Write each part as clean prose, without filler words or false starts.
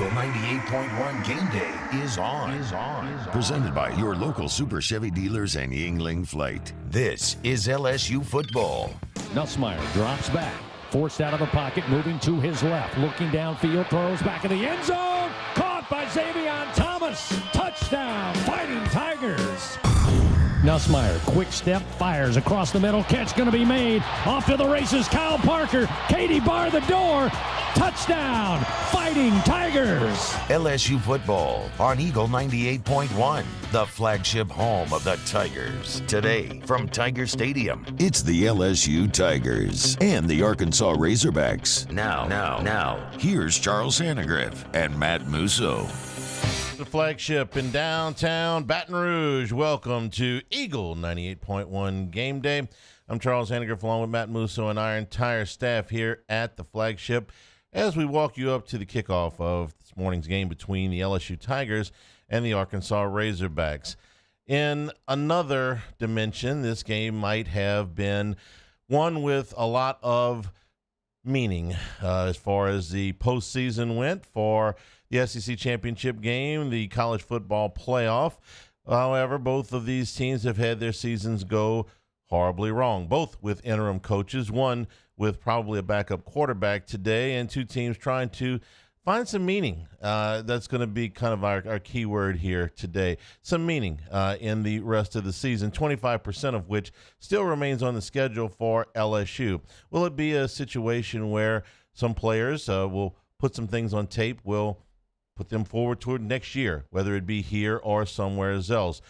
Eagle 98.1 Game Day is on. Presented by your local Super Chevy dealers and Yingling Flight. This is LSU football. Nussmeier drops back, forced out of the pocket, moving to his left, looking downfield, throws back in the end zone. Caught by Xavier Thomas. Touchdown, Fighting Tigers. Nussmeier, quick step, fires across the middle. Catch going to be made. Off to the races, Kyle Parker. Katie bar the door. Touchdown, Fighting Tigers. LSU football on Eagle 98.1, the flagship home of the Tigers. Today from Tiger Stadium, it's the LSU Tigers and the Arkansas Razorbacks. Now, here's Charles Hanagriff and Matt Musso. The flagship in downtown Baton Rouge. Welcome to Eagle 98.1 Game Day. I'm Charles Hanagriff along with Matt Musso and our entire staff here at the flagship as we walk you up to the kickoff of this morning's game between the LSU Tigers and the Arkansas Razorbacks. In another dimension, this game might have been one with a lot of meaning as far as the postseason went for the SEC championship game, the college football playoff. However, both of these teams have had their seasons go horribly wrong, both with interim coaches, one with probably a backup quarterback today, and two teams trying to find some meaning. That's going to be kind of our key word here today. Some meaning in the rest of the season, 25% of which still remains on the schedule for LSU. Will it be a situation where some players will put some things on tape, will put them forward toward next year, whether it be here or somewhere else?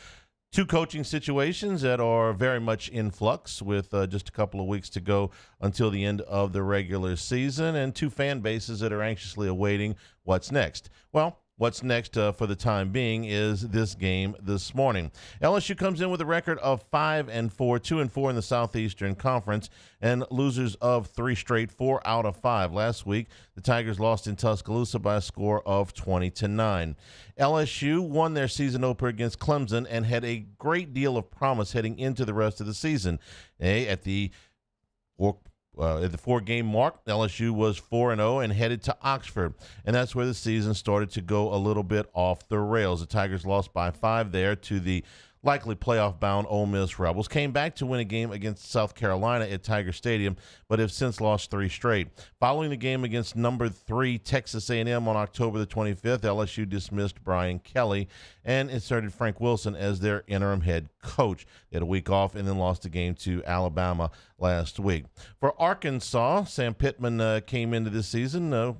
Two coaching situations that are very much in flux with just a couple of weeks to go until the end of the regular season, and two fan bases that are anxiously awaiting what's next. Well, what's next for the time being is this game this morning. LSU comes in with a record of 5-4, 2-4 in the Southeastern Conference, and losers of 3 straight, 4 out of 5. Last week, the Tigers lost in Tuscaloosa by a score of 20-9. LSU won their season opener against Clemson and had a great deal of promise heading into the rest of the season. At the 4-game mark, LSU was 4-0 and headed to Oxford, and that's where the season started to go a little bit off the rails. The Tigers lost by 5 there to the likely playoff-bound Ole Miss Rebels, came back to win a game against South Carolina at Tiger Stadium, but have since lost 3 straight. Following the game against number 3 Texas A&M on October the 25th, LSU dismissed Brian Kelly and inserted Frank Wilson as their interim head coach. They had a week off and then lost the game to Alabama last week. For Arkansas, Sam Pittman came into this season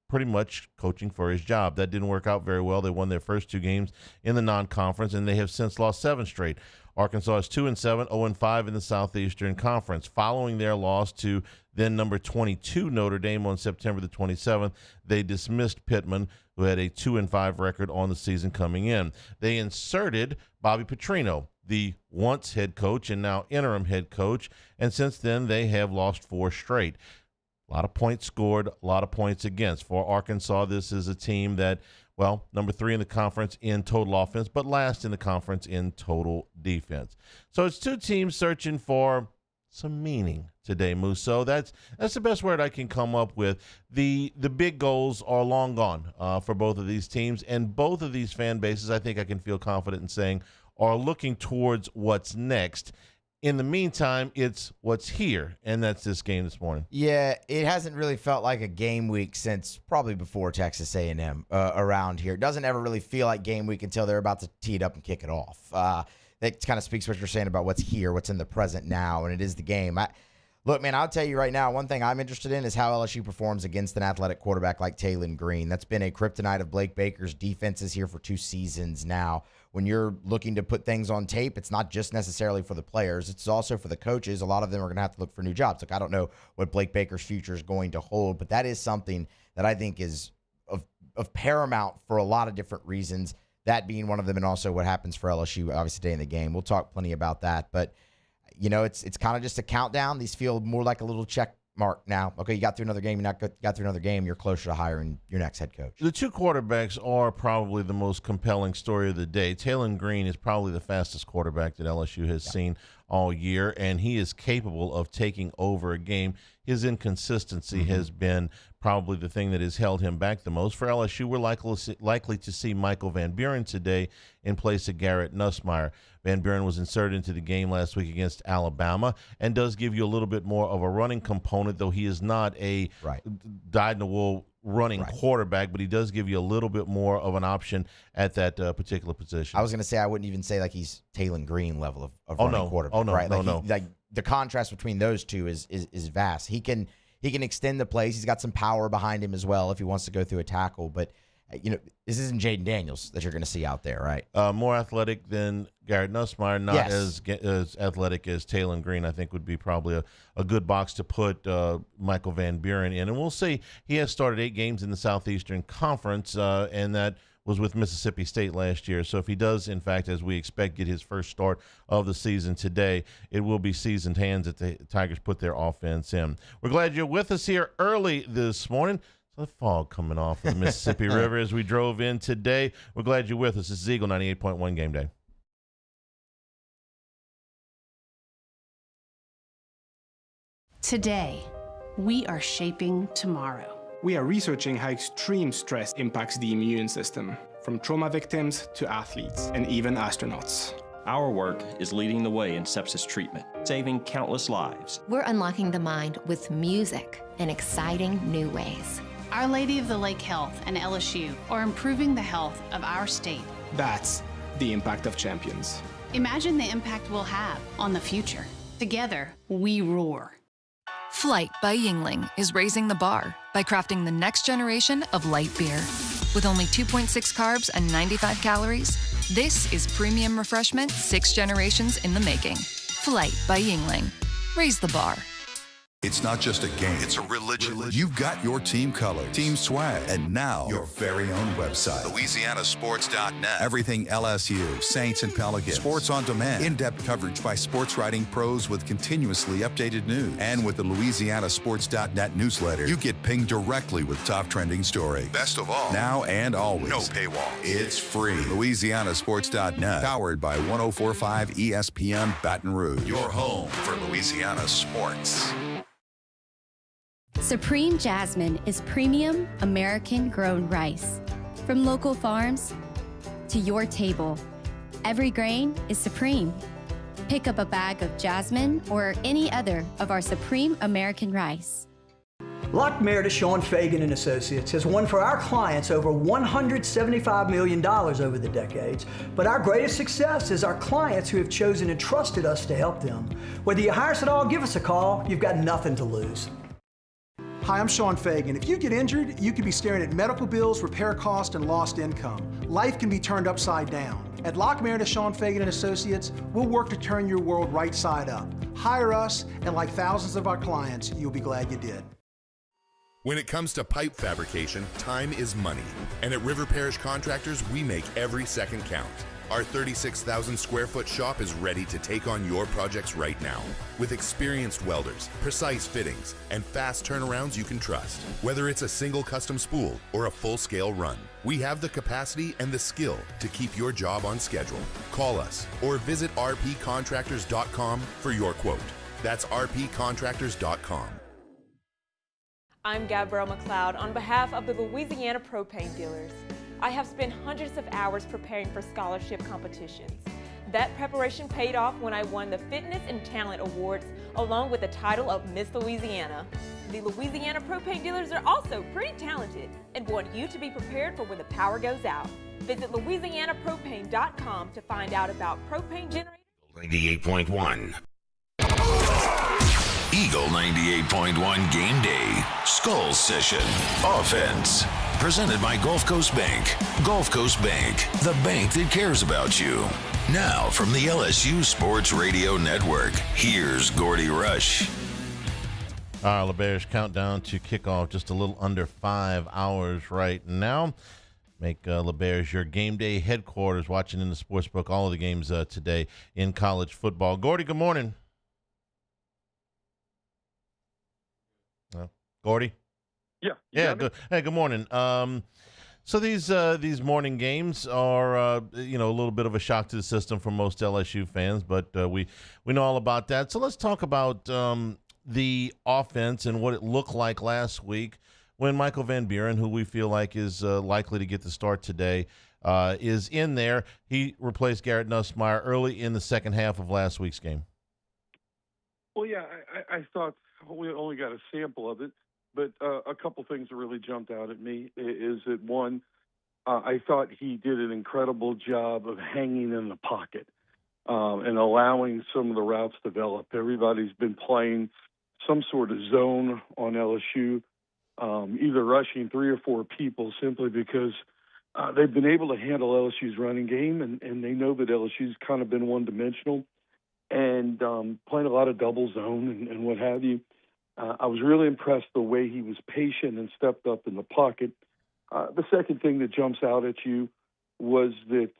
pretty much coaching for his job. That didn't work out very well. They won their first 2 games in the non-conference, and they have since lost 7 straight. Arkansas is 2-7, 0-5 in the Southeastern Conference. Following their loss to then number 22 Notre Dame on September the 27th, they dismissed Pittman, who had a 2-5 record on the season coming in. They inserted Bobby Petrino, the once head coach and now interim head coach, and since then they have lost 4 straight. A lot of points scored, a lot of points against. For Arkansas, this is a team that, well, number 3 in the conference in total offense, but last in the conference in total defense. So it's 2 teams searching for some meaning today, Musso. That's the best word I can come up with. The big goals are long gone for both of these teams, and both of these fan bases, I think I can feel confident in saying, are looking towards what's next. In the meantime, it's what's here, and that's this game this morning. Yeah, it hasn't really felt like a game week since probably before Texas A&M around here. It doesn't ever really feel like game week until they're about to tee it up and kick it off. That kind of speaks what you're saying about what's here, what's in the present now, and it is the game. Look, man, I'll tell you right now, one thing I'm interested in is how LSU performs against an athletic quarterback like Taylon Green. That's been a kryptonite of Blake Baker's defenses here for 2 seasons now. When you're looking to put things on tape, it's not just necessarily for the players. It's also for the coaches. A lot of them are going to have to look for new jobs. Look, I don't know what Blake Baker's future is going to hold, but that is something that I think is of paramount for a lot of different reasons, that being one of them, and also what happens for LSU, obviously, today in the game. We'll talk plenty about that, but you know, it's kind of just a countdown. These feel more like a little check mark now. Okay, you got through another game. You got through another game. You're closer to hiring your next head coach. The 2 quarterbacks are probably the most compelling story of the day. Taylon Green is probably the fastest quarterback that LSU has seen all year, and he is capable of taking over a game. His inconsistency has been probably the thing that has held him back the most. For LSU, we're likely to see Michael Van Buren today in place of Garrett Nussmeier. Van Buren was inserted into the game last week against Alabama and does give you a little bit more of a running component, though he is not a dyed-in-the-wool running quarterback, but he does give you a little bit more of an option at that particular position. I was going to say, I wouldn't even say like he's Taylon Green level of running quarterback. Like the contrast between those two is vast. He can extend the plays. He's got some power behind him as well if he wants to go through a tackle. But this isn't Jaden Daniels that you're going to see out there, right? More athletic than Garrett Nussmeier, not as athletic as Taylon Green. I think would be probably a good box to put Michael Van Buren in. And we'll see. He has started 8 games in the Southeastern Conference, and that was with Mississippi State last year. So if he does, in fact, as we expect, get his first start of the season today, it will be seasoned hands that the Tigers put their offense in. We're glad you're with us here early this morning. The fog coming off of the Mississippi River as we drove in today. We're glad you're with us. This is Eagle 98.1 Game Day. Today, we are shaping tomorrow. We are researching how extreme stress impacts the immune system, from trauma victims to athletes and even astronauts. Our work is leading the way in sepsis treatment, saving countless lives. We're unlocking the mind with music in exciting new ways. Our Lady of the Lake Health and LSU are improving the health of our state. That's the impact of champions. Imagine the impact we'll have on the future. Together, we roar. Flight by Yingling is raising the bar by crafting the next generation of light beer. With only 2.6 carbs and 95 calories, this is premium refreshment 6 generations in the making. Flight by Yingling. Raise the bar. It's not just a game, it's a religion. You've got your team colors, team swag, and now your very own website. LouisianaSports.net. Everything LSU, Saints, and Pelicans. Sports on demand. In-depth coverage by sports writing pros with continuously updated news. And with the LouisianaSports.net newsletter, you get pinged directly with top trending stories. Best of all, now and always, no paywall. It's free. LouisianaSports.net. Powered by 104.5 ESPN Baton Rouge. Your home for Louisiana sports. Supreme Jasmine is premium American-grown rice. From local farms to your table, every grain is supreme. Pick up a bag of Jasmine or any other of our Supreme American rice. Lockmair, Sean Fagan and Associates has won for our clients over $175 million over the decades, but our greatest success is our clients who have chosen and trusted us to help them. Whether you hire us at all, give us a call. You've got nothing to lose. Hi, I'm Sean Fagan. If you get injured, you could be staring at medical bills, repair costs, and lost income. Life can be turned upside down. At Lockmair, Sean Fagan and Associates, we'll work to turn your world right side up. Hire us, and like thousands of our clients, you'll be glad you did. When it comes to pipe fabrication, time is money. And at River Parish Contractors, we make every second count. Our 36,000 square foot shop is ready to take on your projects right now. With experienced welders, precise fittings, and fast turnarounds you can trust. Whether it's a single custom spool or a full-scale run, we have the capacity and the skill to keep your job on schedule. Call us or visit rpcontractors.com for your quote. That's rpcontractors.com. I'm Gabrielle McLeod on behalf of the Louisiana Propane Dealers. I have spent hundreds of hours preparing for scholarship competitions. That preparation paid off when I won the Fitness and Talent Awards along with the title of Miss Louisiana. The Louisiana Propane Dealers are also pretty talented and want you to be prepared for when the power goes out. Visit LouisianaPropane.com to find out about propane generators. 98.1. Eagle 98.1 Game Day. Skull Session. Offense. Presented by Gulf Coast Bank. Gulf Coast Bank, the bank that cares about you. Now from the LSU Sports Radio Network, here's Gordy Rush. All right, LeBear's countdown to kickoff, just a little under 5 hours right now. Make LeBear's your game day headquarters, watching in the sportsbook all of the games today in college football. Gordy, good morning. Gordy? Yeah. Yeah, good. Hey, good morning. So these morning games are a little bit of a shock to the system for most LSU fans, but we know all about that. So let's talk about the offense and what it looked like last week when Michael Van Buren, who we feel like is likely to get the start today, is in there. He replaced Garrett Nussmeier early in the second half of last week's game. Well, yeah, I thought we only got a sample of it. But a couple things that really jumped out at me is that, one, I thought he did an incredible job of hanging in the pocket and allowing some of the routes to develop. Everybody's been playing some sort of zone on LSU, either rushing 3 or 4 people simply because they've been able to handle LSU's running game, and they know that LSU's kind of been one-dimensional and playing a lot of double zone and what have you. I was really impressed the way he was patient and stepped up in the pocket. The second thing that jumps out at you was that,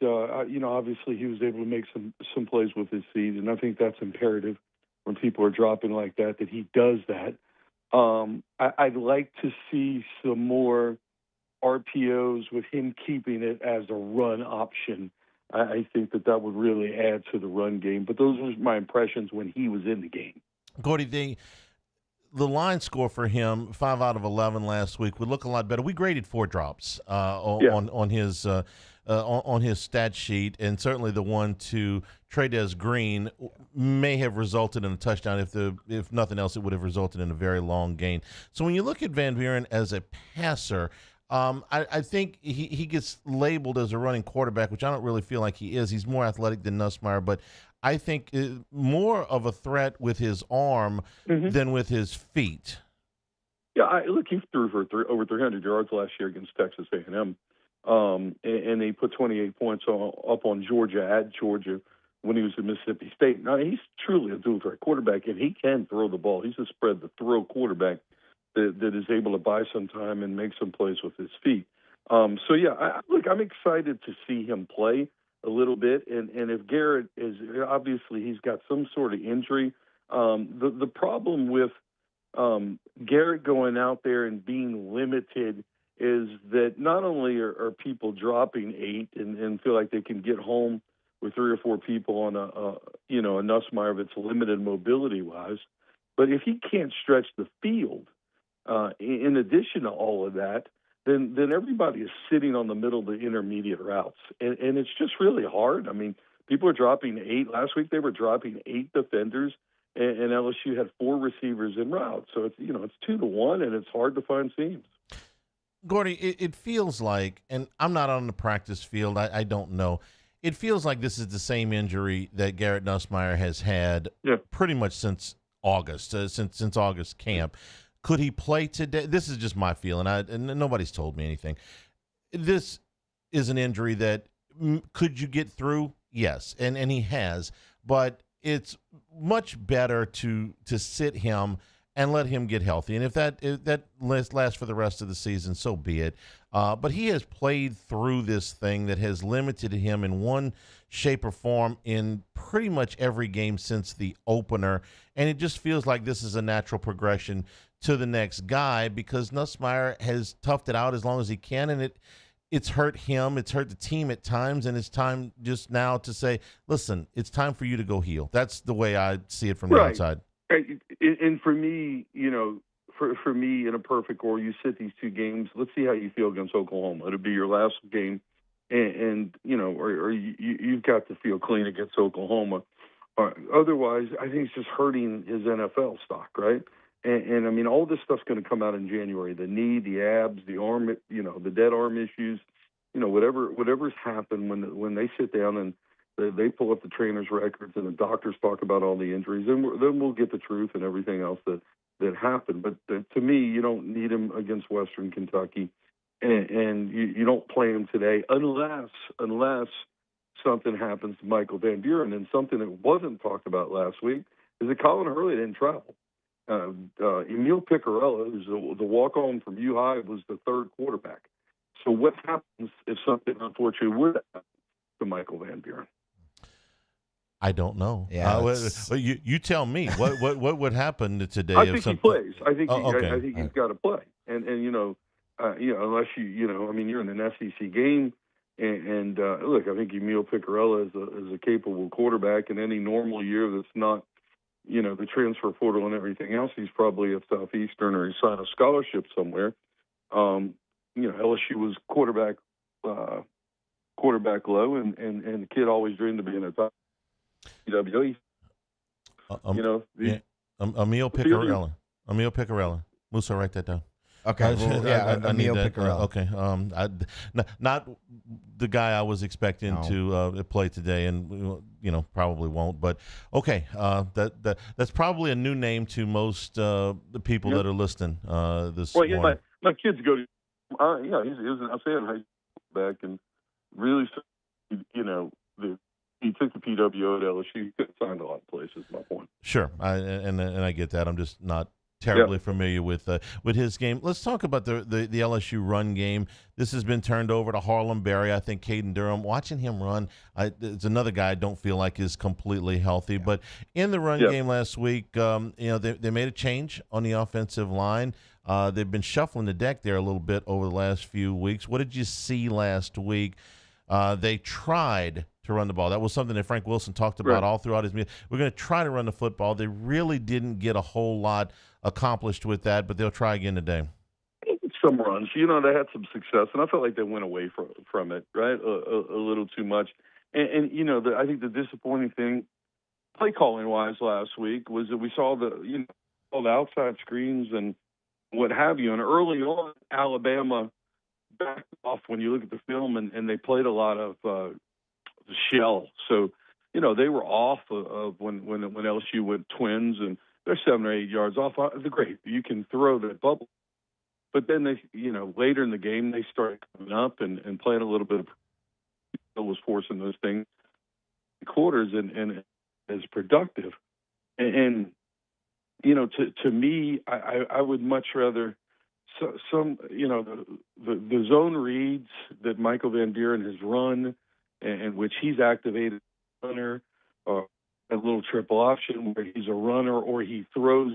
obviously he was able to make some plays with his feet, and I think that's imperative when people are dropping like that he does that. I'd like to see some more RPOs with him keeping it as a run option. I think that would really add to the run game. But those were my impressions when he was in the game. Gordy, the line score for him, 5 out of 11 last week, would look a lot better. We graded 4 drops on his stat sheet, and certainly the one to Trey'Dez Green may have resulted in a touchdown. If nothing else, it would have resulted in a very long gain. So when you look at Van Buren as a passer, I think he gets labeled as a running quarterback, which I don't really feel like he is. He's more athletic than Nussmeier, but I think more of a threat with his arm than with his feet. Yeah, look, he threw for over 300 yards last year against Texas A&M, and he put 28 points up on Georgia at Georgia when he was at Mississippi State. Now, he's truly a dual-threat quarterback, and he can throw the ball. He's a spread-the-throw quarterback that is able to buy some time and make some plays with his feet. I'm excited to see him play a little bit, and if Garrett is obviously he's got some sort of injury. The problem with Garrett going out there and being limited is that not only are people dropping 8 and feel like they can get home with 3 or 4 people on a Nussmeier that's limited mobility wise, but if he can't stretch the field, in addition to all of that, then everybody is sitting on the middle of the intermediate routes. And it's just really hard. I mean, people are dropping 8. Last week they were dropping 8 defenders, and LSU had 4 receivers in route. So it's 2-to-1, and it's hard to find seams. Gordy, it feels like, and I'm not on the practice field, I don't know. It feels like this is the same injury that Garrett Nussmeier has had pretty much since August, since August camp. Could he play today? This is just my feeling. And nobody's told me anything. This is an injury that could you get through? Yes, and he has. But it's much better to sit him and let him get healthy. And if that lasts for the rest of the season, so be it. But he has played through this thing that has limited him in one shape or form in pretty much every game since the opener. And it just feels like this is a natural progression to the next guy because Nussmeier has toughed it out as long as he can, and it's hurt him, it's hurt the team at times, and it's time just now to say, listen, it's time for you to go heal. That's the way I see it from the outside. And for me, for me, in a perfect world, you sit these 2 games. Let's see how you feel against Oklahoma. It'll be your last game, and you've got to feel clean against Oklahoma. Otherwise, I think it's just hurting his NFL stock, right? And I mean, all this stuff's going to come out in January. The knee, the abs, the arm, the dead arm issues, whatever's happened when they sit down and they pull up the trainers' records and the doctors talk about all the injuries, then we'll get the truth and everything else that happened. But to me, you don't need him against Western Kentucky, and you don't play him today unless something happens to Michael Van Buren. And something that wasn't talked about last week is that Colin Hurley didn't travel. Emil Picarella, who's the walk-on from U-High, was the 3rd quarterback. So what happens if something unfortunately would happen to Michael Van Buren? I don't know. Yeah, you tell me. What would happen today? I think he plays. I think okay. he's got to play. And unless you're in an SEC game. And look, I think Emil Picarella is a capable quarterback. In any normal year that's not, the transfer portal and everything else, he's probably at Southeastern or he signed a scholarship somewhere. LSU was quarterback low, and the kid always dreamed of being a top PWE. Emil Picarella. Musso, write that down. Okay. Emil Picarella. Okay. Not the guy I was expecting to play today, and probably won't. But okay, that's probably a new name to most the people that are listening this morning. My kids go to, he was an outstanding high school back, and really, he took the PWO at LSU. He couldn't find a lot of places. My point. Sure, and I get that. I'm just not terribly familiar with his game. Let's talk about the LSU run game. This has been turned over to Harlem Berry. I think Caden Durham, watching him run, it's another guy I don't feel like is completely healthy. Yeah. But in the run game last week, they made a change on the offensive line. They've been shuffling the deck there a little bit over the last few weeks. What did you see last week? They tried to run the ball. That was something that Frank Wilson talked about all throughout his meeting. We're going to try to run the football. They really didn't get a whole lot accomplished with that, but they'll try again today. Some runs, they had some success, and I felt like they went away from it, right, a little too much. And I think the disappointing thing, play calling wise, last week was that we saw all the outside screens and what have you. And early on, Alabama backed off when you look at the film, and they played a lot of the shell. So, they were off of when LSU went twins, and they're 7 or 8 yards off. They're great. You can throw that bubble. But then they, later in the game, they started coming up and playing a little bit of was forcing those things quarters and as productive. And to me, I would much rather the zone reads that Michael Van Buren has run and which he's activated runner, a little triple option where he's a runner or he throw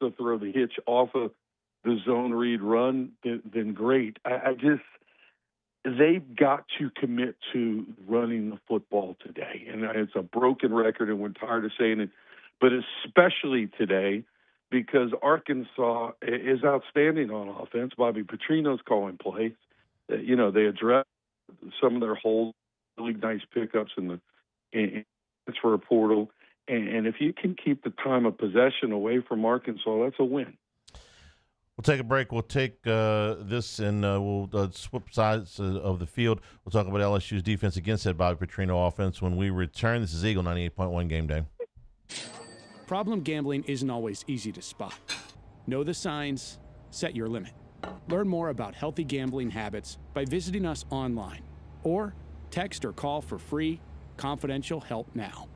the hitch off of the zone read run, then great. They've got to commit to running the football today. And it's a broken record, and we're tired of saying it, but especially today because Arkansas is outstanding on offense. Bobby Petrino's calling plays. They address some of their holes, really nice pickups in the transfer portal. And if you can keep the time of possession away from Arkansas, that's a win. We'll take a break. We'll take this and we'll swap sides of the field. We'll talk about LSU's defense against that Bobby Petrino offense when we return. This is Eagle 98.1 Game Day. Problem gambling isn't always easy to spot. Know the signs, set your limit. Learn more about healthy gambling habits by visiting us online or text or call for free, confidential help now.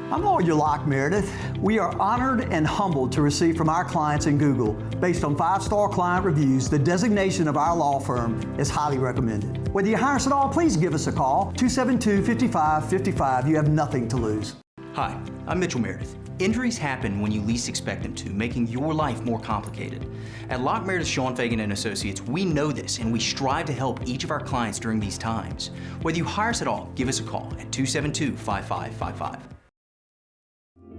I'm Lawyer Locke Meredith. We are honored and humbled to receive from our clients in Google, based on 5-star client reviews, the designation of our law firm is highly recommended. Whether you hire us at all, please give us a call, 272-5555. You have nothing to lose. Hi, I'm Mitchell Meredith. Injuries happen when you least expect them to, making your life more complicated. At Locke Meredith, Sean Fagan and Associates, we know this, and we strive to help each of our clients during these times. Whether you hire us at all, give us a call at 272-5555.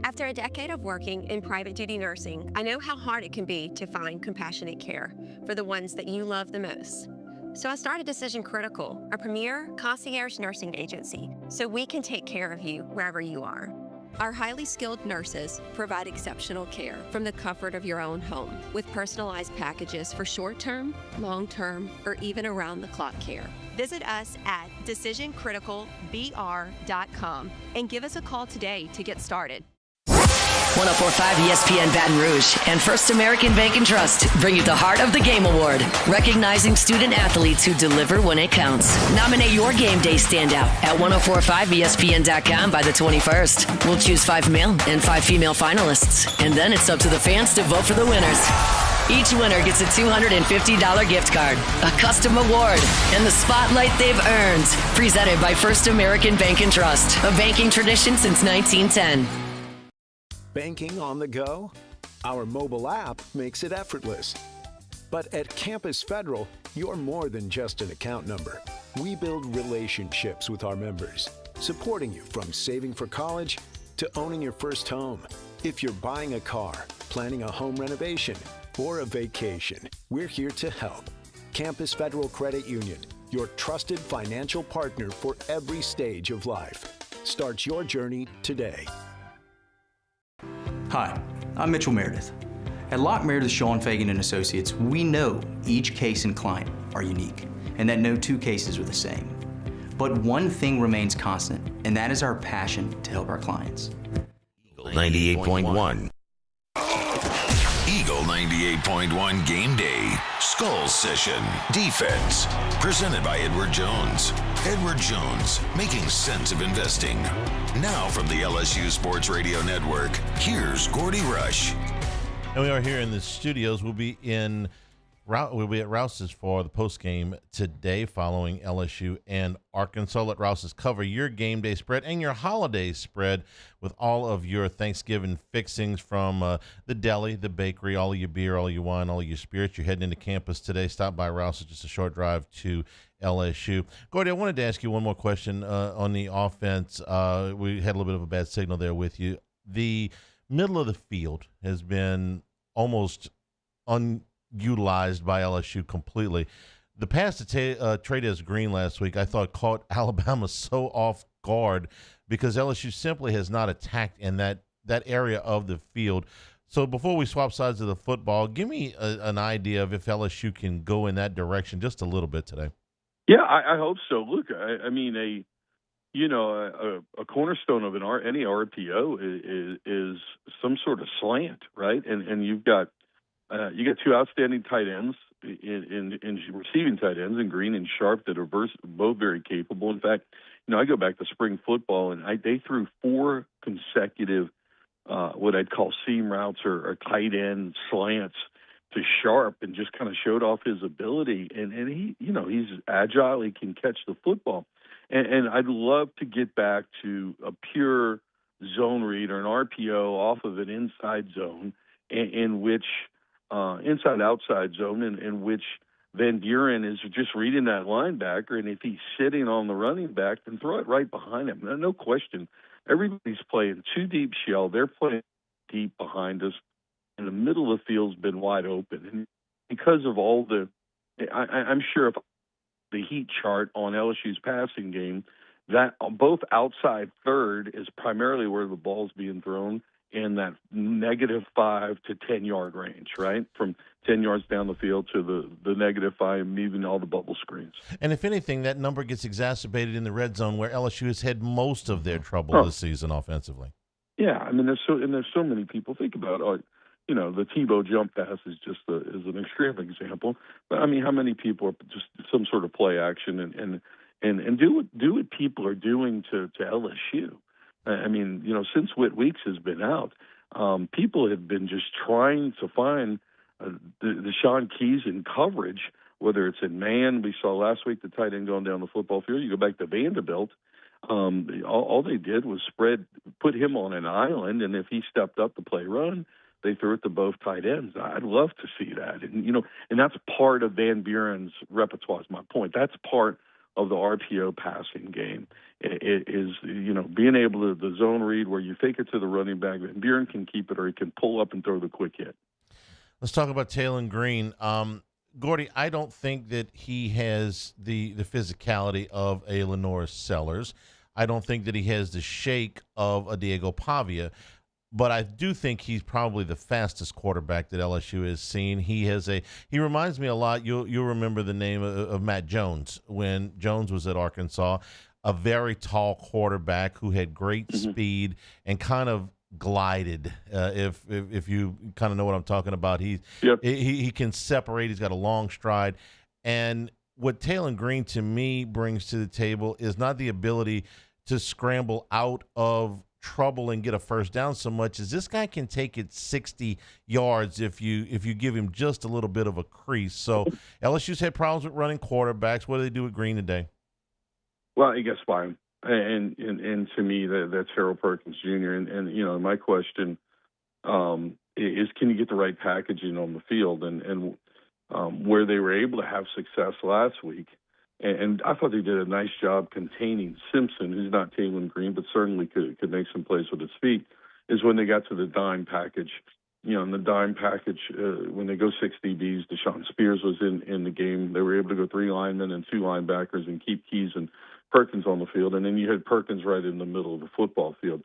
After a decade of working in private duty nursing, I know how hard it can be to find compassionate care for the ones that you love the most. So I started Decision Critical, a premier concierge nursing agency, so we can take care of you wherever you are. Our highly skilled nurses provide exceptional care from the comfort of your own home with personalized packages for short-term, long-term, or even around-the-clock care. Visit us at decisioncriticalbr.com and give us a call today to get started. 104.5 ESPN Baton Rouge and First American Bank and Trust bring you the Heart of the Game Award, recognizing student athletes who deliver when it counts. Nominate your game day standout at 1045ESPN.com by the 21st. We'll choose 5 male and 5 female finalists, and then it's up to the fans to vote for the winners. Each winner gets a $250 gift card, a custom award, and the spotlight they've earned. Presented by First American Bank and Trust, a banking tradition since 1910. Banking on the go? Our mobile app makes it effortless. But at Campus Federal, you're more than just an account number. We build relationships with our members, supporting you from saving for college to owning your first home. If you're buying a car, planning a home renovation, or a vacation, we're here to help. Campus Federal Credit Union, your trusted financial partner for every stage of life. Start your journey today. Hi, I'm Mitchell Meredith. At Locke Meredith, Sean Fagan and Associates, we know each case and client are unique, and that no two cases are the same. But one thing remains constant, and that is our passion to help our clients. 98.1. Eagle 98.1 Game Day. Skull Session. Defense. Presented by Edward Jones. Edward Jones, making sense of investing. Now from the LSU Sports Radio Network, here's Gordy Rush. And we are here in the studios. We'll be at Rouse's for the postgame today following LSU and Arkansas. Let Rouse's cover your game day spread and your holiday spread with all of your Thanksgiving fixings from the deli, the bakery, all of your beer, all of your wine, all of your spirits. You're heading into campus today. Stop by Rouse's, just a short drive to LSU. Gordy, I wanted to ask you one more question on the offense. We had a little bit of a bad signal there with you. The middle of the field has been almost utilized by LSU completely. The pass to Trey'Dez Green last week, I thought, caught Alabama so off guard because LSU simply has not attacked in that area of the field. So before we swap sides of the football, give me an idea of if LSU can go in that direction just a little bit today. Yeah, I hope so. Look, I mean, a cornerstone of any RPO is some sort of slant, right? And you've got you got two outstanding tight ends in receiving tight ends in Green and Sharp that are both very capable. In fact, I go back to spring football and they threw 4 consecutive what I'd call seam routes or tight end slants to Sharp and just kind of showed off his ability. And he, he's agile. He can catch the football. And I'd love to get back to a pure zone read or an RPO off of an inside zone in which inside-outside zone in which Van Buren is just reading that linebacker, and if he's sitting on the running back, then throw it right behind him. No question. Everybody's playing 2 deep shell. They're playing deep behind us, and the middle of the field's been wide open. And because of all I'm sure if the heat chart on LSU's passing game, that both outside third is primarily where the ball's being thrown, in that -5 to 10 yard range, right? From 10 yards down the field to the -5, even all the bubble screens. And if anything, that number gets exacerbated in the red zone where LSU has had most of their trouble this season offensively. Yeah, I mean, there's so many people. Think about the Tebow jump pass is just is an extreme example. But I mean, how many people are just some sort of play action and do what people are doing to LSU? I mean, since Whit Weeks has been out, people have been just trying to find the Sean Keys in coverage, whether it's in man. We saw last week the tight end going down the football field. You go back to Vanderbilt. All they did was put him on an island, and if he stepped up to play run, they threw it to both tight ends. I'd love to see that. And, and that's part of Van Buren's repertoire is my point. That's part of the RPO passing game. It is, being able to the zone read where you fake it to the running back, and Buren can keep it or he can pull up and throw the quick hit. Let's talk about Taylon Green. Gordy, I don't think that he has the physicality of a Lenore Sellers. I don't think that he has the shake of a Diego Pavia, but I do think he's probably the fastest quarterback that LSU has seen. He reminds me a lot. You'll remember the name of Matt Jones when Jones was at Arkansas. A very tall quarterback who had great speed and kind of glided. If you kind of know what I'm talking about, he can separate. He's got a long stride, and what Taylor Green to me brings to the table is not the ability to scramble out of trouble and get a first down so much as this guy can take it 60 yards if you give him just a little bit of a crease. So LSU's had problems with running quarterbacks. What do they do with Green today? Well, he gets by him. And to me, that's Harold Perkins Jr. And my question is, can you get the right packaging on the field? And where they were able to have success last week, and I thought they did a nice job containing Simpson, who's not Taylor Green, but certainly could make some plays with his feet, is when they got to the dime package. In the dime package, when they go 6 DBs, Deshaun Spears was in the game. They were able to go 3 linemen and 2 linebackers and keep Keys and Perkins on the field, and then you had Perkins right in the middle of the football field.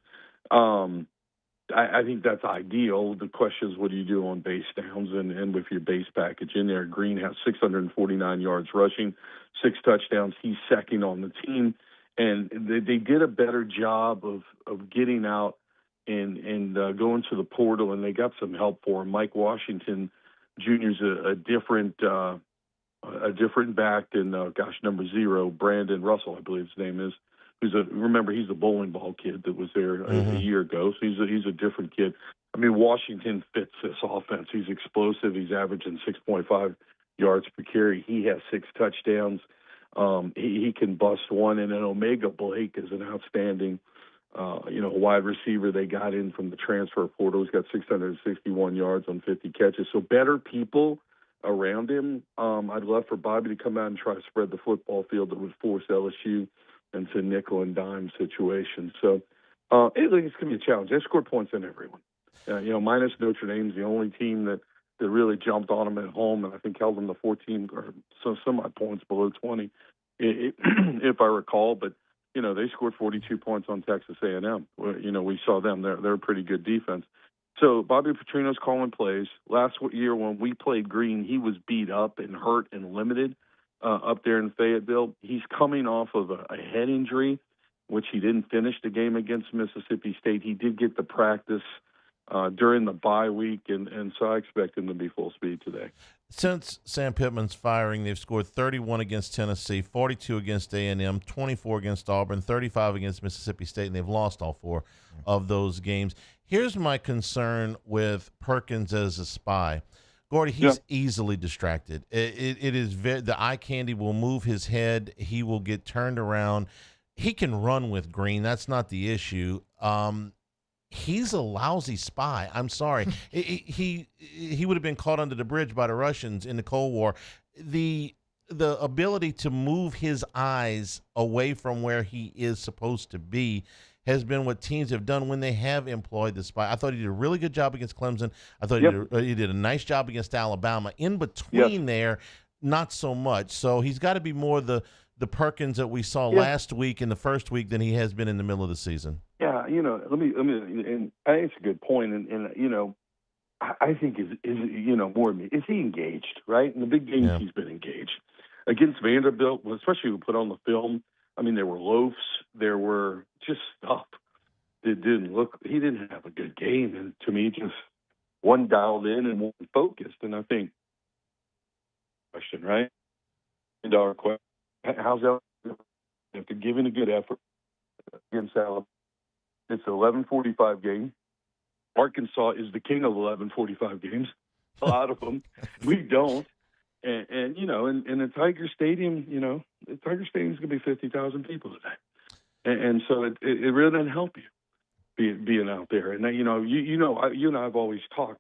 I think that's ideal. The question is, what do you do on base downs and with your base package in there? Green has 649 yards rushing, 6 touchdowns. He's second on the team, and they did a better job of getting out and going to the portal, and they got some help for him. Mike Washington Jr. is a different back than number 0, Brandon Russell, I believe his name is. Remember, he's the bowling ball kid that was there a year ago, so he's a different kid. I mean, Washington fits this offense. He's explosive. He's averaging 6.5 yards per carry. He has 6 touchdowns. He can bust one, and then Omega Blake is an outstanding, wide receiver they got in from the transfer portal. He's got 661 yards on 50 catches. So better people around him. I'd love for Bobby to come out and try to spread the football field that would force LSU into nickel and dime situations. So it's going to be a challenge. They scored points on everyone. Minus Notre Dame's the only team that really jumped on them at home, and I think held them to 14 or some points below 20, if I recall. But they scored 42 points on Texas A&M. We saw them. They're a pretty good defense. So Bobby Petrino's calling plays. Last year when we played Green, he was beat up and hurt and limited up there in Fayetteville. He's coming off of a head injury, which he didn't finish the game against Mississippi State. He did get the practice during the bye week, and so I expect him to be full speed today. Since Sam Pittman's firing, they've scored 31 against Tennessee, 42 against A&M, 24 against Auburn, 35 against Mississippi State, and they've lost all 4 of those games. Here's my concern with Perkins as a spy. Gordy, he's easily distracted. It is the eye candy will move his head. He will get turned around. He can run with Green. That's not the issue. He's a lousy spy. I'm sorry. He would have been caught under the bridge by the Russians in the Cold War. The ability to move his eyes away from where he is supposed to be has been what teams have done when they have employed the spy. I thought he did a really good job against Clemson. I thought he did a nice job against Alabama. In between there, not so much. So he's got to be more the Perkins that we saw last week in the first week than he has been in the middle of the season. Yeah, let me, and I think it's a good point, and I think is more is he engaged, right? In the big games, he's been engaged against Vanderbilt, especially when we put on the film. I mean, there were loafs, there were just stuff that didn't look. He didn't have a good game, and to me, just one dialed in and one focused. And I think question, right? And our question: how's that? After giving a good effort against Alabama, it's an 11:45 game. Arkansas is the king of 11:45 games. A lot of them. We don't. And in the Tiger Stadium, the Tiger Stadium is going to be 50,000 people today. And so it really doesn't help you being out there. And, you and I have always talked.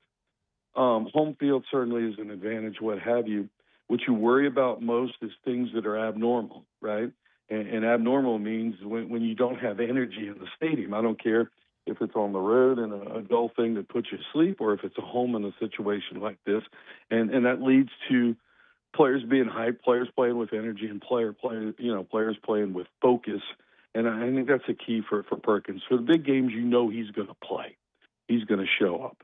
Home field certainly is an advantage, what have you. What you worry about most is things that are abnormal, right? And abnormal means when you don't have energy in the stadium. I don't care if it's on the road and a dull thing that puts you to sleep, or if it's a home in a situation like this. And that leads to players being hyped, players playing with energy, and players playing with focus. And I think that's a key for Perkins. For the big games, he's going to play. He's going to show up.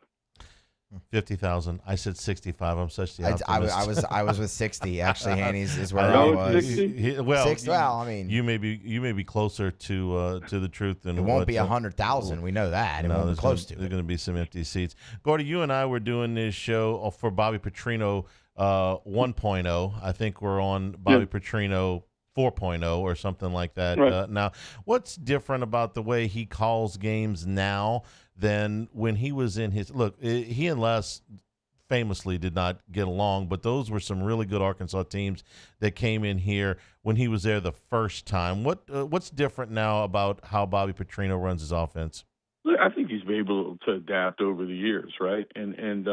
50,000. I said 65. I'm such the optimist. I was with 60. Actually, Haney's is where I was. 60? Well, I mean, you may be closer to the truth than it won't be 100,000. We know that. It won't be close to it. There's going to be some empty seats. Gordy, you and I were doing this show for Bobby Petrino 1.0. I think we're on Bobby Petrino 4.0 or something like that. Right. Now, what's different about the way he calls games now than when he was in his – look, he and Les famously did not get along, but those were some really good Arkansas teams that came in here when he was there the first time. What's different now about how Bobby Petrino runs his offense? I think he's been able to adapt over the years, right? And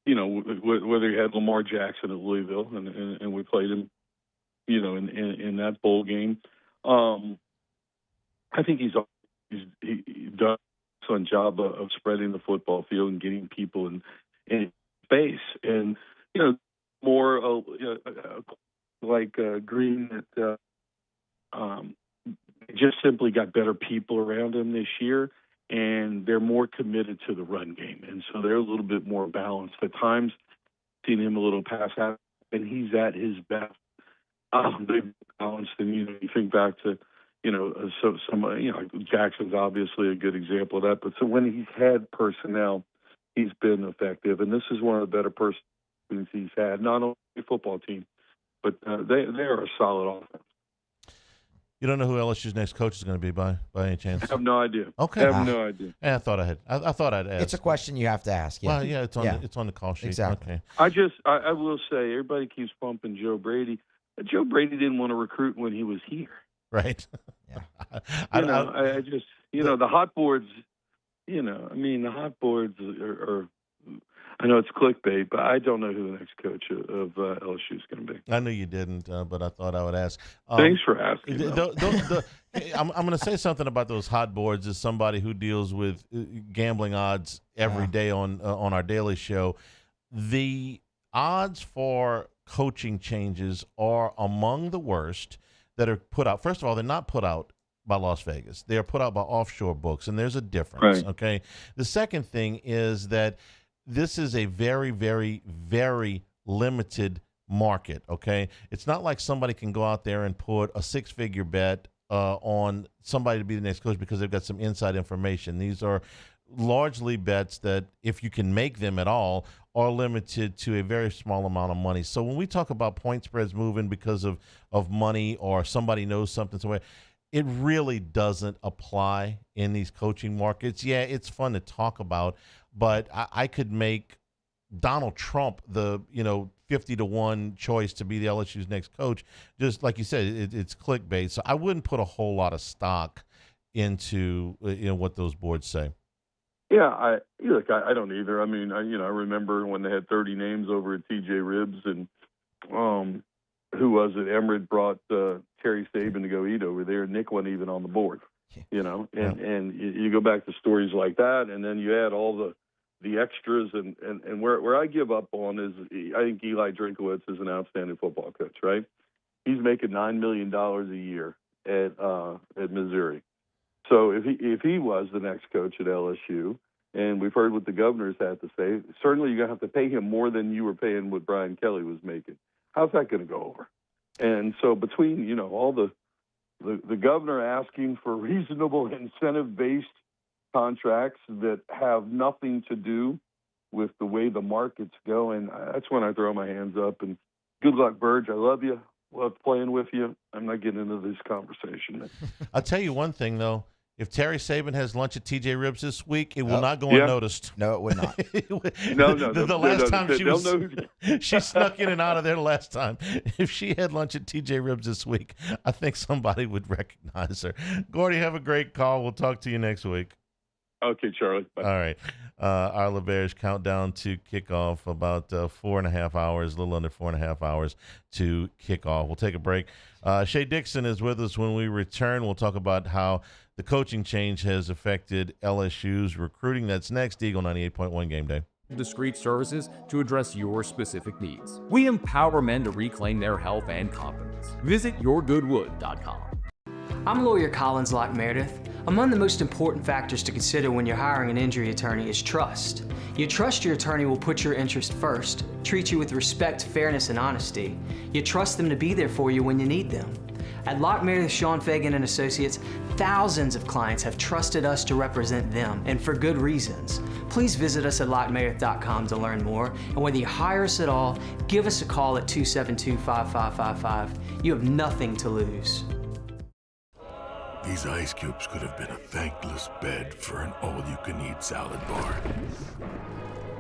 you know, whether he had Lamar Jackson at Louisville and we played him, you know, in that bowl game. I think he done an excellent job of spreading the football field and getting people in space. And, you know, more like Green that just simply got better people around him this year, and they're more committed to the run game. And so they're a little bit more balanced. At times, seen him a little pass out, and he's at his best. They're balanced, and you think back to, Jackson's obviously a good example of that. But so when he's had personnel, he's been effective, and this is one of the better personnel he's had. Not only a football team, but they are a solid offense. You don't know who LSU's next coach is going to be by any chance? I have no idea. Okay, I have no idea. I thought I'd ask. It's a question you have to ask. Yeah. Well, yeah, it's on the call sheet. Exactly. Okay. I will say, everybody keeps pumping Joe Brady. Joe Brady didn't want to recruit when he was here. Right. Yeah. The hot boards. The hot boards are. I know it's clickbait, but I don't know who the next coach of LSU is going to be. I knew you didn't, but I thought I would ask. Thanks for asking. I'm going to say something about those hot boards as somebody who deals with gambling odds every day on our daily show. The odds for coaching changes are among the worst that are put out. First of all, they're not put out by Las Vegas. They are put out by offshore books, and there's a difference, right. Okay? The second thing is that this is a very, very, very limited market, okay? It's not like somebody can go out there and put a six-figure bet on somebody to be the next coach because they've got some inside information. These are largely bets that, if you can make them at all, are limited to a very small amount of money. So when we talk about point spreads moving because of money or somebody knows something, somewhere, it really doesn't apply in these coaching markets. Yeah, it's fun to talk about, but I could make Donald Trump the 50-1 choice to be the LSU's next coach. Just like you said, it's clickbait. So I wouldn't put a whole lot of stock into what those boards say. Yeah, I don't either. I mean, I remember when they had 30 names over at TJ Ribs, and who was it? Emmerich brought Terry Saban to go eat over there. Nick wasn't even on the board, and you go back to stories like that, and then you add all the extras, and where I give up on is, I think Eli Drinkowitz is an outstanding football coach, right? He's making $9 million a year at Missouri. So if he was the next coach at LSU, and we've heard what the governors had to say, certainly you're going to have to pay him more than you were paying what Brian Kelly was making. How's that going to go over? And so between, all the governor asking for reasonable incentive-based contracts that have nothing to do with the way the markets go, and that's when I throw my hands up. And good luck, Burge. I love you. Love playing with you. I'm not getting into this conversation. I'll tell you one thing, though. If Terry Saban has lunch at TJ Ribs this week, it will not go unnoticed. No, it would not. The last time she snuck in and out of there the last time. If she had lunch at TJ Ribs this week, I think somebody would recognize her. Gordy, have a great call. We'll talk to you next week. Okay, Charlie. Bye. All right. Our LeBears countdown to kickoff, about 4.5 hours, a little under 4.5 hours to kickoff. We'll take a break. Shea Dixon is with us. When we return, we'll talk about how the coaching change has affected LSU's recruiting. That's next. Eagle 98.1 Game Day. Discrete services to address your specific needs. We empower men to reclaim their health and confidence. Visit yourgoodwood.com. I'm lawyer Collins Locke Meredith. Among the most important factors to consider when you're hiring an injury attorney is trust. You trust your attorney will put your interest first, treat you with respect, fairness, and honesty. You trust them to be there for you when you need them. At Locke Meredith, Sean Fagan and Associates, thousands of clients have trusted us to represent them, and for good reasons. Please visit us at LockeMeredith.com to learn more, and whether you hire us at all, give us a call at 272-5555. You have nothing to lose. These ice cubes could have been a thankless bed for an all-you-can-eat salad bar.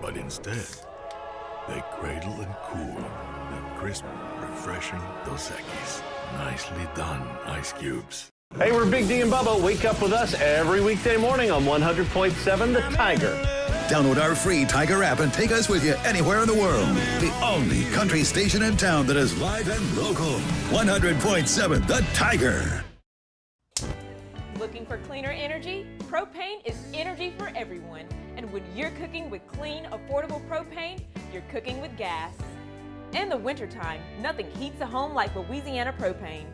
But instead, they cradle and cool the crisp, refreshing Dos Equis. Nicely done, ice cubes. Hey, we're Big D and Bubba. Wake up with us every weekday morning on 100.7 The Tiger. Download our free Tiger app and take us with you anywhere in the world. The only country station in town that is live and local. 100.7 The Tiger. Looking for cleaner energy? Propane is energy for everyone. And when you're cooking with clean, affordable propane, you're cooking with gas. In the wintertime, nothing heats a home like Louisiana propane.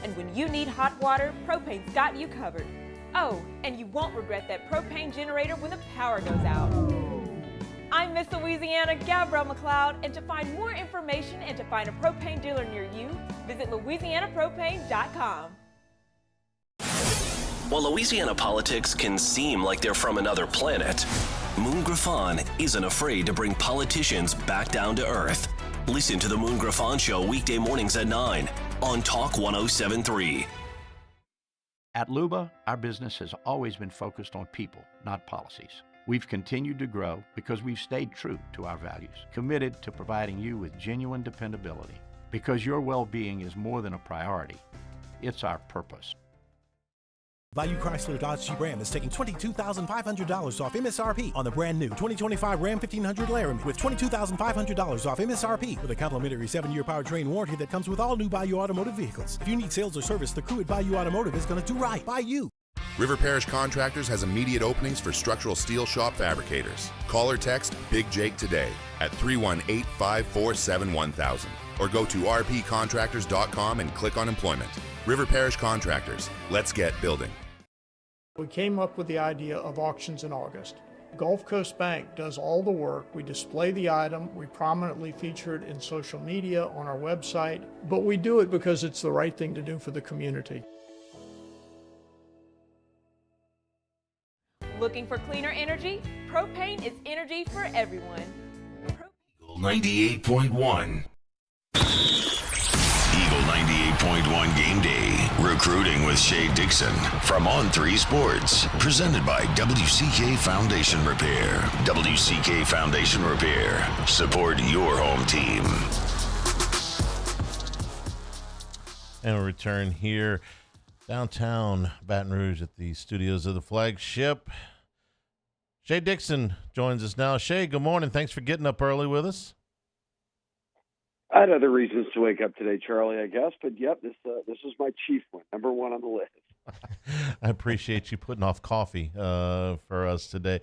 And when you need hot water, propane's got you covered. Oh, and you won't regret that propane generator when the power goes out. I'm Miss Louisiana, Gabrielle McLeod, and to find more information and to find a propane dealer near you, visit louisianapropane.com. While Louisiana politics can seem like they're from another planet, Moon Griffon isn't afraid to bring politicians back down to earth. Listen to the Moon Griffon Show weekday mornings at 9 on Talk 107.3. At Luba, our business has always been focused on people, not policies. We've continued to grow because we've stayed true to our values, committed to providing you with genuine dependability. Because your well-being is more than a priority, it's our purpose. Value Chrysler Dodge Jeep Ram is taking $22,500 off MSRP on the brand new 2025 Ram 1500 Laramie with $22,500 off MSRP with a complimentary 7-year powertrain warranty that comes with all new Bayou Automotive vehicles. If you need sales or service, the crew at Bayou Automotive is going to do right by you. River Parish Contractors has immediate openings for structural steel shop fabricators. Call or text Big Jake today at 318-547-1000 or go to rpcontractors.com and click on employment. River Parish Contractors. Let's get building. We came up with the idea of auctions in August. Gulf Coast Bank does all the work. We display the item, we prominently feature it in social media, on our website, but we do it because it's the right thing to do for the community. Looking for cleaner energy? Propane is energy for everyone. 98.1. Eagle 98.1 Game Day. Recruiting with Shay Dixon from On3 Sports. Presented by WCK Foundation Repair. WCK Foundation Repair. Support your home team. And we'll return here downtown Baton Rouge at the studios of the Flagship. Shay Dixon joins us now. Shay, good morning. Thanks for getting up early with us. I had other reasons to wake up today, Charlie, I guess. But, yep, this is my chief one, number one on the list. I appreciate you putting off coffee for us today.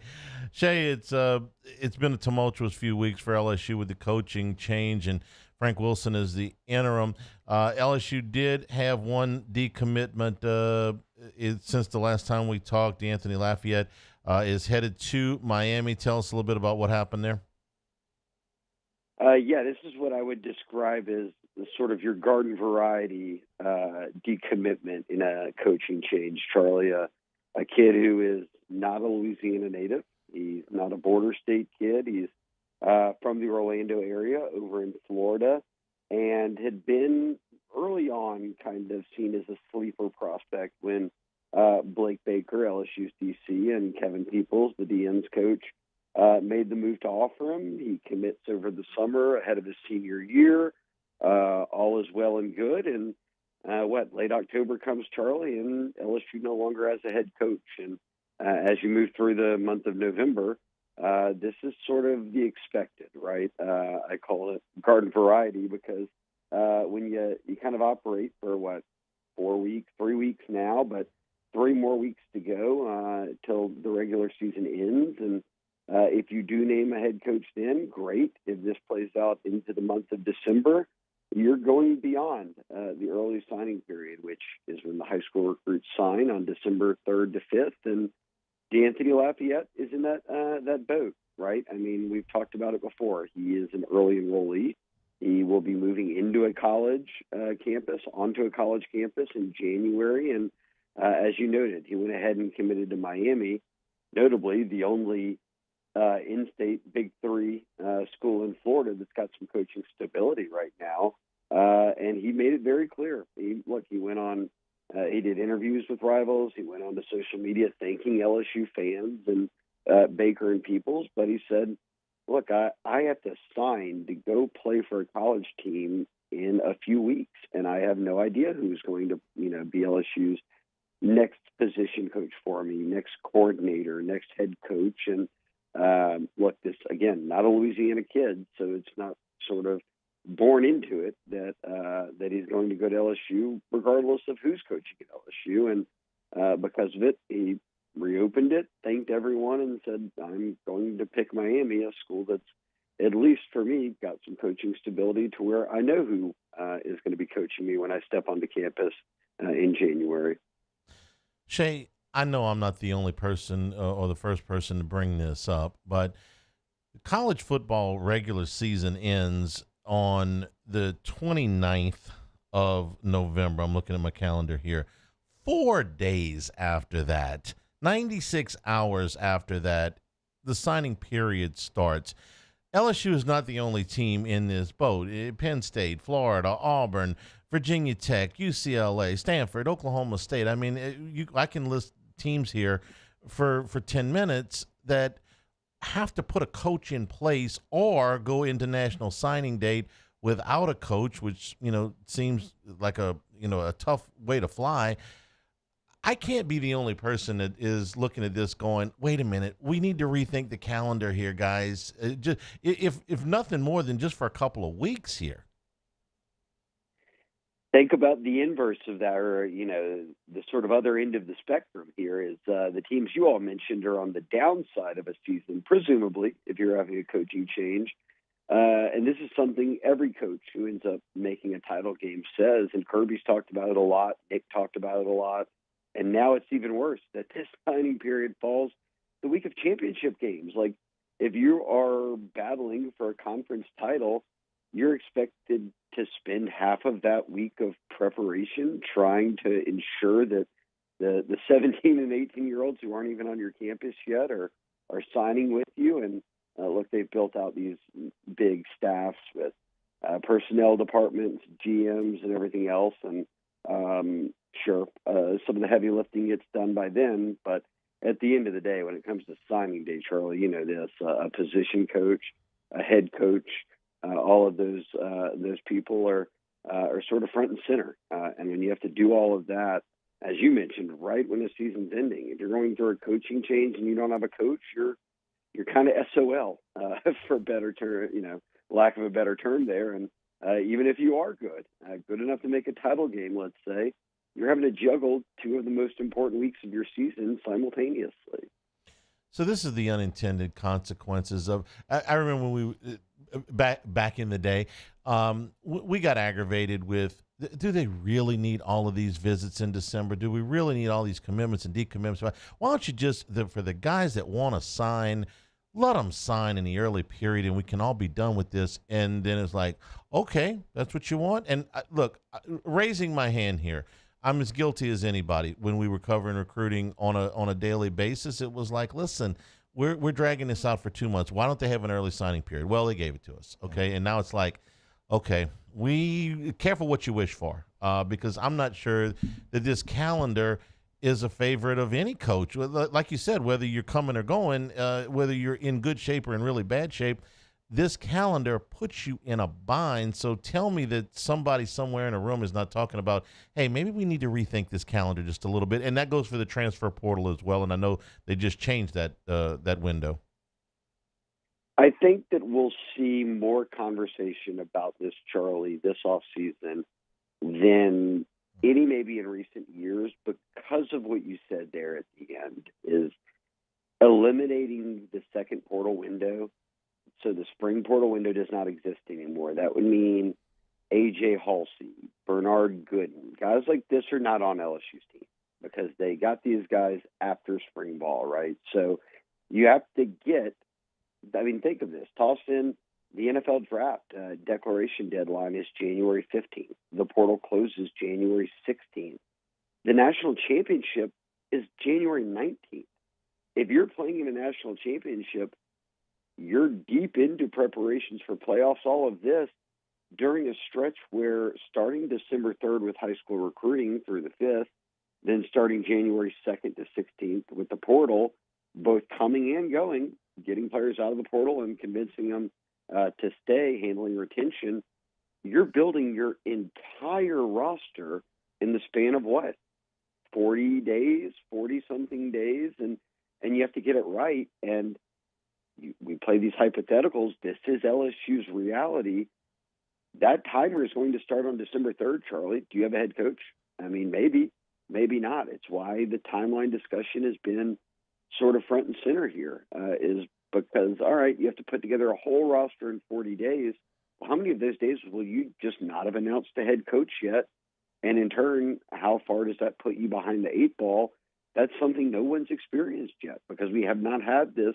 Shay, it's been a tumultuous few weeks for LSU with the coaching change, and Frank Wilson is the interim. LSU did have one decommitment since the last time we talked. Anthony Lafayette is headed to Miami. Tell us a little bit about what happened there. Yeah, this is what I would describe as the sort of your garden variety decommitment in a coaching change, Charlie. A kid who is not a Louisiana native. He's not a border state kid. He's from the Orlando area over in Florida and had been early on kind of seen as a sleeper prospect when Blake Baker, LSU's DC, and Kevin Peoples, the DN's coach, made the move to offer him. He commits over the summer ahead of his senior year. All is well and good. And late October comes, Charlie, and LSU no longer has a head coach. And as you move through the month of November, this is sort of the expected, right? I call it garden variety because when you kind of operate for 3 weeks now, but 3 more weeks to go till the regular season ends. And if you do name a head coach then, great. If this plays out into the month of December, you're going beyond the early signing period, which is when the high school recruits sign on December 3rd to 5th. And D'Anthony Lafayette is in that boat, right? I mean, we've talked about it before. He is an early enrollee. He will be moving into a college campus, onto a college campus in January. And as you noted, he went ahead and committed to Miami, notably the only in-state Big Three school in Florida that's got some coaching stability right now. And he made it very clear. He went on, he did interviews with rivals. He went on to social media thanking LSU fans and Baker and Peoples. But he said, look, I have to sign to go play for a college team in a few weeks. And I have no idea who's going to, be LSU's next position coach for me, next coordinator, next head coach. And look, this, again, not a Louisiana kid, so it's not sort of born into it that he's going to go to LSU regardless of who's coaching at LSU. And because of it, he reopened it, thanked everyone, and said, I'm going to pick Miami, a school that's, at least for me, got some coaching stability to where I know who is going to be coaching me when I step onto campus in January. Shay, I know I'm not the only person or the first person to bring this up, but college football regular season ends on the 29th of November. I'm looking at my calendar here. 4 days after that, 96 hours after that, the signing period starts. LSU is not the only team in this boat. Penn State, Florida, Auburn, Virginia Tech, UCLA, Stanford, Oklahoma State. I mean, I can list teams here for 10 minutes that have to put a coach in place or go into national signing date without a coach, which, seems like a tough way to fly. I can't be the only person that is looking at this going, wait a minute, we need to rethink the calendar here, guys. Just if nothing more than just for a couple of weeks here. Think about the inverse of that, or, the sort of other end of the spectrum here is the teams you all mentioned are on the downside of a season, presumably, if you're having a coaching change. And this is something every coach who ends up making a title game says, and Kirby's talked about it a lot, Nick talked about it a lot, and now it's even worse that this signing period falls the week of championship games. Like, if you are battling for a conference title, you're expected to spend half of that week of preparation trying to ensure that the 17 and 18-year-olds who aren't even on your campus yet are signing with you. And look, they've built out these big staffs with personnel departments, GMs, and everything else. And sure, some of the heavy lifting gets done by then. But at the end of the day, when it comes to signing day, Charlie, you know this, a position coach, a head coach, all of those people are sort of front and center. And when you have to do all of that, as you mentioned, right when the season's ending, if you're going through a coaching change and you don't have a coach, you're kind of SOL for better term, lack of a better term there. And even if you are good enough to make a title game, let's say, you're having to juggle two of the most important weeks of your season simultaneously. So this is the unintended consequences of. I remember when we back in the day, we got aggravated with. Do they really need all of these visits in December? Do we really need all these commitments and decommitments? Why don't you just for the guys that want to sign, let them sign in the early period, and we can all be done with this. And then it's like, okay, that's what you want. And look, raising my hand here. I'm as guilty as anybody. When we were covering recruiting on a daily basis, it was like, listen, we're dragging this out for 2 months. Why don't they have an early signing period? Well, they gave it to us, okay? And now it's like, okay, we careful what you wish for, because I'm not sure that this calendar is a favorite of any coach. Like you said, whether you're coming or going, whether you're in good shape or in really bad shape, this calendar puts you in a bind. So tell me that somebody somewhere in a room is not talking about, hey, maybe we need to rethink this calendar just a little bit. And that goes for the transfer portal as well. And I know they just changed that window. I think that we'll see more conversation about this, Charlie, this offseason than any maybe in recent years, because of what you said there at the end, is eliminating the second portal window. So the spring portal window does not exist anymore. That would mean A.J. Halsey, Bernard Gooden, guys like this are not on LSU's team because they got these guys after spring ball, right? So you have to get, I mean, think of this. Toss in the NFL draft. Declaration deadline is January 15th. The portal closes January 16th. The national championship is January 19th. If you're playing in a national championship, you're deep into preparations for playoffs, all of this, during a stretch where starting December 3rd with high school recruiting through the 5th, then starting January 2nd to 16th with the portal, both coming and going, getting players out of the portal and convincing them to stay, handling retention, you're building your entire roster in the span of what? 40 days, 40-something days, and you have to get it right. And we play these hypotheticals. This is LSU's reality. That timer is going to start on December 3rd, Charlie. Do you have a head coach? I mean, maybe not. It's why the timeline discussion has been sort of front and center here, is because, all right, you have to put together a whole roster in 40 days. Well, how many of those days will you just not have announced a head coach yet? And in turn, how far does that put you behind the 8 ball? That's something no one's experienced yet because we have not had this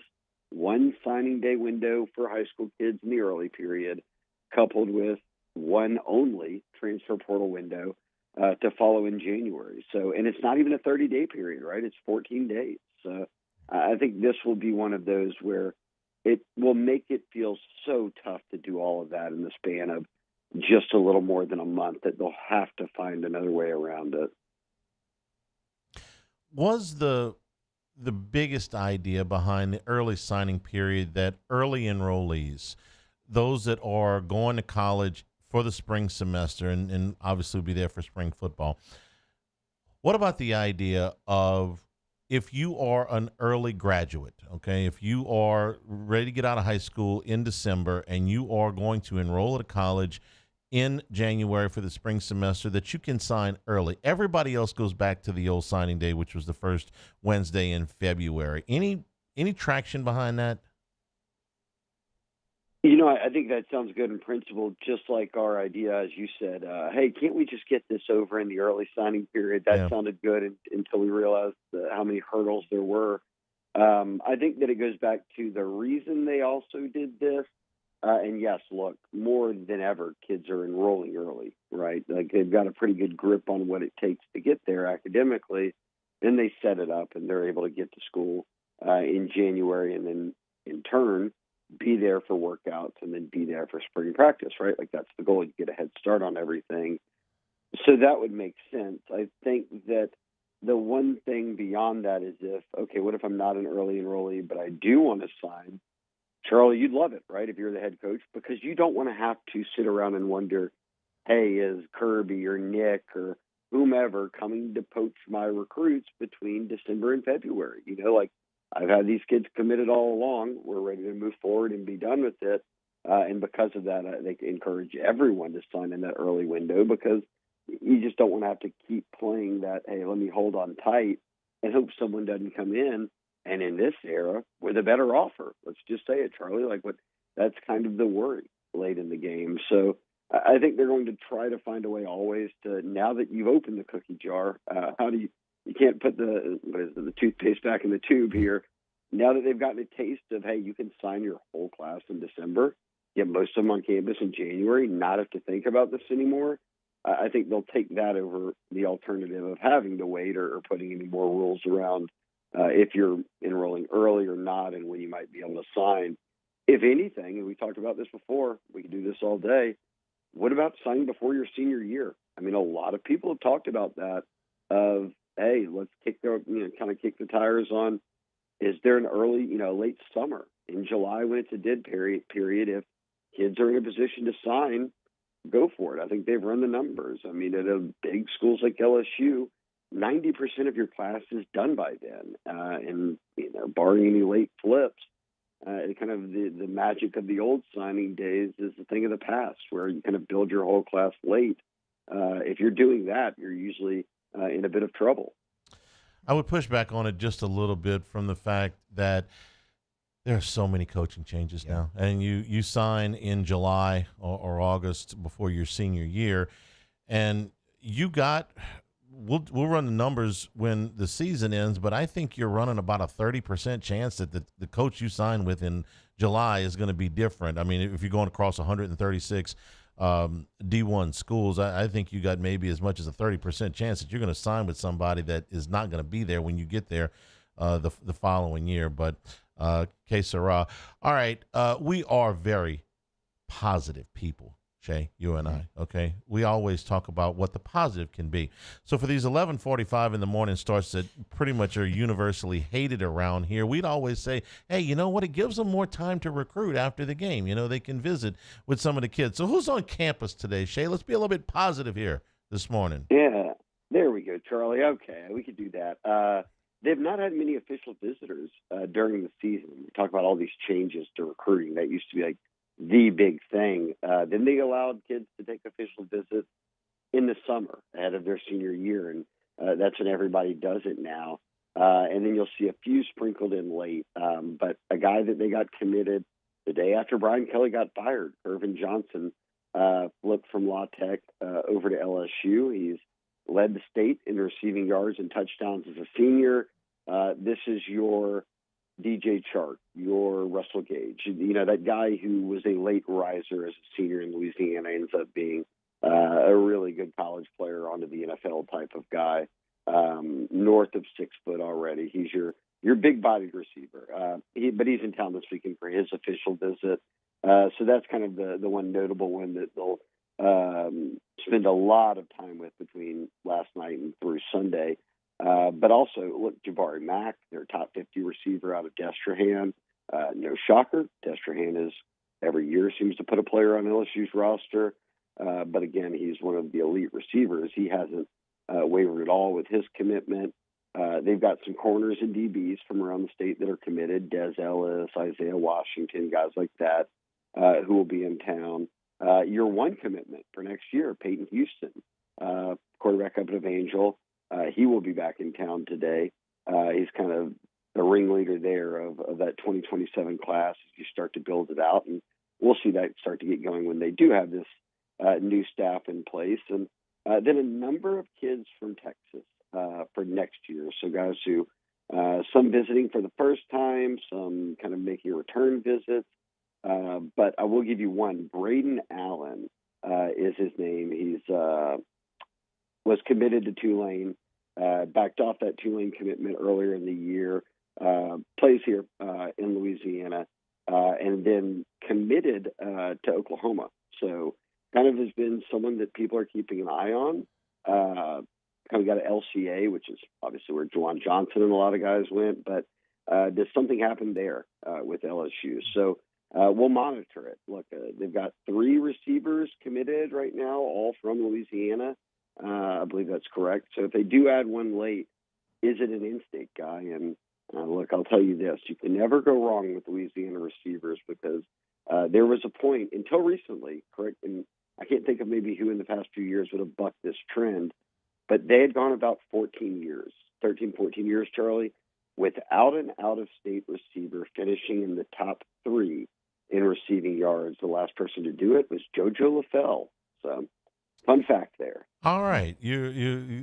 one signing day window for high school kids in the early period, coupled with one only transfer portal window to follow in January. So, and it's not even a 30-day period, right? It's 14 days. So I think this will be one of those where it will make it feel so tough to do all of that in the span of just a little more than a month that they'll have to find another way around it. Was the biggest idea behind the early signing period that early enrollees, those that are going to college for the spring semester and obviously will be there for spring football, what about the idea of if you are an early graduate, okay, if you are ready to get out of high school in December and you are going to enroll at a college in January for the spring semester, that you can sign early? Everybody else goes back to the old signing day, which was the first Wednesday in February. Any traction behind that? You know, I think that sounds good in principle, just like our idea, as you said, hey, can't we just get this over in the early signing period? That sounded good until we realized how many hurdles there were. I think that it goes back to the reason they also did this. And yes, look, more than ever, kids are enrolling early, right? Like they've got a pretty good grip on what it takes to get there academically. Then they set it up and they're able to get to school in January and then in turn be there for workouts and then be there for spring practice, right? Like that's the goal. You get a head start on everything. So that would make sense. I think that the one thing beyond that is okay, what if I'm not an early enrollee, but I do want to sign? Charlie, you'd love it, right, if you're the head coach, because you don't want to have to sit around and wonder, hey, is Kirby or Nick or whomever coming to poach my recruits between December and February? You know, like I've had these kids committed all along. We're ready to move forward and be done with it. And because of that, they encourage everyone to sign in that early window because you just don't want to have to keep playing that, hey, let me hold on tight and hope someone doesn't come in. And in this era, with a better offer, let's just say it, Charlie, that's kind of the worry late in the game. So I think they're going to try to find a way always to, now that you've opened the cookie jar, how do you can't put the toothpaste back in the tube here. Now that they've gotten a taste of, hey, you can sign your whole class in December, get most of them on campus in January, not have to think about this anymore. I think they'll take that over the alternative of having to wait or putting any more rules around if you're enrolling early or not and when you might be able to sign. If anything, and we talked about this before, we could do this all day, what about signing before your senior year? I mean, a lot of people have talked about that of, hey, let's kick the tires on, is there an early, late summer in July when it's a dead period, if kids are in a position to sign, go for it. I think they've run the numbers. I mean, at big schools like LSU, 90% of your class is done by then. And, barring any late flips, kind of the magic of the old signing days is the thing of the past where you kind of build your whole class late. If you're doing that, you're usually in a bit of trouble. I would push back on it just a little bit from the fact that There are so many coaching changes now, and you sign in July or August before your senior year, and you got. We'll run the numbers when the season ends, but I think you're running about a 30% chance that the coach you sign with in July is going to be different. I mean, if you're going across 136 D1 schools, I think you got maybe as much as a 30% chance that you're going to sign with somebody that is not going to be there when you get there the following year. But que sera. All right, we are very positive people. Shay, you and I, okay? We always talk about what the positive can be. So for these 11:45 in the morning starts that pretty much are universally hated around here, we'd always say, hey, you know what? It gives them more time to recruit after the game. You know, they can visit with some of the kids. So who's on campus today, Shay? Let's be a little bit positive here this morning. Yeah, there we go, Charlie. Okay, we could do that. They've not had many official visitors during the season. We talk about all these changes to recruiting. That used to be like the big thing. Then they allowed kids to take official visits in the summer ahead of their senior year, and that's when everybody does it now. And then you'll see a few sprinkled in late. But a guy that they got committed the day after Brian Kelly got fired, Irvin Johnson, flipped from La Tech over to LSU. He's led the state in receiving yards and touchdowns as a senior. This is your DJ Chark, your Russell Gage, you know, that guy who was a late riser as a senior in Louisiana ends up being a really good college player onto the NFL type of guy, north of 6 foot already. He's your big-bodied receiver. But he's in town this weekend for his official visit. So that's kind of the one notable one that they'll spend a lot of time with between last night and through Sunday. But also, look, Jabari Mack, their top 50 receiver out of Destrehan. No shocker. Destrehan every year seems to put a player on LSU's roster. But again, he's one of the elite receivers. He hasn't wavered at all with his commitment. They've got some corners and DBs from around the state that are committed. Des Ellis, Isaiah Washington, guys like that who will be in town. Your one commitment for next year, Peyton Houston, quarterback up at Evangel. He will be back in town today. He's kind of the ringleader there of that 2027 class as you start to build it out. And we'll see that start to get going when they do have this new staff in place. And then a number of kids from Texas for next year. So guys who, some visiting for the first time, some kind of making return visits. But I will give you one. Braden Allen is his name. He's was committed to Tulane, backed off that Tulane commitment earlier in the year, plays here in Louisiana, and then committed to Oklahoma. So kind of has been someone that people are keeping an eye on. Kind of got an LCA, which is obviously where Juwan Johnson and a lot of guys went, but there's something happened there with LSU. So we'll monitor it. Look, they've got 3 receivers committed right now, all from Louisiana. I believe that's correct. So if they do add one late, is it an in-state guy? And look, I'll tell you this. You can never go wrong with Louisiana receivers because there was a point until recently, correct? And I can't think of maybe who in the past few years would have bucked this trend, but they had gone about 13, 14 years, Charlie, without an out-of-state receiver finishing in the top 3 in receiving yards. The last person to do it was JoJo LaFell. So fun fact there. All right, you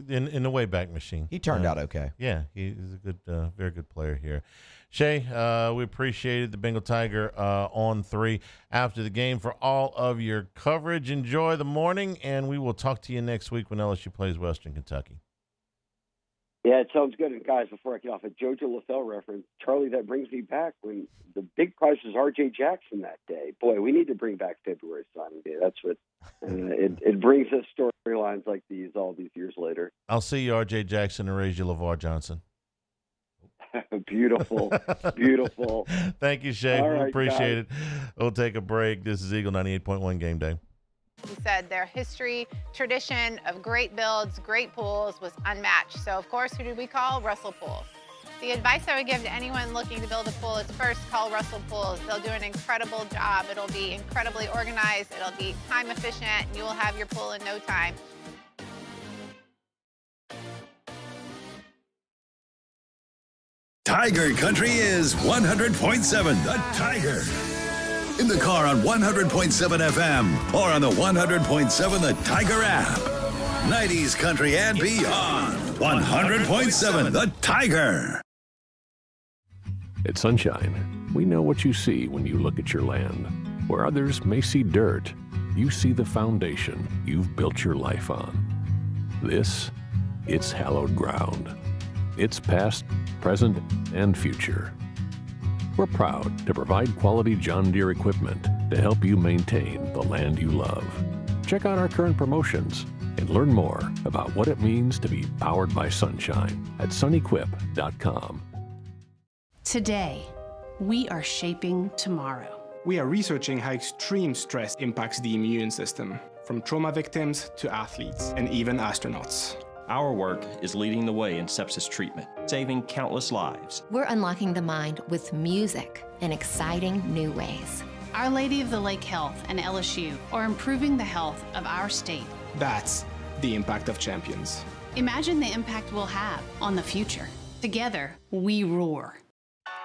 in the Wayback Machine. He turned out okay. Yeah, he's a good, very good player here. Shay, we appreciated the Bengal Tiger on 3 after the game for all of your coverage. Enjoy the morning, and we will talk to you next week when LSU plays Western Kentucky. Yeah, it sounds good. And guys, before I get off a JoJo LaFell reference, Charlie, that brings me back when the big prize was R.J. Jackson that day. Boy, we need to bring back February signing day. That's what it brings us storylines like these all these years later. I'll see you, R.J. Jackson, and raise you LeVar Johnson. Beautiful, beautiful. Thank you, Shay. All We right, appreciate guys. it. We'll take a break. This is Eagle 98.1 Game Day. He said their history, tradition of great builds, great pools was unmatched. So, of course, who did we call? Russell Pools. The advice I would give to anyone looking to build a pool is first call Russell Pools. They'll do an incredible job. It'll be incredibly organized. It'll be time efficient, and you will have your pool in no time. Tiger Country is 100.7 The Tiger. In the car on 100.7 FM or on the 100.7 The Tiger app. 90s country and beyond. 100.7 The Tiger. At Sunshine, we know what you see when you look at your land. Where others may see dirt, you see the foundation you've built your life on. This, it's hallowed ground. It's past, present, and future. We're proud to provide quality John Deere equipment to help you maintain the land you love. Check out our current promotions and learn more about what it means to be powered by sunshine at sunequip.com. Today, we are shaping tomorrow. We are researching how extreme stress impacts the immune system, from trauma victims to athletes and even astronauts. Our work is leading the way in sepsis treatment, saving countless lives. We're unlocking the mind with music in exciting new ways. Our Lady of the Lake Health and LSU are improving the health of our state. That's the impact of champions. Imagine the impact we'll have on the future. Together, we roar.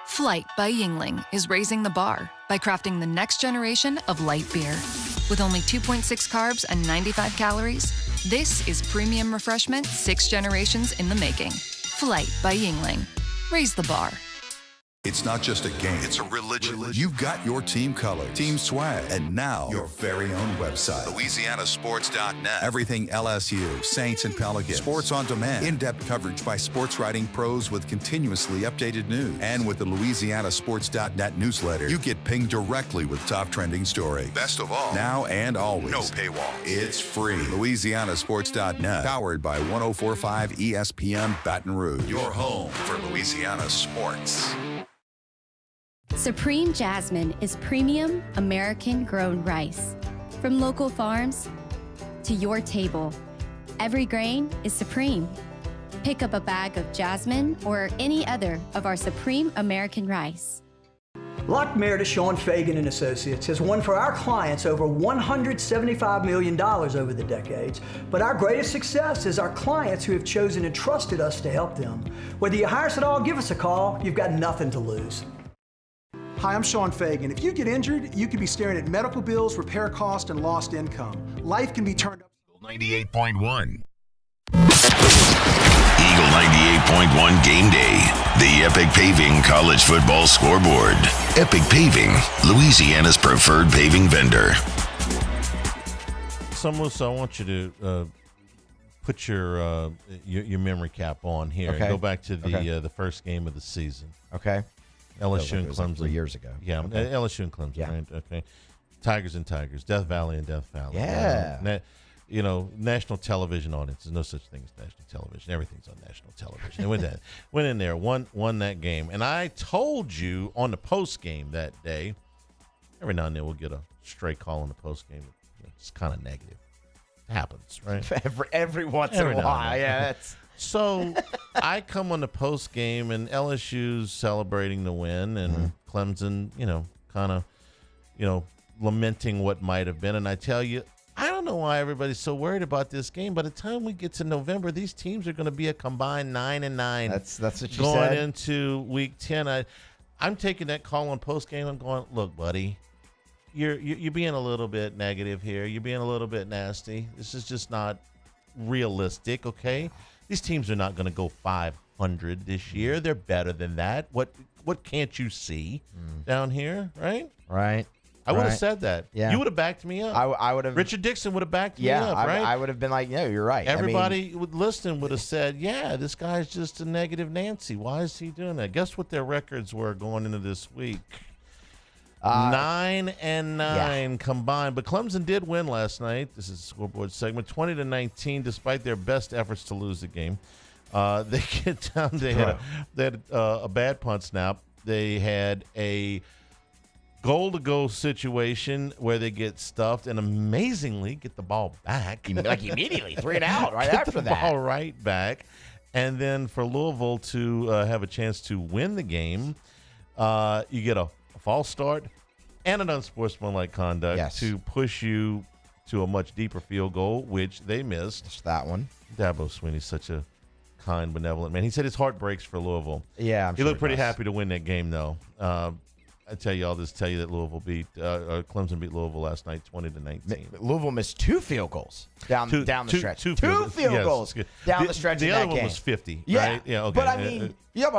Flight by Yingling is raising the bar by crafting the next generation of light beer. With only 2.6 carbs and 95 calories, this is premium refreshment 6 generations in the making. Flight by Yingling. Raise the bar. It's not just a game, it's a religion. You've got your team color, team swag, and now your very own website. LouisianaSports.net. Everything LSU, Saints, and Pelicans. Sports on demand. In-depth coverage by sports writing pros with continuously updated news. And with the LouisianaSports.net newsletter, you get pinged directly with top trending stories. Best of all, now and always. No paywall. It's free. LouisianaSports.net. Powered by 104.5 ESPN Baton Rouge. Your home for Louisiana sports. Supreme Jasmine is premium American-grown rice. From local farms to your table, every grain is supreme. Pick up a bag of Jasmine or any other of our Supreme American rice. Lockmere to Sean Fagan and Associates has won for our clients over $175 million over the decades, but our greatest success is our clients who have chosen and trusted us to help them. Whether you hire us at all, give us a call. You've got nothing to lose. Hi, I'm Sean Fagan. If you get injured, you could be staring at medical bills, repair costs, and lost income. Life can be turned up. 98.1. Eagle 98.1 Game Day. The Epic Paving College Football Scoreboard. Epic Paving, Louisiana's preferred paving vendor. So, Musso, I want you to put your memory cap on here and go back to the first game of the season. Okay. LSU and Clemson. 3 years ago. Yeah, okay. LSU and Clemson, right? Okay. Tigers and Tigers. Death Valley and Death Valley. Yeah. National television audience. There's no such thing as national television. Everything's on national television. And went in there, won that game. And I told you on the post game that day, every now and then we'll get a stray call on the post game. It's kind of negative. It happens, right? every once in a while. Yeah. So I come on the post game and LSU's celebrating the win and Clemson, kind of, lamenting what might have been. And I tell you, I don't know why everybody's so worried about this game. By the time we get to November, these teams are going to be a combined 9-9. That's what you going said. Going into week 10. I'm taking that call on post game. I'm going, look, buddy, you're being a little bit negative here. You're being a little bit nasty. This is just not realistic, okay? These teams are not going to go 500 this year. They're better than that. What can't you see down here, right? Right. I would have said that. Yeah. You would have backed me up. I would have. Richard Dixon would have backed me up, right? I would have been like, no, you're right. Everybody listening would have said, yeah, this guy's just a negative Nancy. Why is he doing that? Guess what their records were going into this week? 9-9 combined. But Clemson did win last night. This is a scoreboard segment, 20-19, despite their best efforts to lose the game. They get down. They had a bad punt snap. They had a goal-to-go situation where they get stuffed and amazingly get the ball back. Like immediately, 3 and out right after that. Get the ball right back. And then for Louisville to have a chance to win the game, you get a false start and an unsportsmanlike conduct to push you to a much deeper field goal, which they missed. Just that one. Dabo Swinney's such a kind, benevolent man. He said his heart breaks for Louisville. Yeah, I'm he sure looked pretty does. happy to win that game, though. I tell you, I'll just tell you that Clemson beat Louisville last night, 20-19. Louisville missed 2 field goals down the stretch. Two field goals down the stretch. The in other that one game. was 50. Yeah, right? Yeah. Okay. But I mean, you're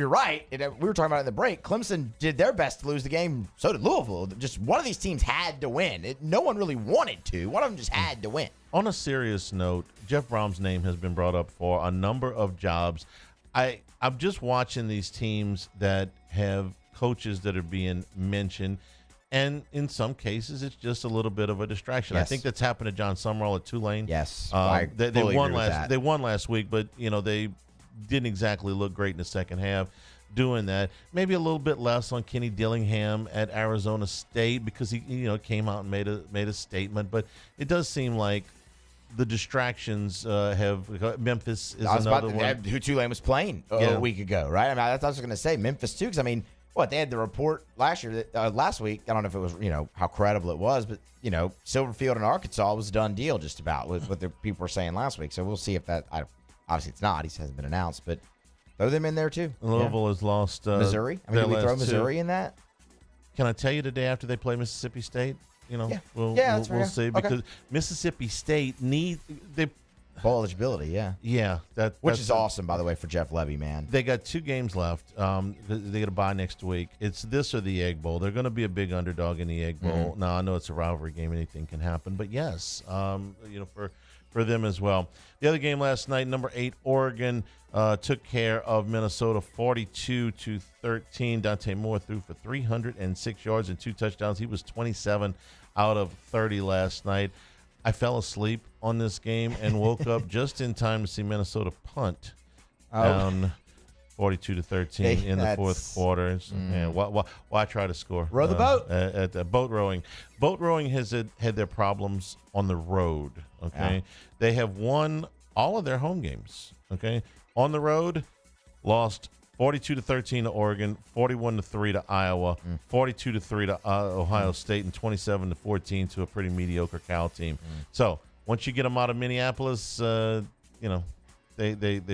right. We were talking about it in the break. Clemson did their best to lose the game. So did Louisville. Just one of these teams had to win. No one really wanted to. One of them just had to win. On a serious note, Jeff Brom's name has been brought up for a number of jobs. I'm just watching these teams that have coaches that are being mentioned, and in some cases it's just a little bit of a distraction. Yes. I think that's happened to John Summerall at Tulane. Yes, they won last week, but they didn't exactly look great in the second half doing that. Maybe a little bit less on Kenny Dillingham at Arizona State because he came out and made a statement, but it does seem like the distractions have. Memphis is another one. Who Tulane was playing a week ago, right? I mean, I was going to say Memphis too, because I mean, they had the report last week. I don't know if it was how credible it was, but Silverfield and Arkansas was a done deal just about with what the people were saying last week. So we'll see if that. Obviously, it's not. He hasn't been announced, but throw them in there too. Louisville has lost Missouri. I mean, did we throw Missouri in that? Can I tell you the day after they play Mississippi State? We'll see because Mississippi State bowl eligibility. Yeah, which is awesome, by the way, for Jeff Levy, man. They got 2 games left. They got to bye next week. It's this or the Egg Bowl. They're going to be a big underdog in the Egg Bowl. Mm-hmm. Now I know it's a rivalry game; anything can happen. But yes, for them as well. The other game last night, number 8 Oregon took care of Minnesota 42-13. Dante Moore threw for 306 yards and 2 touchdowns. He was 27 out of 30 last night. I fell asleep on this game and woke up just in time to see Minnesota punt down 42-13 in the fourth quarter. Man, why try to score? Row the boat. At boat rowing. Boat rowing has had their problems on the road. Okay, they have won all of their home games. Okay, on the road, lost 42-13 to Oregon, 41-3 to Iowa, 42-3 to Ohio State, and 27-14 to a pretty mediocre Cal team. So once you get them out of Minneapolis, they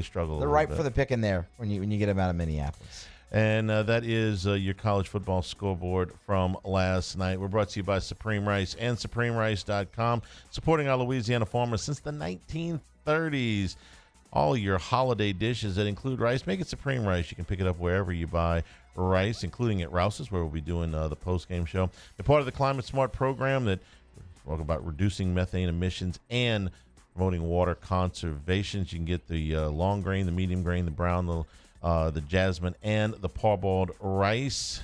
struggle. They're ripe for the picking there when you get them out of Minneapolis. And that is your college football scoreboard from last night. We're brought to you by Supreme Rice and SupremeRice.com, supporting our Louisiana farmers since the 1930s. All your holiday dishes that include rice, make it Supreme Rice. You can pick it up wherever you buy rice, including at Rouse's, where we'll be doing the post-game show. They're part of the Climate Smart program that talk about reducing methane emissions and promoting water conservation. You can get the long grain, the medium grain, the brown, the jasmine, and the parboiled rice.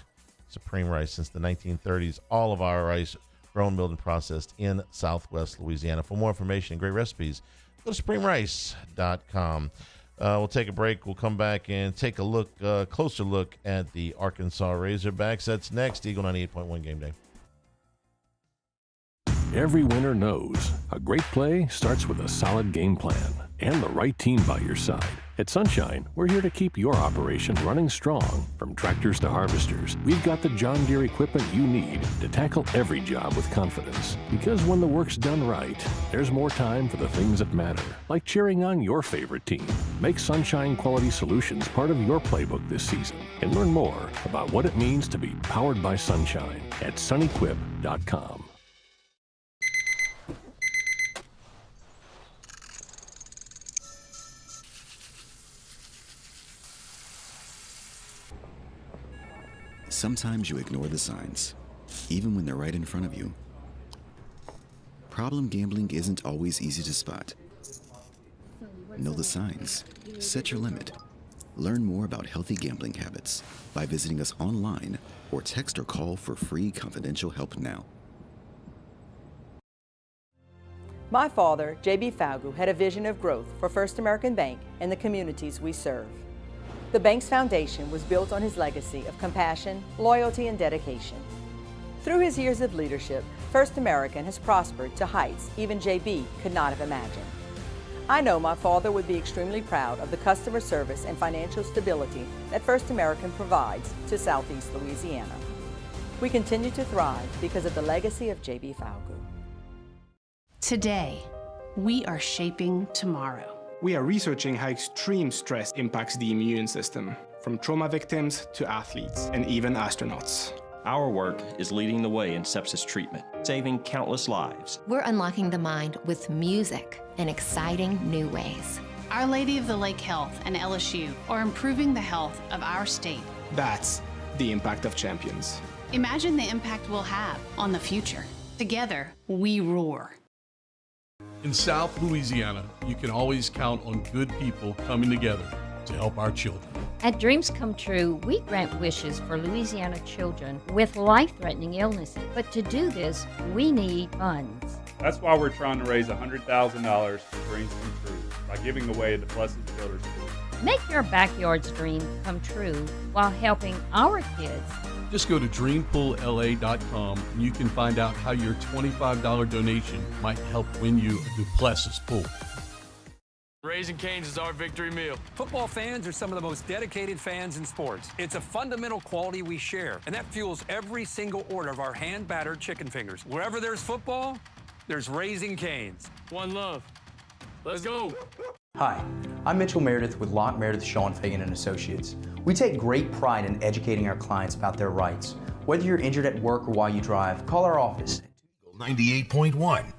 Supreme Rice since the 1930s. All of our rice grown, milled, and processed in Southwest Louisiana. For more information and great recipes, go to SupremeRice.com. We'll take a break. We'll come back and take a closer look at the Arkansas Razorbacks. That's next. Eagle 98.1 Game Day. Every winner knows a great play starts with a solid game plan and the right team by your side. At Sunshine, we're here to keep your operation running strong. From tractors to harvesters, we've got the John Deere equipment you need to tackle every job with confidence. Because when the work's done right, there's more time for the things that matter, like cheering on your favorite team. Make Sunshine Quality Solutions part of your playbook this season and learn more about what it means to be powered by Sunshine at sunequip.com. Sometimes you ignore the signs, even when they're right in front of you. Problem gambling isn't always easy to spot. Know the signs. Set your limit. Learn more about healthy gambling habits by visiting us online or text or call for free confidential help now. My father, J.B. Falgu, had a vision of growth for First American Bank and the communities we serve. The bank's foundation was built on his legacy of compassion, loyalty, and dedication. Through his years of leadership, First American has prospered to heights even JB could not have imagined. I know my father would be extremely proud of the customer service and financial stability that First American provides to Southeast Louisiana. We continue to thrive because of the legacy of JB Falgu. Today, we are shaping tomorrow. We are researching how extreme stress impacts the immune system, from trauma victims to athletes and even astronauts. Our work is leading the way in sepsis treatment, saving countless lives. We're unlocking the mind with music in exciting new ways. Our Lady of the Lake Health and LSU are improving the health of our state. That's the impact of champions. Imagine the impact we'll have on the future. Together, we roar. In South Louisiana, you can always count on good people coming together to help our children. At Dreams Come True, we grant wishes for Louisiana children with life-threatening illnesses. But to do this, we need funds. That's why we're trying to raise $100,000 for Dreams Come True by giving away the Blessed Builder School. Make your backyard's dream come true while helping our kids. Just go to dreampoolla.com and you can find out how your $25 donation might help win you a Duplessis pool. Raising Cane's is our victory meal. Football fans are some of the most dedicated fans in sports. It's a fundamental quality we share, and that fuels every single order of our hand-battered chicken fingers. Wherever there's football, there's Raising Cane's. One love. Let's go. Hi, I'm Mitchell Meredith with Locke Meredith, Sean Fagan & Associates. We take great pride in educating our clients about their rights. Whether you're injured at work or while you drive, call our office. 98.1.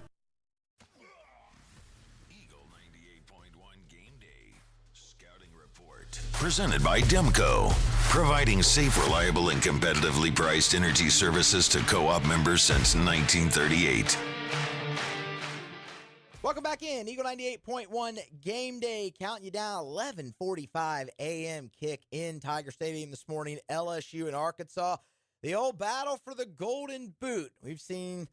Presented by Demco, providing safe, reliable, and competitively priced energy services to co-op members since 1938. Welcome back in. Eagle 98.1 Game Day. Counting you down. 11:45 a.m. kick in Tiger Stadium this morning. LSU and Arkansas. The old battle for the Golden Boot. We've seen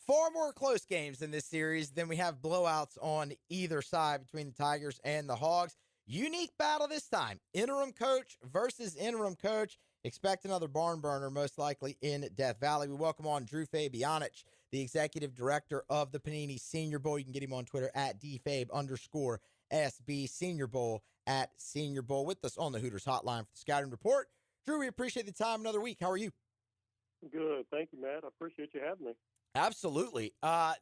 far more close games in this series than we have blowouts on either side between the Tigers and the Hogs. Unique battle this time. Interim coach versus interim coach. Expect another barn burner, most likely in Death Valley. We welcome on Drew Fabianich, the executive director of the Panini Senior Bowl. You can get him on Twitter at @dfabe_SB, Senior Bowl at Senior Bowl. With us on the Hooters hotline for the Scouting Report. Drew, we appreciate the time another week. How are you? Good. Thank you, Matt. I appreciate you having me. Absolutely.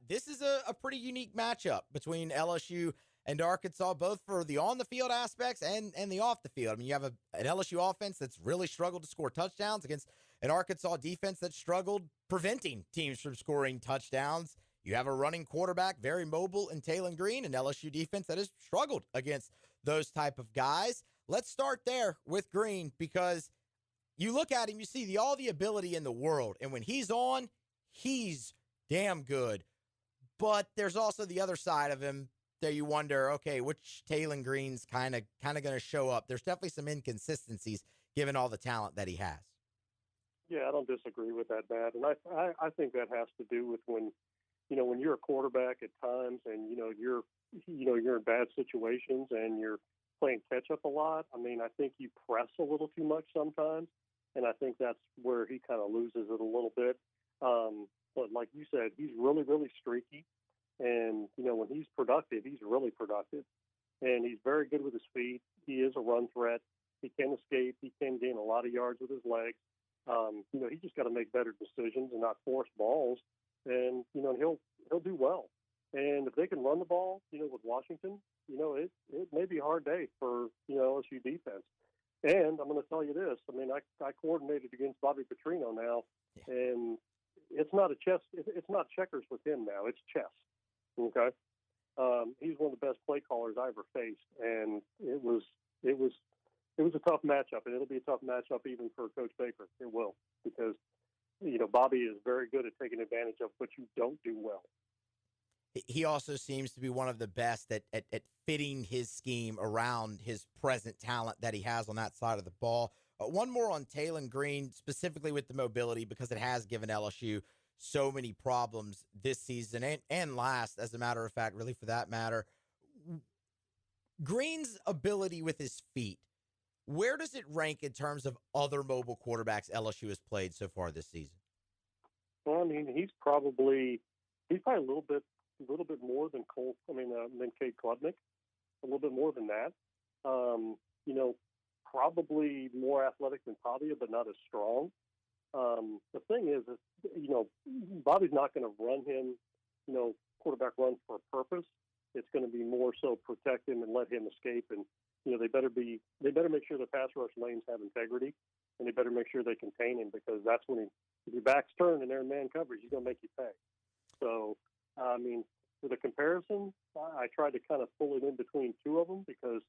This is a pretty unique matchup between LSU and Arkansas, both for the on-the-field aspects and the off-the-field. I mean, you have an LSU offense that's really struggled to score touchdowns against an Arkansas defense that struggled preventing teams from scoring touchdowns. You have a running quarterback, very mobile, in Taylon Green, an LSU defense that has struggled against those type of guys. Let's start there with Green, because you look at him, you see all the ability in the world, and when he's on, he's damn good. But there's also the other side of him that you wonder, okay, which Taylon Green's kind of going to show up. There's definitely some inconsistencies given all the talent that he has. Yeah, I don't disagree with that, Matt. And I think that has to do with when you're a quarterback at times and, you're in bad situations and you're playing catch up a lot. I mean, I think you press a little too much sometimes. And I think that's where he kind of loses it a little bit. But like you said, he's really, really streaky. And, when he's productive, he's really productive. And he's very good with his feet. He is a run threat. He can escape. He can gain a lot of yards with his legs. He just got to make better decisions and not force balls. And, he'll do well. And if they can run the ball, with Washington, it may be a hard day for, LSU defense. And I'm going to tell you this. I mean, I coordinated against Bobby Petrino now, and it's not checkers with him now. It's chess. Okay. He's one of the best play callers I ever faced. And it was a tough matchup, and it'll be a tough matchup even for Coach Baker. It will, because, Bobby is very good at taking advantage of what you don't do well. He also seems to be one of the best at fitting his scheme around his present talent that he has on that side of the ball. One more on Taylon Green, specifically with the mobility, because it has given LSU so many problems this season and last, as a matter of fact, really for that matter. Green's ability with his feet, where does it rank in terms of other mobile quarterbacks LSU has played so far this season? Well, I mean, he's probably a little bit more than than Cade Klubnik, a little bit more than that. Probably more athletic than Pavia, but not as strong. The thing is, Bobby's not going to run him, quarterback run for a purpose. It's going to be more so protect him and let him escape. And they better make sure the pass rush lanes have integrity, and they better make sure they contain him, because that's when if your back's turned and they're in man coverage, he's going to make you pay. So, I mean, for the comparison, I tried to kind of pull it in between two of them, because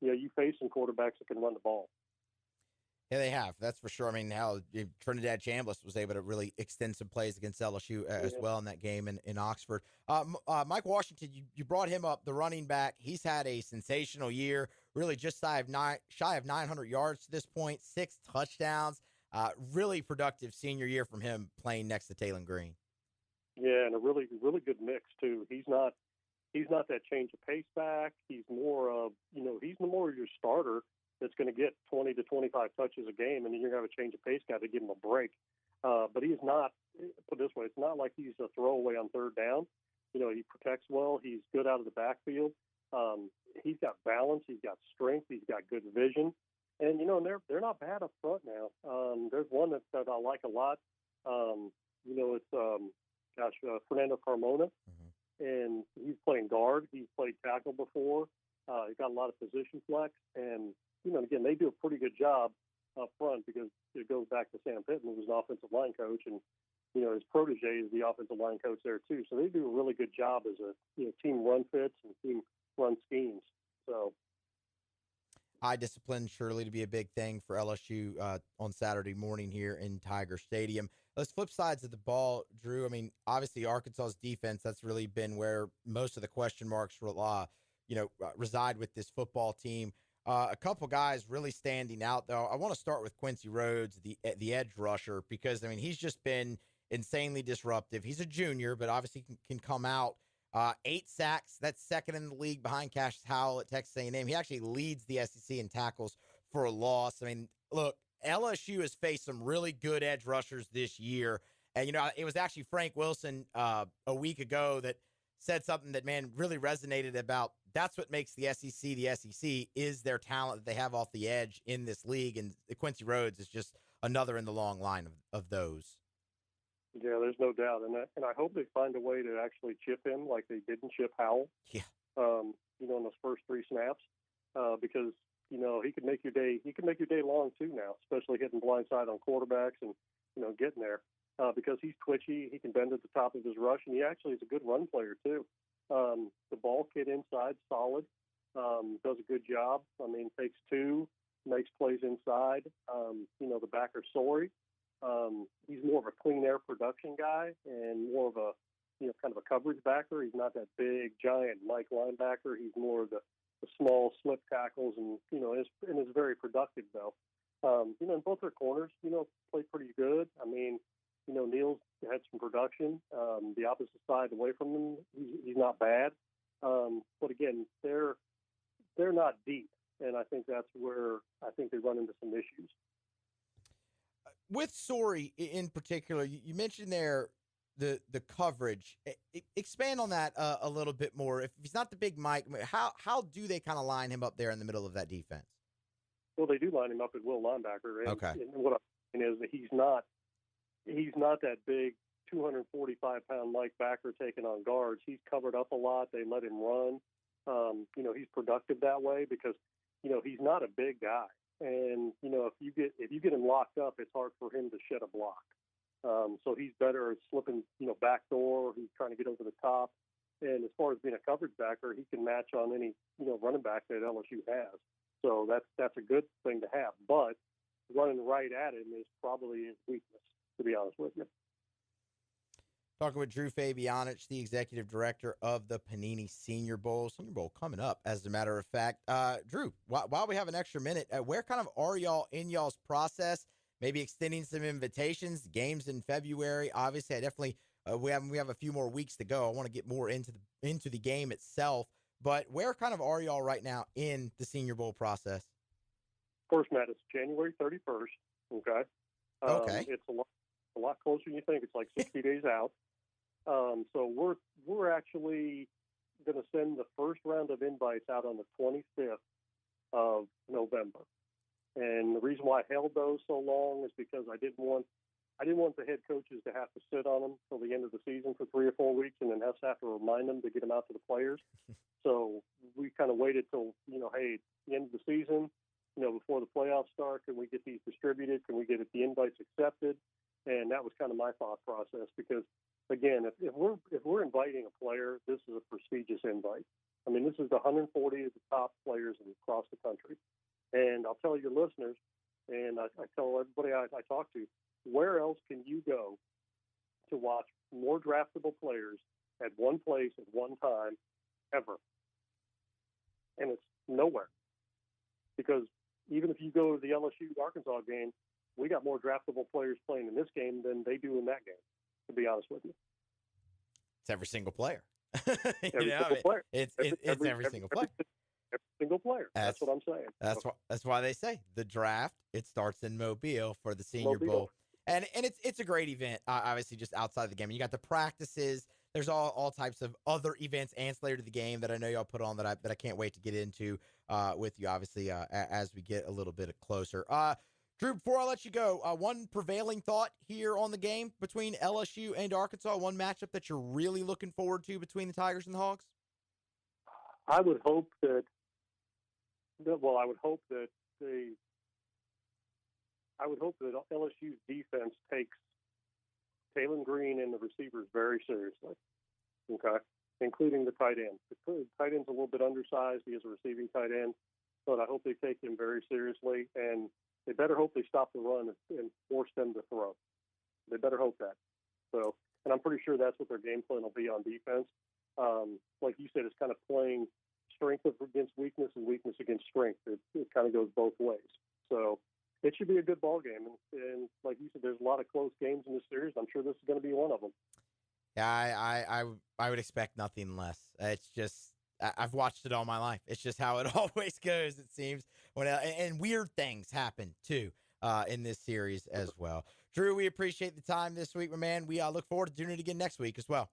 you face some quarterbacks that can run the ball. Yeah, they have. That's for sure. I mean, how Trinidad Chambliss was able to really extend some plays against LSU as well in that game in Oxford. Mike Washington, you brought him up, the running back. He's had a sensational year, really just shy of 900 yards to this point, 6 touchdowns. Really productive senior year from him playing next to Taylon Green. Yeah, and a really, really good mix, too. He's not that change of pace back. He's more of, he's more your starter that's going to get 20 to 25 touches a game, and then you're going to have a change of pace guy to give him a break. But he is not, put it this way, it's not like he's a throwaway on third down. He protects well. He's good out of the backfield. He's got balance. He's got strength. He's got good vision. And, they're not bad up front now. There's one that I like a lot. It's Fernando Carmona. Mm-hmm. And he's playing guard. He's played tackle before. He's got a lot of position flex. And, again, they do a pretty good job up front, because it goes back to Sam Pittman, who's an offensive line coach, and, his protege is the offensive line coach there, too. So they do a really good job as a team run fits and team run schemes. So high discipline surely to be a big thing for LSU on Saturday morning here in Tiger Stadium. Let's flip sides of the ball, Drew. I mean, obviously Arkansas's defense, that's really been where most of the question marks reside with this football team. A couple guys really standing out, though. I want to start with Quincy Rhodes, the edge rusher, because, I mean, he's just been insanely disruptive. He's a junior, but obviously can come out. 8 sacks. That's second in the league behind Cassius Howell at Texas A&M. He actually leads the SEC in tackles for a loss. I mean, look, LSU has faced some really good edge rushers this year. And, it was actually Frank Wilson a week ago that said something that, man, really resonated about that's what makes the SEC is their talent that they have off the edge in this league. And Quincy Rhodes is just another in the long line of those. Yeah, there's no doubt. And I hope they find a way to actually chip him like they didn't chip Howell. Yeah. In those first 3 snaps, because, he could make your day long too now, especially hitting blindside on quarterbacks and, getting there, because he's twitchy. He can bend at the top of his rush, and he actually is a good run player too. The ball kid inside, solid, does a good job. I mean, takes 2, makes plays inside. The backer, Sorey. He's more of a clean air production guy and more of a, kind of a coverage backer. He's not that big, giant Mike linebacker. He's more of the small slip tackles, and, is very productive, though. And both their corners, play pretty good. I mean, Neal's had some production. The opposite side away from him, he's not bad. But again, they're not deep, and I think that's where I think they run into some issues. With Sorey in particular, you mentioned there the coverage. Expand on that a little bit more. If he's not the big Mike, how do they kind of line him up there in the middle of that defense? Well, they do line him up at will linebacker. And, okay. And what I'm saying is that he's not that big 245-pound Mike backer taking on guards. He's covered up a lot. They let him run. He's productive that way because, he's not a big guy. And, if you get him locked up, it's hard for him to shed a block. So he's better at slipping, back door. He's trying to get over the top. And as far as being a coverage backer, he can match on any, running back that LSU has. So that's a good thing to have. But running right at him is probably his weakness, to be honest with you. Talking with Drew Fabianich, the executive director of the Panini Senior Bowl. Senior Bowl coming up, as a matter of fact. Drew, while we have an extra minute, where kind of are y'all in y'all's process? Maybe extending some invitations, games in February. Obviously, I definitely we have a few more weeks to go. I want to get more into the game itself. But where kind of are y'all right now in the Senior Bowl process? First, Matt, it's January 31st. Okay. Okay. It's a lot closer than you think. It's like 60 days out. So we're actually going to send the first round of invites out on the 25th of November. And the reason why I held those so long is because I didn't want I didn't want the head coaches to have to sit on them till the end of the season for 3 or 4 weeks and then have to remind them to get them out to the players. So we kind of waited till, hey, the end of the season, before the playoffs start, can we get these distributed? Can we get the invites accepted? And that was kind of my thought process because, again, if we're inviting a player, this is a prestigious invite. I mean, this is the 140 of the top players across the country. And I'll tell your listeners, and I tell everybody I talk to, where else can you go to watch more draftable players at one place at one time ever? And it's nowhere. Because even if you go to the LSU-Arkansas game, we got more draftable players playing in this game than they do in that game, to be honest with you. It's every single player. Every single player. It's every single player. Every single player. That's what I'm saying. That's why they say the draft, it starts in Mobile for the Senior Bowl. And it's a great event, obviously, just outside the game. And you got the practices. There's all types of other events ancillary to the game that I know y'all put on that I can't wait to get into with you, obviously, as we get a little bit closer. Drew, before I let you go, one prevailing thought here on the game between LSU and Arkansas, one matchup that you're really looking forward to between the Tigers and the Hogs? I would hope that LSU's defense takes Taylon Green and the receivers very seriously, okay, including the tight end. The tight end's a little bit undersized. He is a receiving tight end, but I hope they take him very seriously, and they better hope they stop the run and force them to throw. They better hope that. So, and I'm pretty sure that's what their game plan will be on defense. Like you said, it's kind of playing strength against weakness and weakness against strength. It kind of goes both ways. So it should be a good ball game. And like you said, there's a lot of close games in this series. I'm sure this is going to be one of them. Yeah, I would expect nothing less. It's just, I've watched it all my life. It's just how it always goes, it seems. And weird things happen, too, in this series as well. Drew, we appreciate the time this week, my man. We look forward to doing it again next week as well.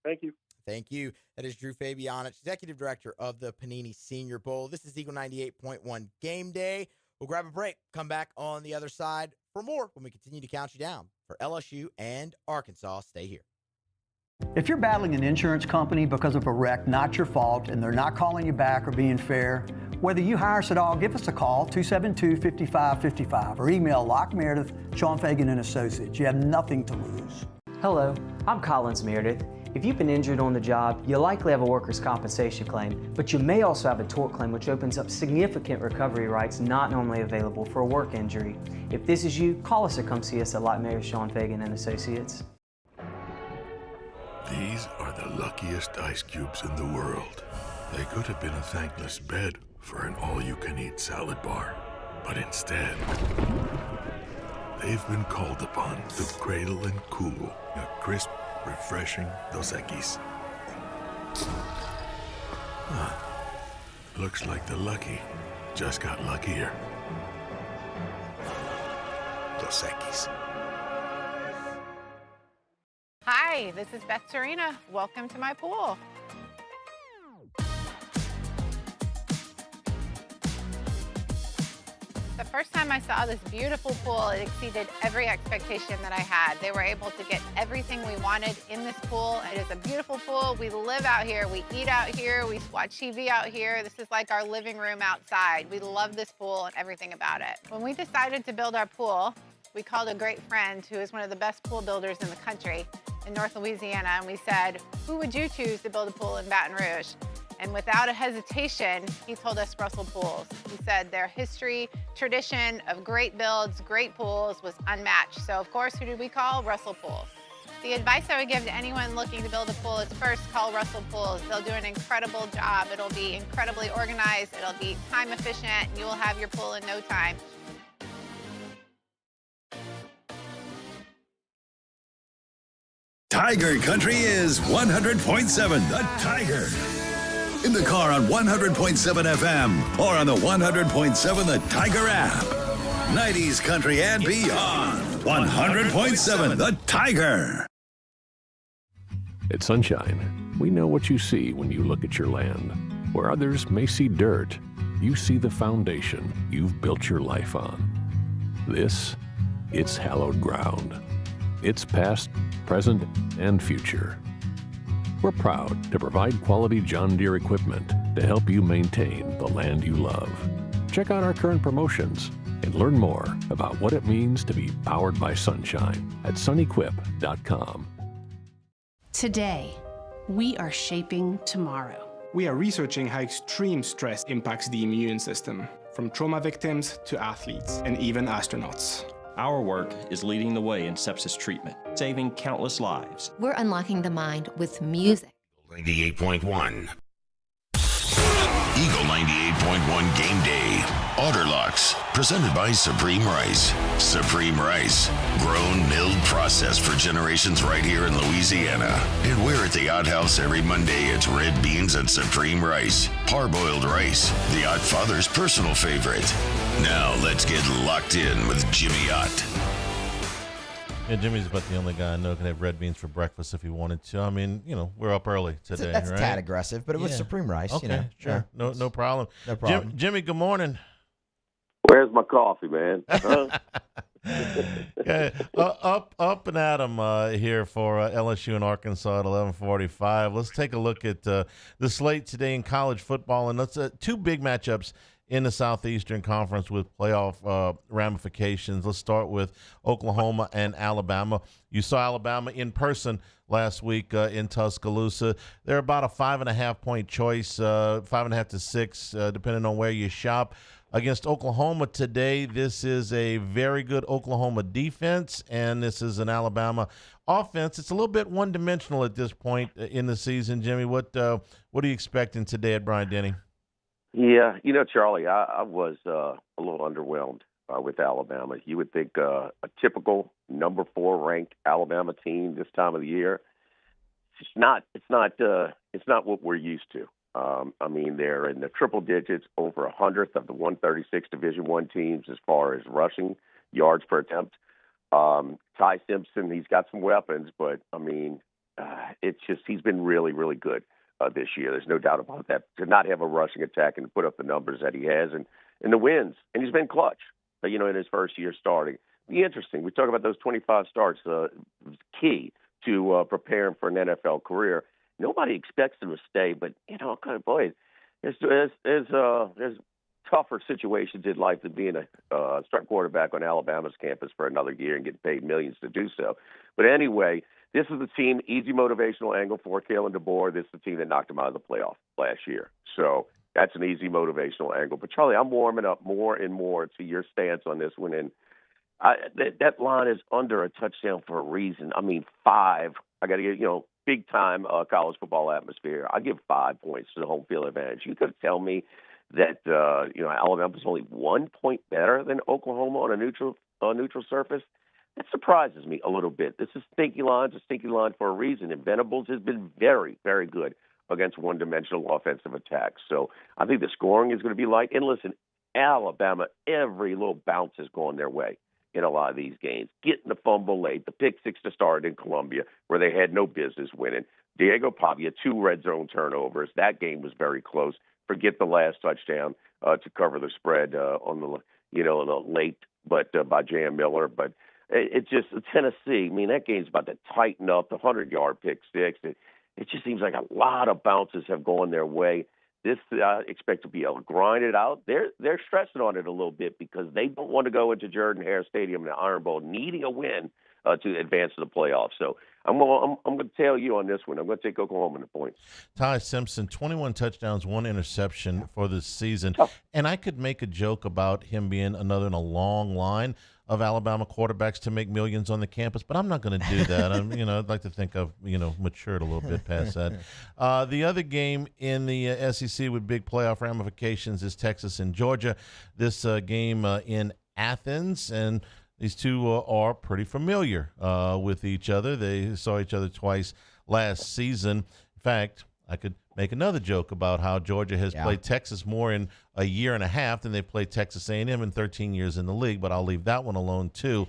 Thank you. Thank you. That is Drew Fabianich, Executive Director of the Panini Senior Bowl. This is Eagle 98.1 Game Day. We'll grab a break, come back on the other side for more when we continue to count you down for LSU and Arkansas. Stay here. If you're battling an insurance company because of a wreck not your fault and they're not calling you back or being fair, whether you hire us at all, give us a call, 272-5555, or email Locke Meredith, Sean Fagan and Associates. You have nothing to lose. Hello, I'm Collins Meredith. If you've been injured on the job, you likely have a workers' compensation claim, but you may also have a tort claim which opens up significant recovery rights not normally available for a work injury. If this is you, call us or come see us at Locke Meredith, Sean Fagan and Associates. These are the luckiest ice cubes in the world. They could have been a thankless bed for an all-you-can-eat salad bar, but instead, they've been called upon to cradle and cool a crisp, refreshing Dos Equis. Looks like the lucky just got luckier. Dos Equis. Hi, this is Beth Serena. Welcome to my pool. The first time I saw this beautiful pool, it exceeded every expectation that I had. They were able to get everything we wanted in this pool. It is a beautiful pool. We live out here, we eat out here, we watch TV out here. This is like our living room outside. We love this pool and everything about it. When we decided to build our pool, we called a great friend who is one of the best pool builders in the country in North Louisiana, and we said, who would you choose to build a pool in Baton Rouge? And without a hesitation, he told us Russell Pools. He said their history, tradition of great builds, great pools was unmatched. So of course, who did we call? Russell Pools. The advice I would give to anyone looking to build a pool is first call Russell Pools. They'll do an incredible job. It'll be incredibly organized. It'll be time efficient. And you will have your pool in no time. Tiger Country is 100.7 The Tiger. In the car on 100.7 FM or on the 100.7 The Tiger app. 90s country and beyond. 100.7 The Tiger. At Sunshine, we know what you see when you look at your land. Where others may see dirt, you see the foundation you've built your life on. This It's hallowed ground. It's past, present, and future. We're proud to provide quality John Deere equipment to help you maintain the land you love. Check out our current promotions and learn more about what it means to be powered by sunshine at sunequip.com. Today, we are shaping tomorrow. We are researching how extreme stress impacts the immune system, from trauma victims to athletes and even astronauts. Our work is leading the way in sepsis treatment, saving countless lives. We're unlocking the mind with music. 98.1. Eagle 98.1 Game Day. Orderlocks, presented by Supreme Rice. Supreme Rice, grown, milled, processed for generations right here in Louisiana. And we're at the Odd House every Monday. It's red beans and Supreme Rice. Parboiled rice, the Odd Father's personal favorite. Now let's get locked in with Jimmy Ott. Yeah, Jimmy's about the only guy I know can have red beans for breakfast if he wanted to. I mean, we're up early today, That's right? a tad aggressive, but it was Supreme Rice. Okay, sure. Yeah. No problem. No problem. Jimmy, good morning. Where's my coffee, man? Huh? Okay, up and at 'em here for LSU and Arkansas at 11:45. Let's take a look at the slate today in college football, and let's two big matchups in the Southeastern Conference with playoff ramifications. Let's start with Oklahoma and Alabama. You saw Alabama in person last week in Tuscaloosa. They're about a 5.5-point choice, 5.5 to 6, depending on where you shop. Against Oklahoma today, this is a very good Oklahoma defense, and this is an Alabama offense. It's a little bit one-dimensional at this point in the season. Jimmy, what are you expecting today at Bryant-Denny? Yeah, Charlie, I was a little underwhelmed with Alabama. You would think a typical number 4 ranked Alabama team this time of the year. It's not what we're used to. I mean, they're in the triple digits, over 100th of the 136 Division I teams as far as rushing yards per attempt. Ty Simpson, he's got some weapons, but I mean, it's just he's been really, really good this year. There's no doubt about that. To not have a rushing attack and put up the numbers that he has, and the wins, and he's been clutch. In his first year starting. Be interesting. We talk about those 25 starts, key to preparing for an NFL career. Nobody expects him to stay, but there's tougher situations in life than being a starting quarterback on Alabama's campus for another year and getting paid millions to do so. But anyway, this is the team, easy motivational angle for Kalen DeBoer. This is the team that knocked him out of the playoff last year. So that's an easy motivational angle. But Charlie, I'm warming up more and more to your stance on this one, and that line is under a touchdown for a reason. I mean, 5. I got to get big time college football atmosphere. I give 5 points to the home field advantage. You could tell me that Alabama's only 1 point better than Oklahoma on a neutral surface. That surprises me a little bit. This is stinky line. It's a stinky line for a reason. And Venables has been very, very good against one-dimensional offensive attacks. So I think the scoring is going to be light. And listen, Alabama, every little bounce is going their way in a lot of these games. Getting the fumble late, the pick 6 to start in Columbia where they had no business winning. Diego Pavia, 2 red zone turnovers. That game was very close. Forget the last touchdown to cover the spread on the late, but by Jan Miller. But it's just Tennessee. I mean, that game's about to tighten up. The 100-yard pick 6. It just seems like a lot of bounces have gone their way. This I expect to be able to grind it out. They're stressing on it a little bit because they don't want to go into Jordan-Hare Stadium in the Iron Bowl needing a win to advance to the playoffs. So I'm going to tell you on this one. I'm going to take Oklahoma in the points. Ty Simpson, 21 touchdowns, 1 interception for this season. And I could make a joke about him being another in a long line of Alabama quarterbacks to make millions on the campus, but I'm not going to do that. I'd like to think I've matured a little bit past that. The other game in the SEC with big playoff ramifications is Texas and Georgia. This game in Athens, and these two are pretty familiar with each other. They saw each other twice last season. In fact, I could make another joke about how Georgia has played Texas more in a year and a half than they've played Texas A&M in 13 years in the league, but I'll leave that one alone too.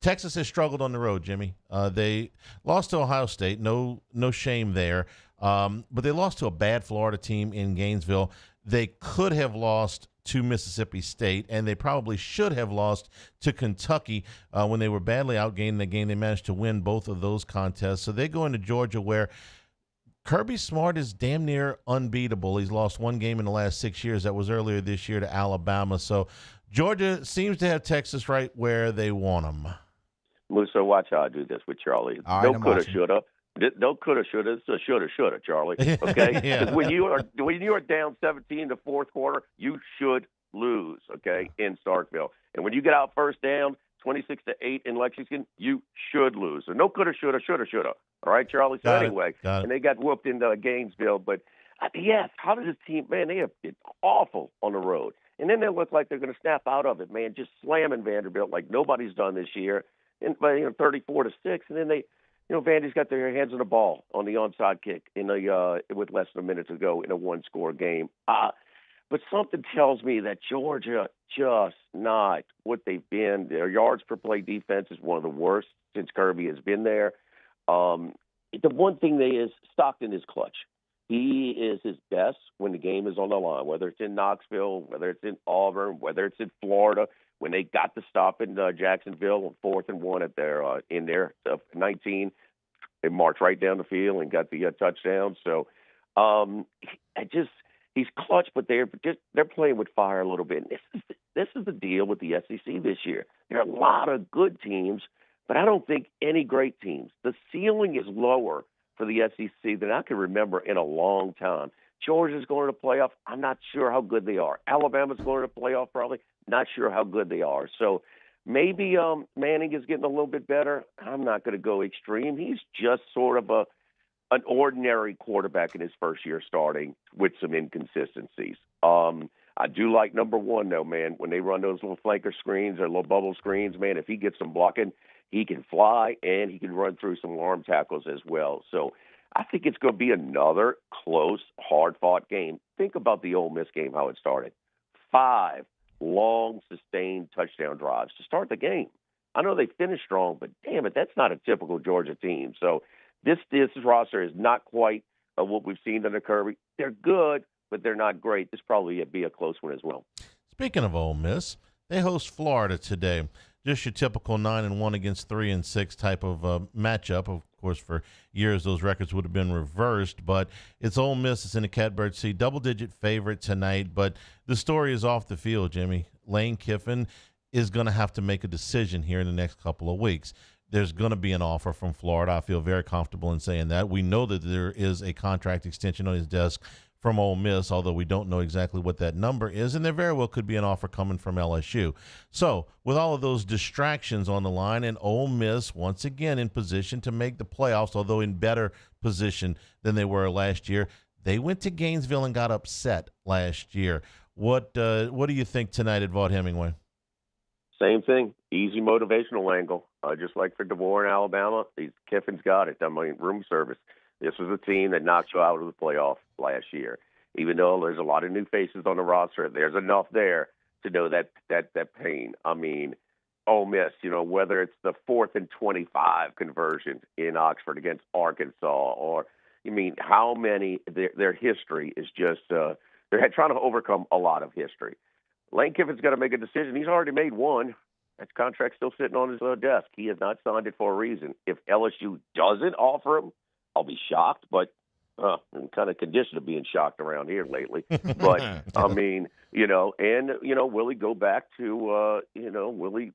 Texas has struggled on the road, Jimmy. They lost to Ohio State, no shame there, but they lost to a bad Florida team in Gainesville. They could have lost to Mississippi State, and they probably should have lost to Kentucky when they were badly outgained in the game. They managed to win both of those contests. So they go into Georgia, where Kirby Smart is damn near unbeatable. He's lost one game in the last 6 years. That was earlier this year to Alabama. So Georgia seems to have Texas right where they want them. Musso, watch how I do this with Charlie. All No right, I'm coulda, watching. shoulda. No coulda, shoulda. It's a shoulda, Charlie. Okay? Yeah. 'Cause when you are down 17 in the fourth quarter, you should lose, okay, in Starkville. And when you get out first down, 26-8 in Lexington, you should lose. So no coulda, shoulda. All right, Charlie? So Got it. anyway, Got it. and they got whooped in Gainesville. But, yes, how did this team – man, they have been awful on the road. And then they look like they're going to snap out of it, man, just slamming Vanderbilt like nobody's done this year, and 34-6. And then they – Vandy's got their hands on the ball on the onside kick with less than a minute to go in a one-score game. But something tells me that Georgia just not what they've been. Their yards per play defense is one of the worst since Kirby has been there. The one thing Stockton is clutch. He is his best when the game is on the line, whether it's in Knoxville, whether it's in Auburn, whether it's in Florida. When they got the stop in Jacksonville on 4th and 1 at their 19, they marched right down the field and got the touchdown. So he's clutch, but they're playing with fire a little bit. And this is the deal with the SEC this year. There are a lot of good teams, but I don't think any great teams. The ceiling is lower for the SEC than I can remember in a long time. Georgia's going to the playoff. I'm not sure how good they are. Alabama's going to the playoff probably. Not sure how good they are. So maybe Manning is getting a little bit better. I'm not going to go extreme. He's just sort of an ordinary quarterback in his first year starting with some inconsistencies. I do like number one, though, man. When they run those little flanker screens or little bubble screens, man, if he gets some blocking, he can fly and he can run through some arm tackles as well. So I think it's going to be another close, hard-fought game. Think about the Ole Miss game, how it started. 5 long, sustained touchdown drives to start the game. I know they finished strong, but damn it, that's not a typical Georgia team. So this roster is not quite what we've seen under Kirby. They're good, but they're not great. This probably be a close one as well. Speaking of Ole Miss, they host Florida today. Just your typical 9-1 against 3-6 type of matchup. Of course, for years those records would have been reversed, but it's Ole Miss. It's in the Catbird Seat, double-digit favorite tonight. But the story is off the field, Jimmy. Lane Kiffin is going to have to make a decision here in the next couple of weeks. There's going to be an offer from Florida. I feel very comfortable in saying that. We know that there is a contract extension on his desk from Ole Miss, although we don't know exactly what that number is, and there very well could be an offer coming from LSU. So with all of those distractions on the line, and Ole Miss once again in position to make the playoffs, although in better position than they were last year, they went to Gainesville and got upset last year. What do you think tonight at Vaught Hemingway? Same thing, easy motivational angle, just like for DeVore in Alabama. Kiffin's got it. I mean, room service. This was a team that knocked you out of the playoff last year. Even though there's a lot of new faces on the roster, there's enough there to know that pain. I mean, Ole Miss, whether it's the 4th and 25 conversion in Oxford against Arkansas, or how many their history is just they're trying to overcome a lot of history. Lane Kiffin's got to make a decision. He's already made one. That contract's still sitting on his desk. He has not signed it for a reason. If LSU doesn't offer him, I'll be shocked, but I'm kind of conditioned to being shocked around here lately. But, will he go back to, will he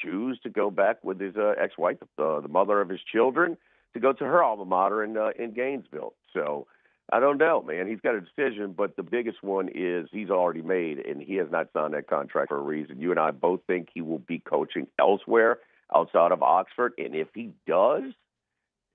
choose to go back with his ex-wife, the mother of his children, to go to her alma mater in Gainesville? So I don't know, man. He's got a decision, but the biggest one is he's already made, and he has not signed that contract for a reason. You and I both think he will be coaching elsewhere outside of Oxford, and if he does,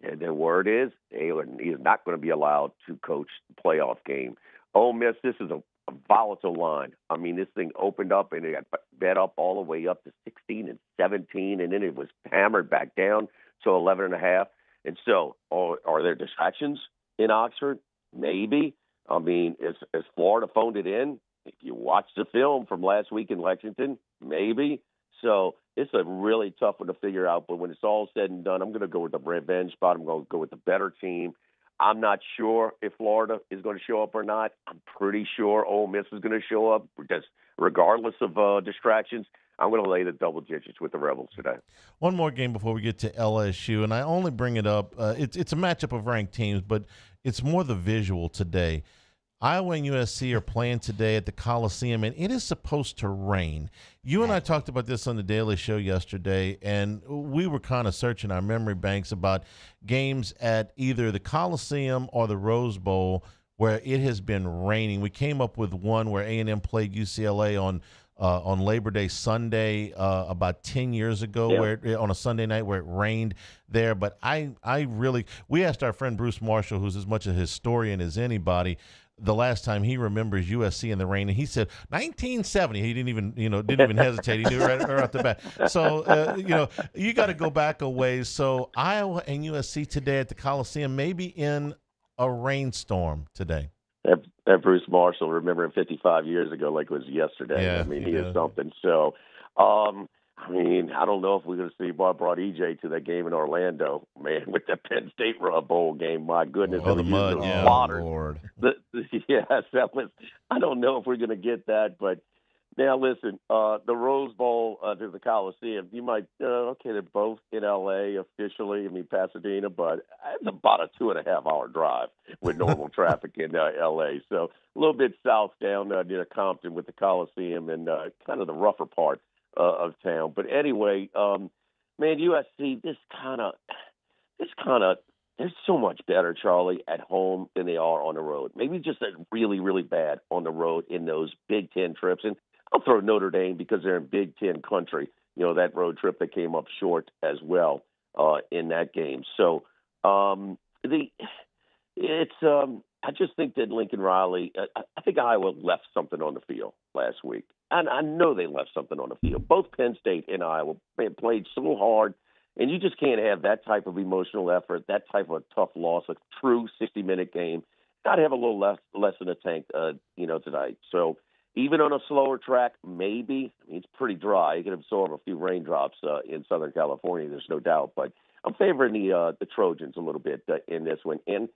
and the word is he is not going to be allowed to coach the playoff game. Ole Miss, this is a volatile line. I mean, this thing opened up and it got bet up all the way up to 16 and 17, and then it was hammered back down to 11.5. And so, are there distractions in Oxford? Maybe. I mean, is Florida phoned it in? If you watch the film from last week in Lexington, maybe. So it's a really tough one to figure out. But when it's all said and done, I'm going to go with the revenge spot. I'm going to go with the better team. I'm not sure if Florida is going to show up or not. I'm pretty sure Ole Miss is going to show up, just regardless of distractions. I'm going to lay the double digits with the Rebels today. One more game before we get to LSU, and I only bring it up. It's a matchup of ranked teams, but it's more the visual today. Iowa and USC are playing today at the Coliseum, and it is supposed to rain. You and I talked about this on the Daily Show yesterday, and we were kind of searching our memory banks about games at either the Coliseum or the Rose Bowl where it has been raining. We came up with one where A&M played UCLA on Labor Day Sunday about 10 years ago, where on a Sunday night where it rained there. But we asked our friend Bruce Marshall, who's as much a historian as anybody, the last time he remembers USC in the rain, and he said 1970. He didn't even hesitate. He knew right off the bat. So you got to go back a ways. So Iowa and USC today at the Coliseum, maybe in a rainstorm today. That Bruce Marshall, remembering 55 years ago like it was yesterday. Yeah, I mean, he is something. So, I don't know if we're going to see Bob brought EJ to that game in Orlando, man, with that Penn State Bowl game. My goodness. Oh, the mud, yeah. Lord. Yes, that was. I don't know if we're going to get that, but now listen, the Rose Bowl to the Coliseum, you might, okay, they're both in L.A. officially, Pasadena, but it's about a 2.5-hour drive with normal traffic in L.A., so a little bit south down near Compton with the Coliseum and kind of the rougher part of town. But anyway, man, USC, this kind of, they're so much better, Charlie, at home than they are on the road. Maybe just really, really bad on the road in those Big Ten trips. And I'll throw Notre Dame because they're in Big Ten country. That road trip that came up short as well in that game. So I just think that Lincoln Riley, I think Iowa left something on the field last week. And I know they left something on the field. Both Penn State and Iowa played so hard, and you just can't have that type of emotional effort, that type of tough loss, a true 60-minute game. Got to have a little less in the tank, tonight. So even on a slower track, maybe. It's pretty dry. You can absorb a few raindrops in Southern California, there's no doubt. But I'm favoring the Trojans a little bit in this one. And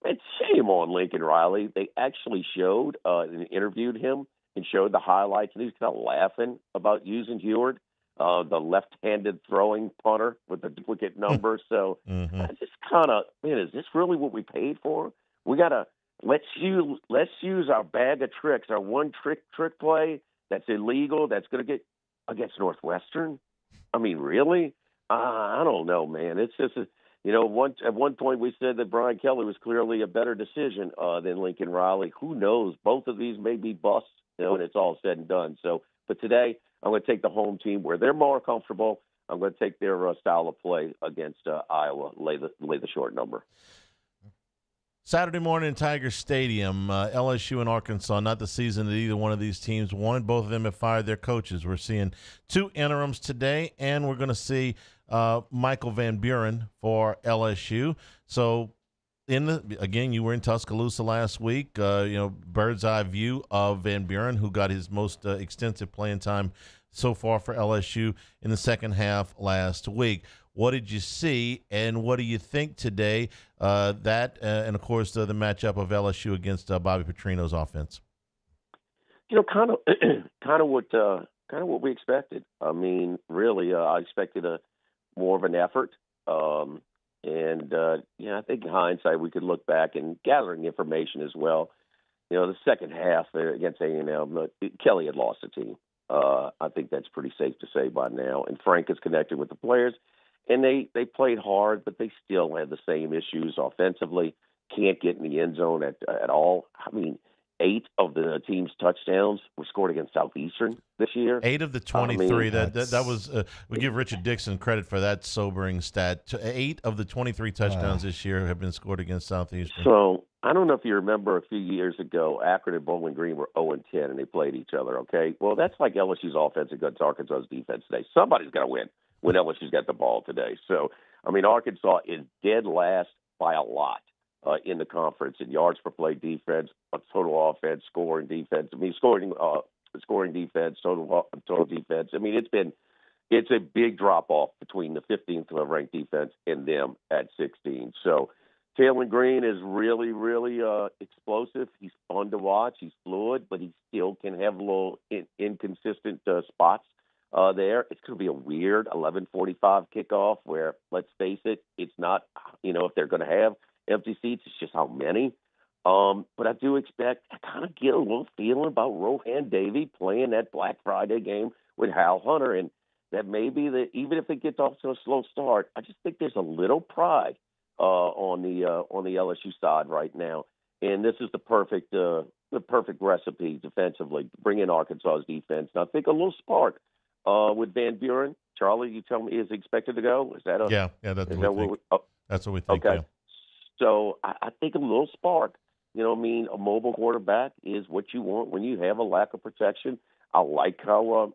it's shame on Lincoln Riley. They actually showed and interviewed him and showed the highlights, and he was kind of laughing about using Heward, the left-handed throwing punter with the duplicate number. So I just kind of, man, is this really what we paid for? We got to let's use our bag of tricks, our one trick play that's illegal, that's going to get against Northwestern. I mean, really? I don't know, man. It's just at one point we said that Brian Kelly was clearly a better decision than Lincoln Riley. Who knows? Both of these may be busts, when it's all said and done. So, but today I'm going to take the home team where they're more comfortable. I'm going to take their style of play against Iowa, lay the short number. Saturday morning in Tiger Stadium, LSU and Arkansas, not the season that either one of these teams won. Both of them have fired their coaches. We're seeing two interims today, and we're going to see Michael Van Buren for LSU. So, again, you were in Tuscaloosa last week, bird's eye view of Van Buren, who got his most extensive playing time so far for LSU in the second half last week. What did you see, and what do you think today? And of course the matchup of LSU against Bobby Petrino's offense. Kind of what we expected. I mean, really, I expected more of an effort. I think in hindsight we could look back and gathering information as well. The second half against A&M, Kelly had lost the team. I think that's pretty safe to say by now. And Frank is connected with the players. And they played hard, but they still had the same issues offensively. Can't get in the end zone at all. I mean, 8 of the team's touchdowns were scored against Southeastern this year. 8 of the 23. That was we give Richard Dixon credit for that sobering stat. 8 of the 23 touchdowns this year have been scored against Southeastern. So I don't know if you remember a few years ago, Akron and Bowling Green were 0-10 and they played each other. Okay, well that's like LSU's offense against Arkansas's defense today. Somebody's got to win when LSU's got the ball today. So, Arkansas is dead last by a lot in the conference in yards per play defense, total offense, scoring defense. Scoring defense, total defense. It's a big drop off between the 15th ranked defense and them at 16. So, Taylor Green is really, really explosive. He's fun to watch. He's fluid, but he still can have little inconsistent spots there. It's going to be a weird 11:45 kickoff where, let's face it, it's not, if they're going to have empty seats, it's just how many. But I do expect, I kind of get a little feeling about Rohan Davey playing that Black Friday game with Hal Hunter, and that maybe that even if it gets off to a slow start, I just think there's a little pride on the LSU side right now, and this is the perfect recipe defensively. Bring in Arkansas's defense, and I think a little spark with Van Buren. Charlie, you tell me, is he expected to go? Is that yeah? That's what we think. That's what we think. Okay, yeah. So I think a little spark. A mobile quarterback is what you want when you have a lack of protection. I like how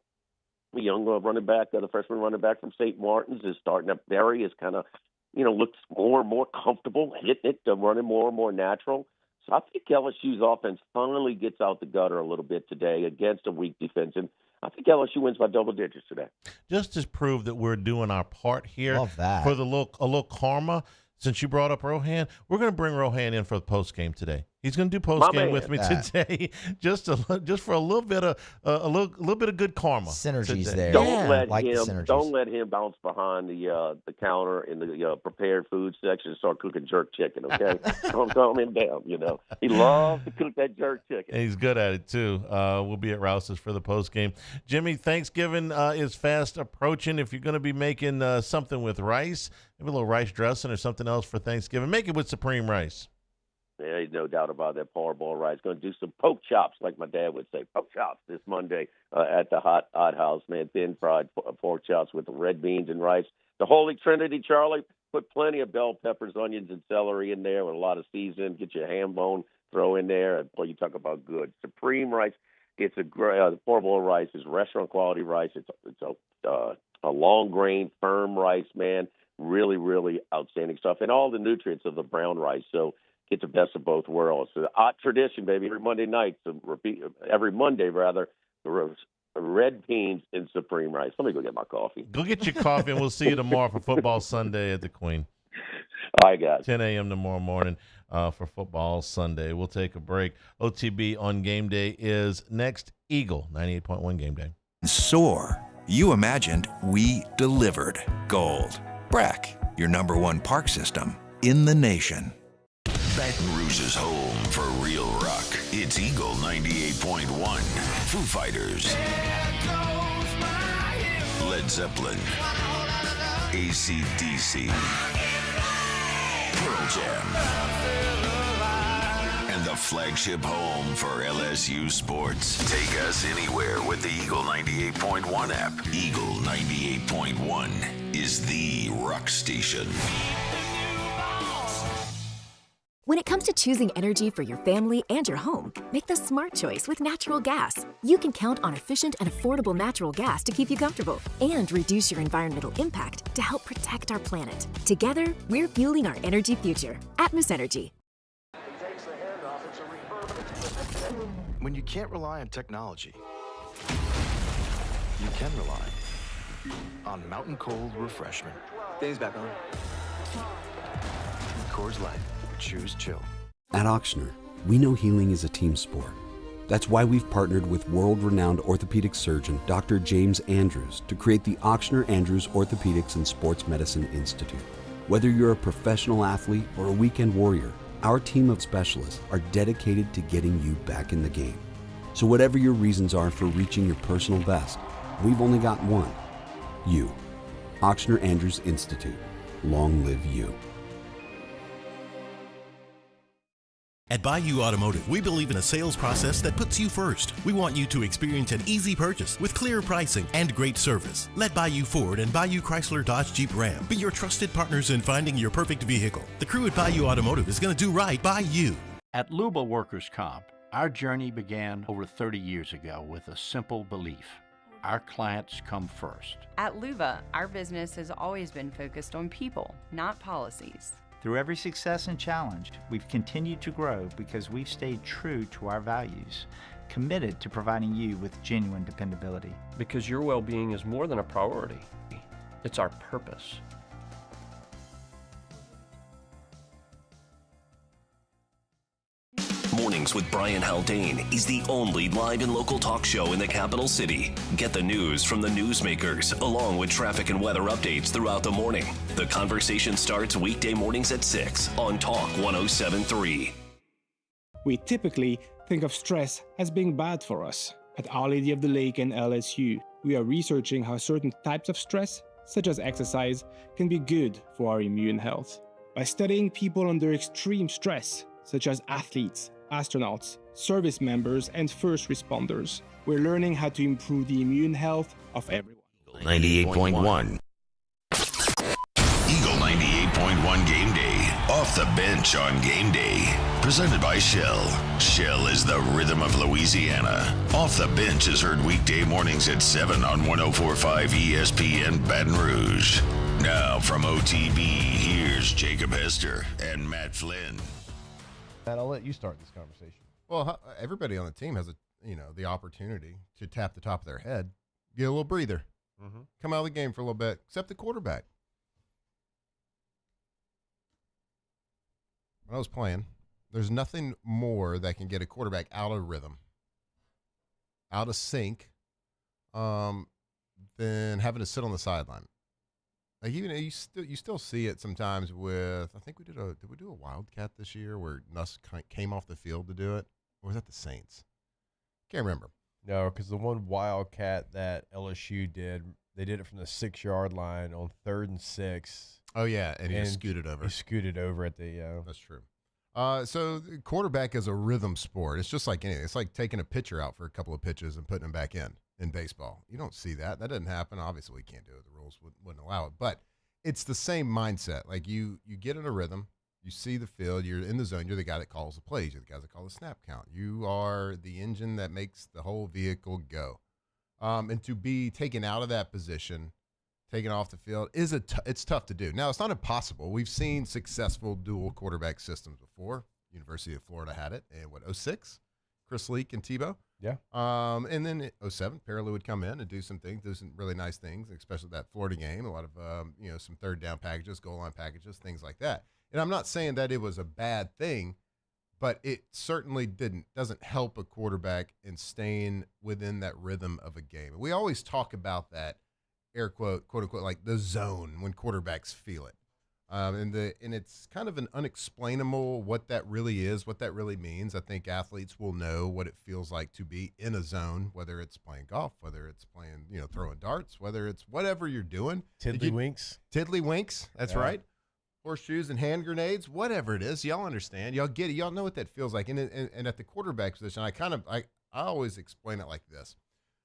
the young running back, the freshman running back from St. Martin's, is starting up. Barry is kind of, looks more and more comfortable hitting it, running more and more natural. So I think LSU's offense finally gets out the gutter a little bit today against a weak defense. And I think LSU wins by double digits today. Just to prove that we're doing our part here. Love that. For a little karma. Since you brought up Rohan, we're going to bring Rohan in for the post game today. He's going to do post game with me today, just for a little bit of a little bit of good karma. Synergies today. there. Don't let him bounce behind the counter in the prepared food section and start cooking jerk chicken. Okay, calm him down. He loves to cook that jerk chicken. And he's good at it too. We'll be at Rouse's for the post game. Jimmy, Thanksgiving is fast approaching. If you're going to be making something with rice, maybe a little rice dressing or something else for Thanksgiving, make it with supreme rice. Yeah, no doubt about that. Powerball rice. Going to do some poke chops, like my dad would say. Poke chops this Monday at the Hot House, man. Thin fried pork chops with red beans and rice. The Holy Trinity, Charlie. Put plenty of bell peppers, onions, and celery in there with a lot of seasoning. Get your ham bone, throw in there. And boy, you talk about good. Supreme rice. It's a great. The powerball rice is restaurant quality rice. It's a long grain, firm rice, man. Really, really outstanding stuff, and all the nutrients of the brown rice. So get the best of both worlds. So the odd tradition, baby, every Monday, the red beans and supreme rice. Let me go get my coffee. Go get your coffee, and we'll see you tomorrow for Football Sunday at the Queen. All right, guys. 10 a.m. tomorrow morning for Football Sunday. We'll take a break. OTB on Game Day is next. Eagle, 98.1 Game Day. Soar. You imagined, we delivered. Gold. Breck, your #1 park system in the nation. Baton Rouge's home for real rock. It's Eagle 98.1. Foo Fighters. Led Zeppelin. AC/DC. Pearl Jam. And the flagship home for LSU sports. Take us anywhere with the Eagle 98.1 app. Eagle 98.1 is the rock station. When it comes to choosing energy for your family and your home, make the smart choice with natural gas. You can count on efficient and affordable natural gas to keep you comfortable and reduce your environmental impact to help protect our planet. Together, we're fueling our energy future. Atmos Energy. When you can't rely on technology, you can rely on Mountain Cold Refreshment. Dave's back on. Coors Light. Choose chill. At Ochsner, we know healing is a team sport. That's why we've partnered with world-renowned orthopedic surgeon Dr. James Andrews to create the Ochsner Andrews Orthopedics and Sports Medicine Institute. Whether you're a professional athlete or a weekend warrior, our team of specialists are dedicated to getting you back in the game. So whatever your reasons are for reaching your personal best, we've only got one. You. Ochsner Andrews Institute. Long live you. At Bayou Automotive, we believe in a sales process that puts you first. We want you to experience an easy purchase with clear pricing and great service. Let Bayou Ford and Bayou Chrysler Dodge Jeep Ram be your trusted partners in finding your perfect vehicle. The crew at Bayou Automotive is going to do right by you. At Luba Workers' Comp, our journey began over 30 years ago with a simple belief. Our clients come first. At Luba, our business has always been focused on people, not policies. Through every success and challenge, we've continued to grow because we've stayed true to our values, committed to providing you with genuine dependability. Because your well-being is more than a priority. It's our purpose. Mornings with Brian Haldane is the only live and local talk show in the capital city. Get the news from the newsmakers, along with traffic and weather updates throughout the morning. The conversation starts weekday mornings at 6 on Talk 107.3. We typically think of stress as being bad for us. At Our Lady of the Lake and LSU, we are researching how certain types of stress, such as exercise, can be good for our immune health. By studying people under extreme stress, such as athletes, astronauts, service members, and first responders, we're learning how to improve the immune health of everyone. 98.1. Eagle 98.1 Game Day. Off the bench on Game Day. Presented by Shell. Shell is the rhythm of Louisiana. Off the bench is heard weekday mornings at 7 on 104.5 ESPN Baton Rouge. Now from OTB, here's Jacob Hester and Matt Flynn. Matt, I'll let you start this conversation. Well, everybody on the team has the opportunity to tap the top of their head, get a little breather, come out of the game for a little bit, except the quarterback. When I was playing, there's nothing more that can get a quarterback out of rhythm, out of sync, than having to sit on the sideline. Like even you still see it sometimes with, I think did we do a Wildcat this year where Nuss came off the field to do it? Or was that the Saints? Can't remember. No, because the one Wildcat that LSU did, they did it from the 6-yard line on 3rd and 6. Oh, yeah, and he just scooted over. He scooted over at the That's true. So the quarterback is a rhythm sport. It's just like anything. It's like taking a pitcher out for a couple of pitches and putting him back in baseball. You don't see that. That doesn't happen. Obviously, we can't do it. The rules wouldn't allow it. But it's the same mindset. Like you get in a rhythm. You see the field. You're in the zone. You're the guy that calls the plays. You're the guy that calls the snap count. You are the engine that makes the whole vehicle go. And to be taken out of that position, taken off the field, it's tough to do. Now, it's not impossible. We've seen successful dual quarterback systems before. University of Florida had it in, 2006? Chris Leak and Tebow. Yeah. And then in 2007, Paraloo would come in and do some things, do some really nice things, especially that Florida game, a lot of, some third down packages, goal line packages, things like that. And I'm not saying that it was a bad thing, but it certainly doesn't help a quarterback in staying within that rhythm of a game. We always talk about that, air quote unquote, like the zone when quarterbacks feel it. And it's kind of an unexplainable what that really is, what that really means. I think athletes will know what it feels like to be in a zone, whether it's playing golf, whether it's playing, throwing darts, whether it's whatever you're doing. Tiddlywinks. Tiddlywinks, that's right. Horseshoes and hand grenades, whatever it is, y'all understand. Y'all get it. Y'all know what that feels like. And at the quarterback position, I always explain it like this.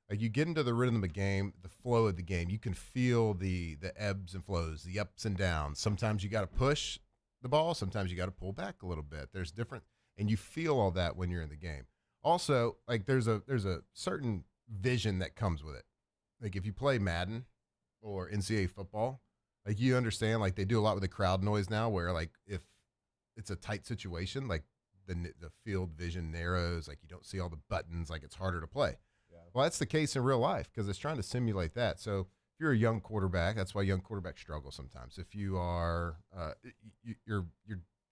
Like you get into the rhythm of the game, the flow of the game. You can feel the ebbs and flows, the ups and downs. Sometimes you got to push the ball. Sometimes you got to pull back a little bit. There's different, and you feel all that when you're in the game. Also, like there's a certain vision that comes with it. Like if you play Madden or NCAA football, like you understand, like they do a lot with the crowd noise now, where like if it's a tight situation, like the field vision narrows, like you don't see all the buttons, like it's harder to play. Well, that's the case in real life because it's trying to simulate that. So if you're a young quarterback, that's why young quarterbacks struggle sometimes. If you are, your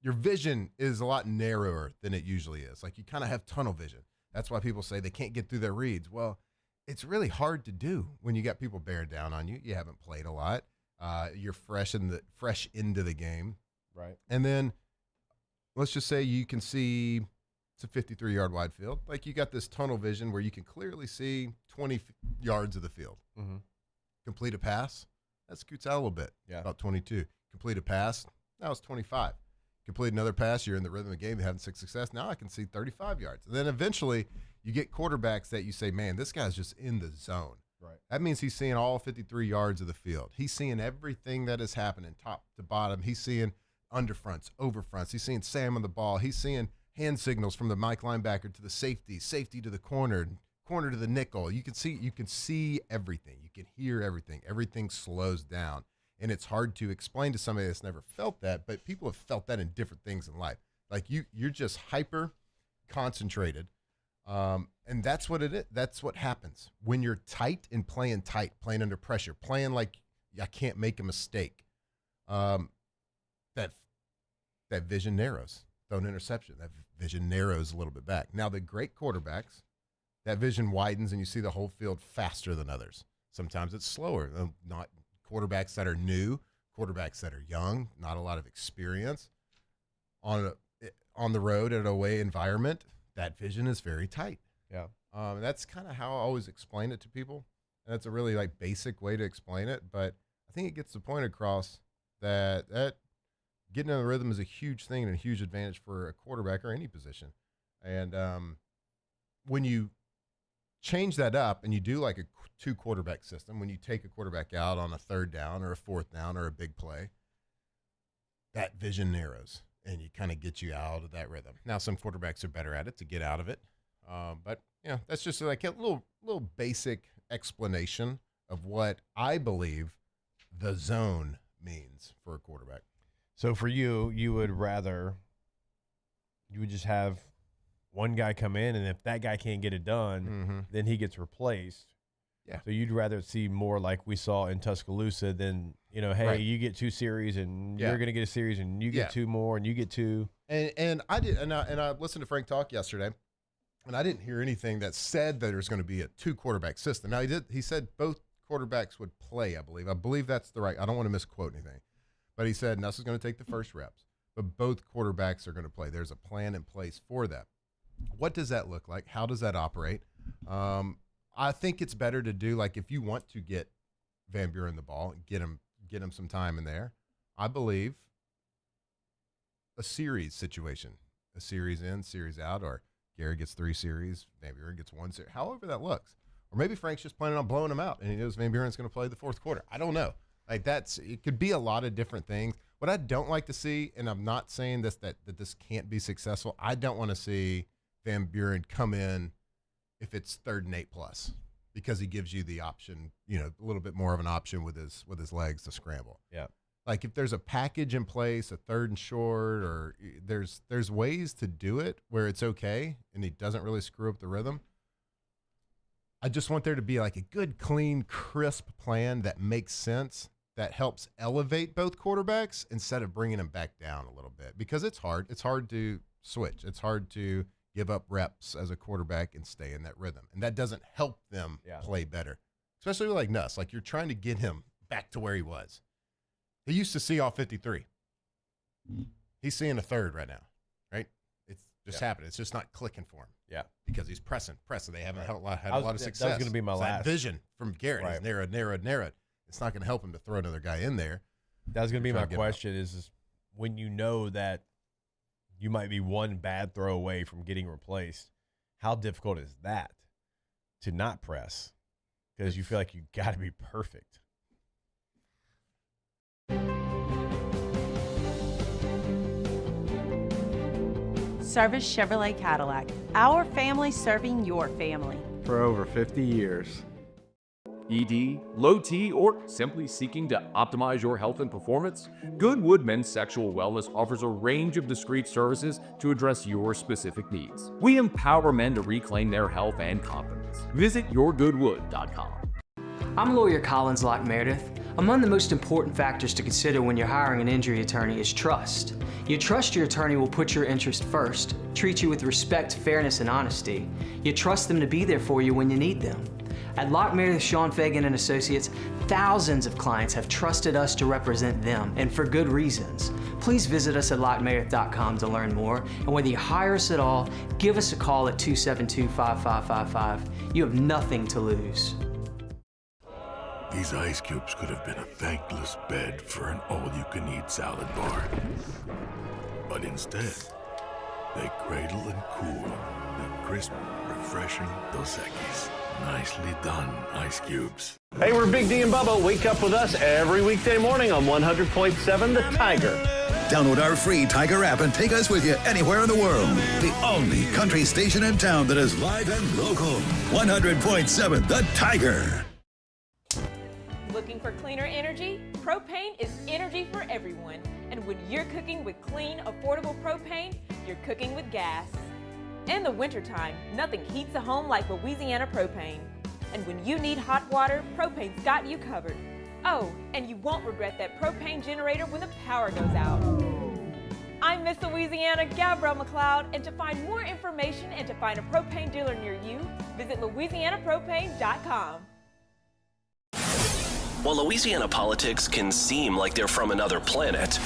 vision is a lot narrower than it usually is. Like you kind of have tunnel vision. That's why people say they can't get through their reads. Well, it's really hard to do when you got people bearing down on you. You haven't played a lot. You're fresh into the game. Right. And then let's just say you can see it's a 53-yard wide field. Like you got this tunnel vision where you can clearly see 20 yards of the field. Mm-hmm. Complete a pass, that scoots out a little bit, about 22. Complete a pass, now it's 25. Complete another pass, you're in the rhythm of the game, you're having success. Now I can see 35 yards. And then eventually you get quarterbacks that you say, man, this guy's just in the zone. Right. That means he's seeing all 53 yards of the field. He's seeing everything that is happening top to bottom. He's seeing underfronts, overfronts. He's seeing Sam on the ball. He's seeing hand signals from the Mike linebacker to the safety to the corner to the nickel. You can see everything. You can hear everything. Everything slows down. And it's hard to explain to somebody that's never felt that, but people have felt that in different things in life. Like you're just hyper concentrated. And that's what it is. That's what happens when you're tight, playing under pressure, playing like I can't make a mistake. That vision narrows. throw an interception. That vision narrows a little bit back. Now, the great quarterbacks, that vision widens and you see the whole field faster than others. Sometimes it's slower. Not quarterbacks that are new, quarterbacks that are young, not a lot of experience. On the road at an away environment, that vision is very tight. Yeah. That's kind of how I always explain it to people. And that's a really basic way to explain it, but I think it gets the point across that getting in the rhythm is a huge thing and a huge advantage for a quarterback or any position. And when you change that up and you do like a 2-quarterback system, when you take a quarterback out on a 3rd down or a 4th down or a big play, that vision narrows and you kind of get you out of that rhythm. Now, some quarterbacks are better at it to get out of it. But that's just like a little basic explanation of what I believe the zone means for a quarterback. So for you would just have one guy come in, and if that guy can't get it done, then he gets replaced. Yeah. So you'd rather see more like we saw in Tuscaloosa than, hey, right. You get 2 series and you're going to get a series and you get 2 more and you get 2. And I listened to Frank talk yesterday, and I didn't hear anything that said that there's going to be a 2-quarterback system. Now he said both quarterbacks would play, I believe. I believe that's the right. I don't want to misquote anything. But he said Nuss is going to take the first reps, but both quarterbacks are going to play. There's a plan in place for that. What does that look like? How does that operate? I think it's better to do, like, if you want to get Van Buren the ball, get him some time in there. I believe a series situation, a series in, series out, or Gary gets 3 series, Van Buren gets 1 series, however that looks. Or maybe Frank's just planning on blowing him out and he knows Van Buren's going to play the 4th quarter. I don't know. Like, it could be a lot of different things. What I don't like to see, and I'm not saying this that this can't be successful, I don't want to see Van Buren come in if it's 3rd and 8+, because he gives you the option, a little bit more of an option with his legs to scramble. Yeah. Like, if there's a package in place, a 3rd and short, or there's ways to do it where it's okay and he doesn't really screw up the rhythm. I just want there to be like a good, clean, crisp plan that makes sense, that helps elevate both quarterbacks instead of bringing them back down a little bit, because it's hard. It's hard to switch. It's hard to give up reps as a quarterback and stay in that rhythm. And that doesn't help them play better, especially with like Nuss. Like, you're trying to get him back to where he was. He used to see all 53. He's seeing a 3rd right now, right? It's just happening. It's just not clicking for him. Yeah. Because he's pressing. They haven't had a lot of success. That was going to be my last. That vision from Garrett is narrowed. It's not going to help him to throw another guy in there. That was going to be my question is when you know that you might be one bad throw away from getting replaced, how difficult is that to not press? Because you feel like you got to be perfect. Service Chevrolet Cadillac. Our family serving your family. For over 50 years. ED, low T, or simply seeking to optimize your health and performance? Goodwood Men's Sexual Wellness offers a range of discreet services to address your specific needs. We empower men to reclaim their health and confidence. Visit yourgoodwood.com. I'm lawyer Collins Locke Meredith. Among the most important factors to consider when you're hiring an injury attorney is trust. You trust your attorney will put your interest first, treat you with respect, fairness, and honesty. You trust them to be there for you when you need them. At Locke Meredith, Sean Fagan and Associates, thousands of clients have trusted us to represent them, and for good reasons. Please visit us at LockeMeredith.com to learn more, and whether you hire us at all, give us a call at 272-5555. You have nothing to lose. These ice cubes could have been a thankless bed for an all-you-can-eat salad bar. But instead, they cradle and cool the crisp, refreshing Dos Equis. Nicely done, Ice Cubes. Hey, we're Big D and Bubba. Wake up with us every weekday morning on 100.7 The Tiger. Download our free Tiger app and take us with you anywhere in the world. The only country station in town that is live and local. 100.7 The Tiger. Looking for cleaner energy? Propane is energy for everyone. And when you're cooking with clean, affordable propane, you're cooking with gas. In the wintertime, nothing heats a home like Louisiana propane. And when you need hot water, propane's got you covered. Oh, and you won't regret that propane generator when the power goes out. I'm Miss Louisiana, Gabrielle McLeod, and to find more information and to find a propane dealer near you, visit louisianapropane.com. While Louisiana politics can seem like they're from another planet,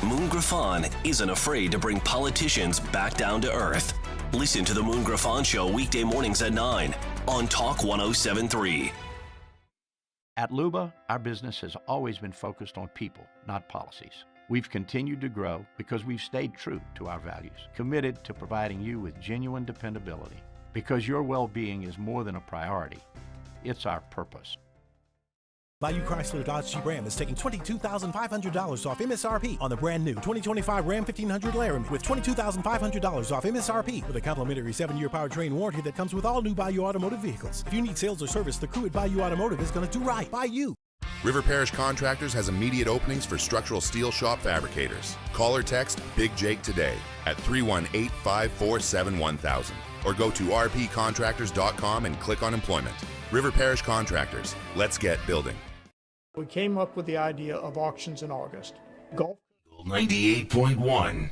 Moon Griffon isn't afraid to bring politicians back down to earth. Listen to the Moon Griffon Show weekday mornings at 9 on Talk 107.3. At Luba, our business has always been focused on people, not policies. We've continued to grow because we've stayed true to our values, committed to providing you with genuine dependability. Because your well-being is more than a priority, it's our purpose. Bayou Chrysler Dodge Jeep Ram is taking $22,500 off MSRP on the brand new 2025 Ram 1500 Laramie with $22,500 off MSRP with a complimentary 7-year powertrain warranty that comes with all new Bayou Automotive vehicles. If you need sales or service, the crew at Bayou Automotive is going to do right by you. River Parish Contractors has immediate openings for structural steel shop fabricators. Call or text Big Jake today at 318-547-1000 or go to rpcontractors.com and click on employment. River Parish Contractors. Let's get building. We came up with the idea of auctions in August. Golf 98.1.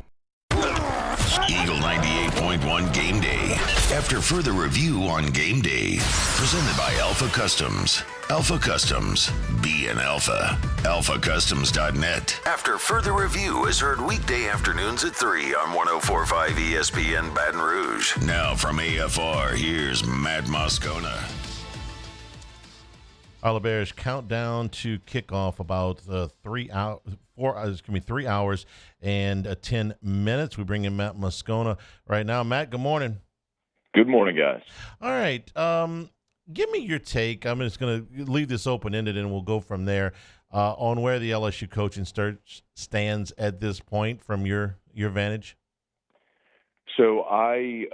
Eagle 98.1 Game Day. After further review on Game Day, presented by Alpha Customs. Alpha Customs. Be an Alpha. AlphaCustoms.net. After further review is heard weekday afternoons at 3 on 104.5 ESPN Baton Rouge. Now from AFR, here's Matt Moscona. Arla Bears countdown to kickoff about 3 hours and 10 minutes. We bring in Matt Moscona right now. Matt, good morning. Good morning, guys. All right. Give me your take. I'm just going to leave this open-ended and we'll go from there on where the LSU coaching stands at this point from your vantage. So I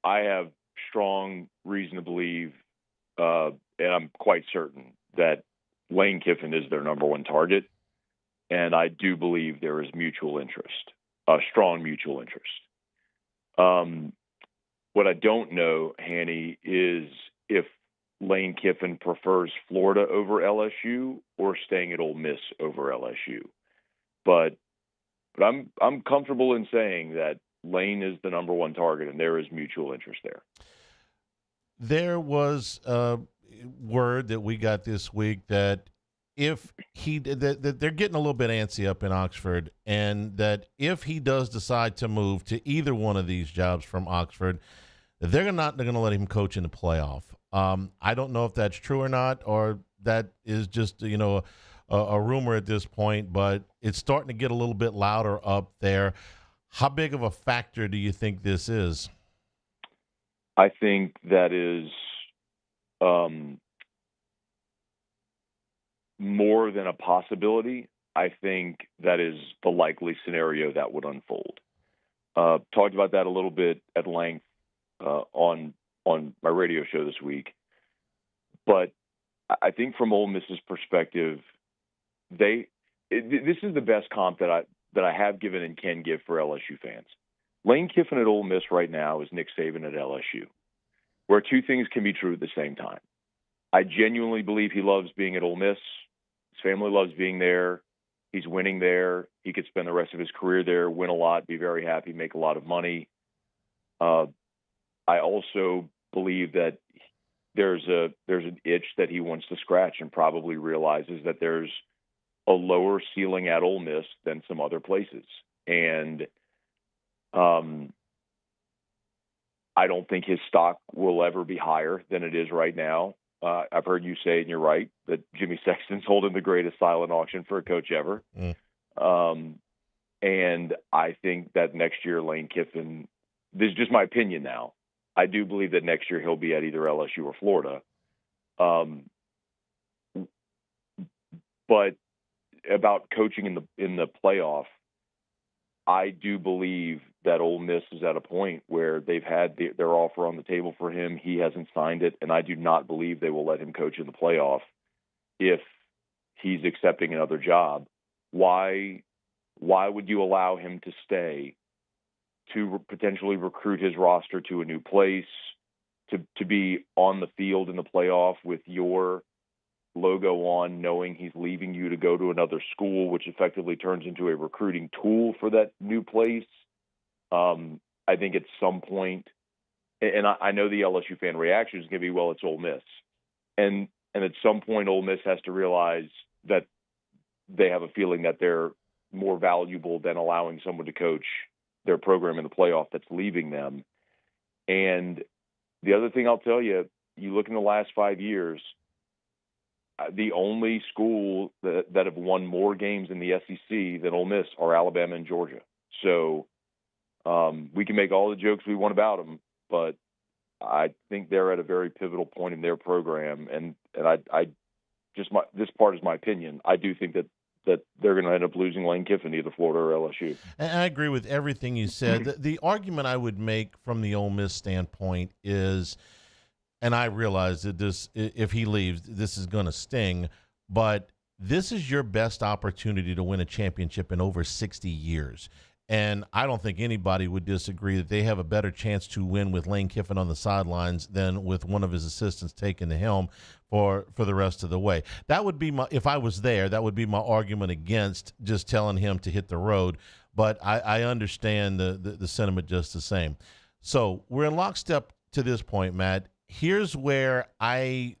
have strong reason to believe, and I'm quite certain that Lane Kiffin is their number one target, and I do believe there is mutual interest, a strong mutual interest. What I don't know, Hanny, is if Lane Kiffin prefers Florida over LSU or staying at Ole Miss over LSU. But I'm comfortable in saying that Lane is the number one target, and there is mutual interest there. There was word that we got this week that if that they're getting a little bit antsy up in Oxford, and that if he does decide to move to either one of these jobs from Oxford, they're going to let him coach in the playoff. I don't know if that's true or not, or that is just a rumor at this point, but it's starting to get a little bit louder up there. How big of a factor do you think this is? I think that is more than a possibility. I think that is the likely scenario that would unfold. Talked about that a little bit at length on my radio show this week. But I think from Ole Miss's perspective, this is the best comp that I have given and can give for LSU fans. Lane Kiffin at Ole Miss right now is Nick Saban at LSU, where two things can be true at the same time. I genuinely believe he loves being at Ole Miss. His family loves being there. He's winning there. He could spend the rest of his career there, win a lot, be very happy, make a lot of money. I also believe that there's an itch that he wants to scratch and probably realizes that there's a lower ceiling at Ole Miss than some other places. And I don't think his stock will ever be higher than it is right now. I've heard you say, and you're right, that Jimmy Sexton's holding the greatest silent auction for a coach ever. And I think that next year Lane Kiffin, this is just my opinion now, I do believe that next year he'll be at either LSU or Florida. But about coaching in the playoff, I do believe that Ole Miss is at a point where they've had their offer on the table for him. He hasn't signed it, and I do not believe they will let him coach in the playoff if he's accepting another job. Why would you allow him to stay to potentially recruit his roster to a new place, to be on the field in the playoff with your logo on, knowing he's leaving you to go to another school, which effectively turns into a recruiting tool for that new place. I think at some point, and I know the LSU fan reaction is going to be, well, it's Ole Miss. And at some point, Ole Miss has to realize that they have a feeling that they're more valuable than allowing someone to coach their program in the playoff that's leaving them. And the other thing I'll tell you, you look in the last 5 years, the only school that have won more games in the SEC than Ole Miss are Alabama and Georgia. So we can make all the jokes we want about them, but I think they're at a very pivotal point in their program. And I just this part is my opinion. I do think that they're going to end up losing Lane Kiffin, either Florida or LSU. And I agree with everything you said. The argument I would make from the Ole Miss standpoint is, and I realize that if he leaves, this is going to sting, but this is your best opportunity to win a championship in over 60 years. And I don't think anybody would disagree that they have a better chance to win with Lane Kiffin on the sidelines than with one of his assistants taking the helm for the rest of the way. That would be if I was there, that would be my argument against just telling him to hit the road. But I understand the sentiment just the same. So we're in lockstep to this point, Matt. Here's where I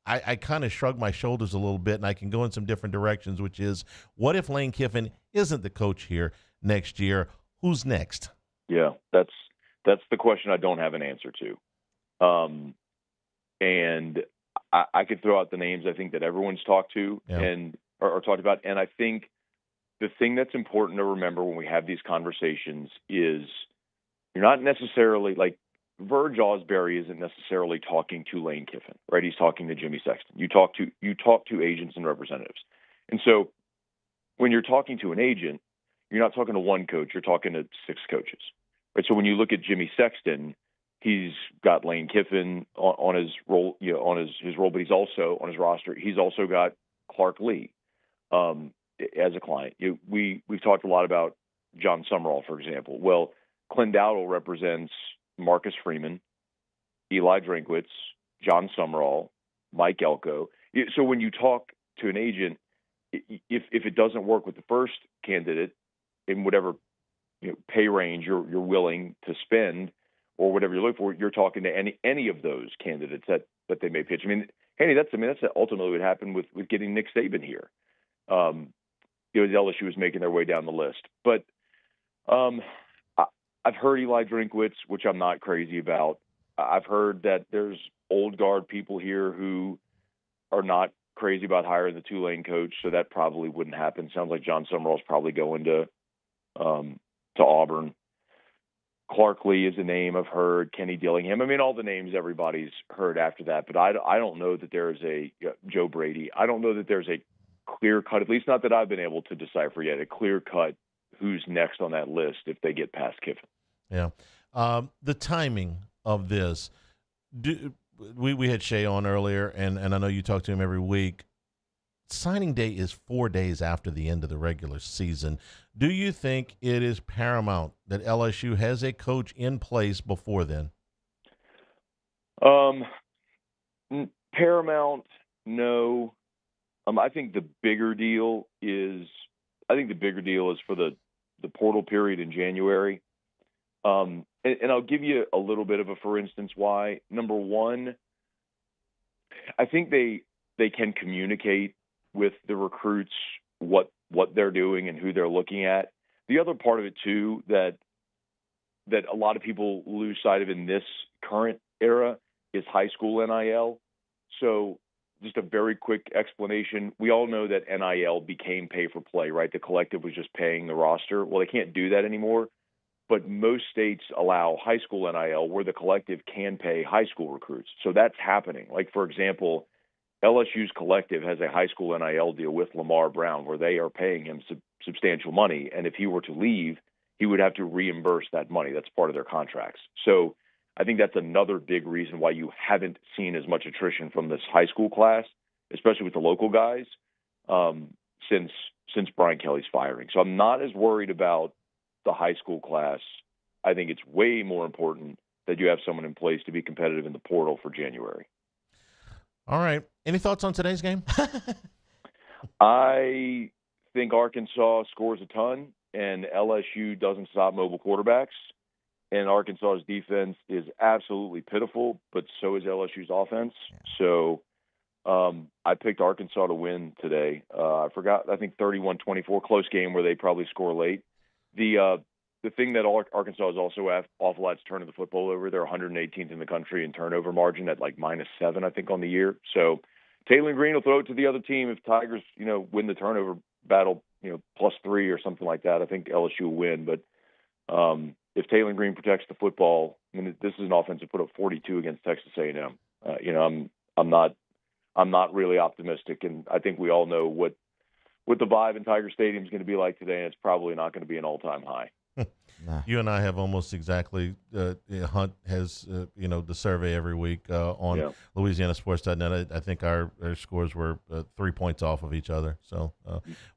kind of shrug my shoulders a little bit, and I can go in some different directions, which is, what if Lane Kiffin isn't the coach here next year? Who's next? Yeah, that's the question I don't have an answer to. And I could throw out the names I think that everyone's talked to or talked about. And I think the thing that's important to remember when we have these conversations is you're not necessarily like Verge Osbury isn't necessarily talking to Lane Kiffin, right? He's talking to Jimmy Sexton. You talk to agents and representatives. And so when you're talking to an agent, you're not talking to one coach, you're talking to 6 coaches. Right? So when you look at Jimmy Sexton, he's got Lane Kiffin on his role, on his role, but he's also on his roster. He's also got Clark Lee as a client. We've talked a lot about John Summerall, for example. Well, Clint Dowdle represents Marcus Freeman, Eli Drinkwitz, John Summerall, Mike Elko. So when you talk to an agent, if it doesn't work with the first candidate in whatever pay range you're willing to spend or whatever you're looking for, you're talking to any of those candidates that they may pitch. I mean, Henny, that's ultimately what happened with getting Nick Saban here. The LSU was making their way down the list, but I've heard Eli Drinkwitz, which I'm not crazy about. I've heard that there's old guard people here who are not crazy about hiring the Tulane coach, so that probably wouldn't happen. Sounds like John Summerall's probably going to Auburn. Clark Lee is a name I've heard. Kenny Dillingham. I mean, all the names everybody's heard after that, but I don't know that there's a Joe Brady. I don't know that there's a clear cut, at least not that I've been able to decipher yet, a clear cut who's next on that list if they get past Kiffin. Yeah. The timing of this, we had Shea on earlier, and I know you talk to him every week. Signing day is 4 days after the end of the regular season. Do you think it is paramount that LSU has a coach in place before then? Paramount, no. I think the bigger deal is for the portal period in January. And I'll give you a little bit of a for instance why. Number one, I think they can communicate with the recruits what they're doing and who they're looking at. The other part of it too that a lot of people lose sight of in this current era is high school NIL. So just a very quick explanation. We all know that NIL became pay for play, right? The collective was just paying the roster. Well, they can't do that anymore. But most states allow high school NIL where the collective can pay high school recruits. So that's happening. Like, for example, LSU's collective has a high school NIL deal with Lamar Brown where they are paying him substantial money. And if he were to leave, he would have to reimburse that money. That's part of their contracts. So I think that's another big reason why you haven't seen as much attrition from this high school class, especially with the local guys, since Brian Kelly's firing. So I'm not as worried about the high school class. I think it's way more important that you have someone in place to be competitive in the portal for January. All right. Any thoughts on today's game? I think Arkansas scores a ton, and LSU doesn't stop mobile quarterbacks. And Arkansas's defense is absolutely pitiful, but so is LSU's offense. So I picked Arkansas to win today. I forgot, I think 31-24, close game where they probably score late. The thing that Arkansas is also awful at is turning the football over. They're 118th in the country in turnover margin at like -7, I think, on the year. So Taylor Green will throw it to the other team. If Tigers, win the turnover battle, +3 or something like that, I think LSU will win. But if Taylor Green protects the football, I mean, this is an offense that put up 42 against Texas A&M. I'm not really optimistic, and I think we all know what the vibe in Tiger Stadium is going to be like today, and it's probably not going to be an all-time high. You and I have almost exactly. Hunt has the survey every week on LouisianaSports.net. I think our scores were 3 points off of each other, so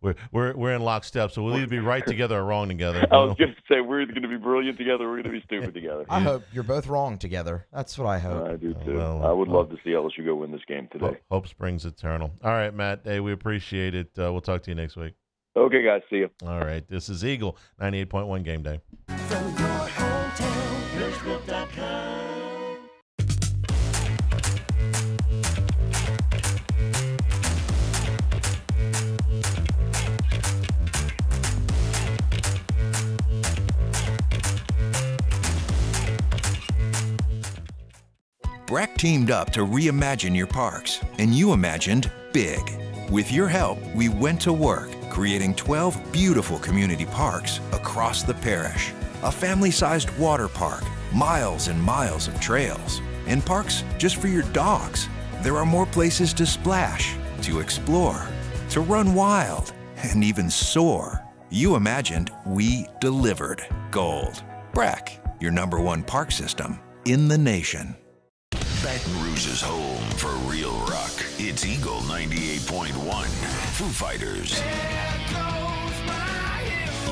we're in lockstep. So we'll either be right together or wrong together. I was going to say we're either going to be brilliant together or we're going to be stupid together. I hope you're both wrong together. That's what I hope. I do too. I would love to see LSU go win this game today. Hope springs eternal. All right, Matt. Hey, we appreciate it. We'll talk to you next week. Okay, guys. See you. All right. This is Eagle 98.1 Game Day. From your hometown, Nashville.com. Breck teamed up to reimagine your parks, and you imagined big. With your help, we went to work, creating 12 beautiful community parks across the parish. A family-sized water park, miles and miles of trails, and parks just for your dogs. There are more places to splash, to explore, to run wild, and even soar. You imagined, we delivered. Gold. Breck, your #1 park system in the nation. Baton Rouge is home for real rock. It's Eagle 98.1. Foo Fighters.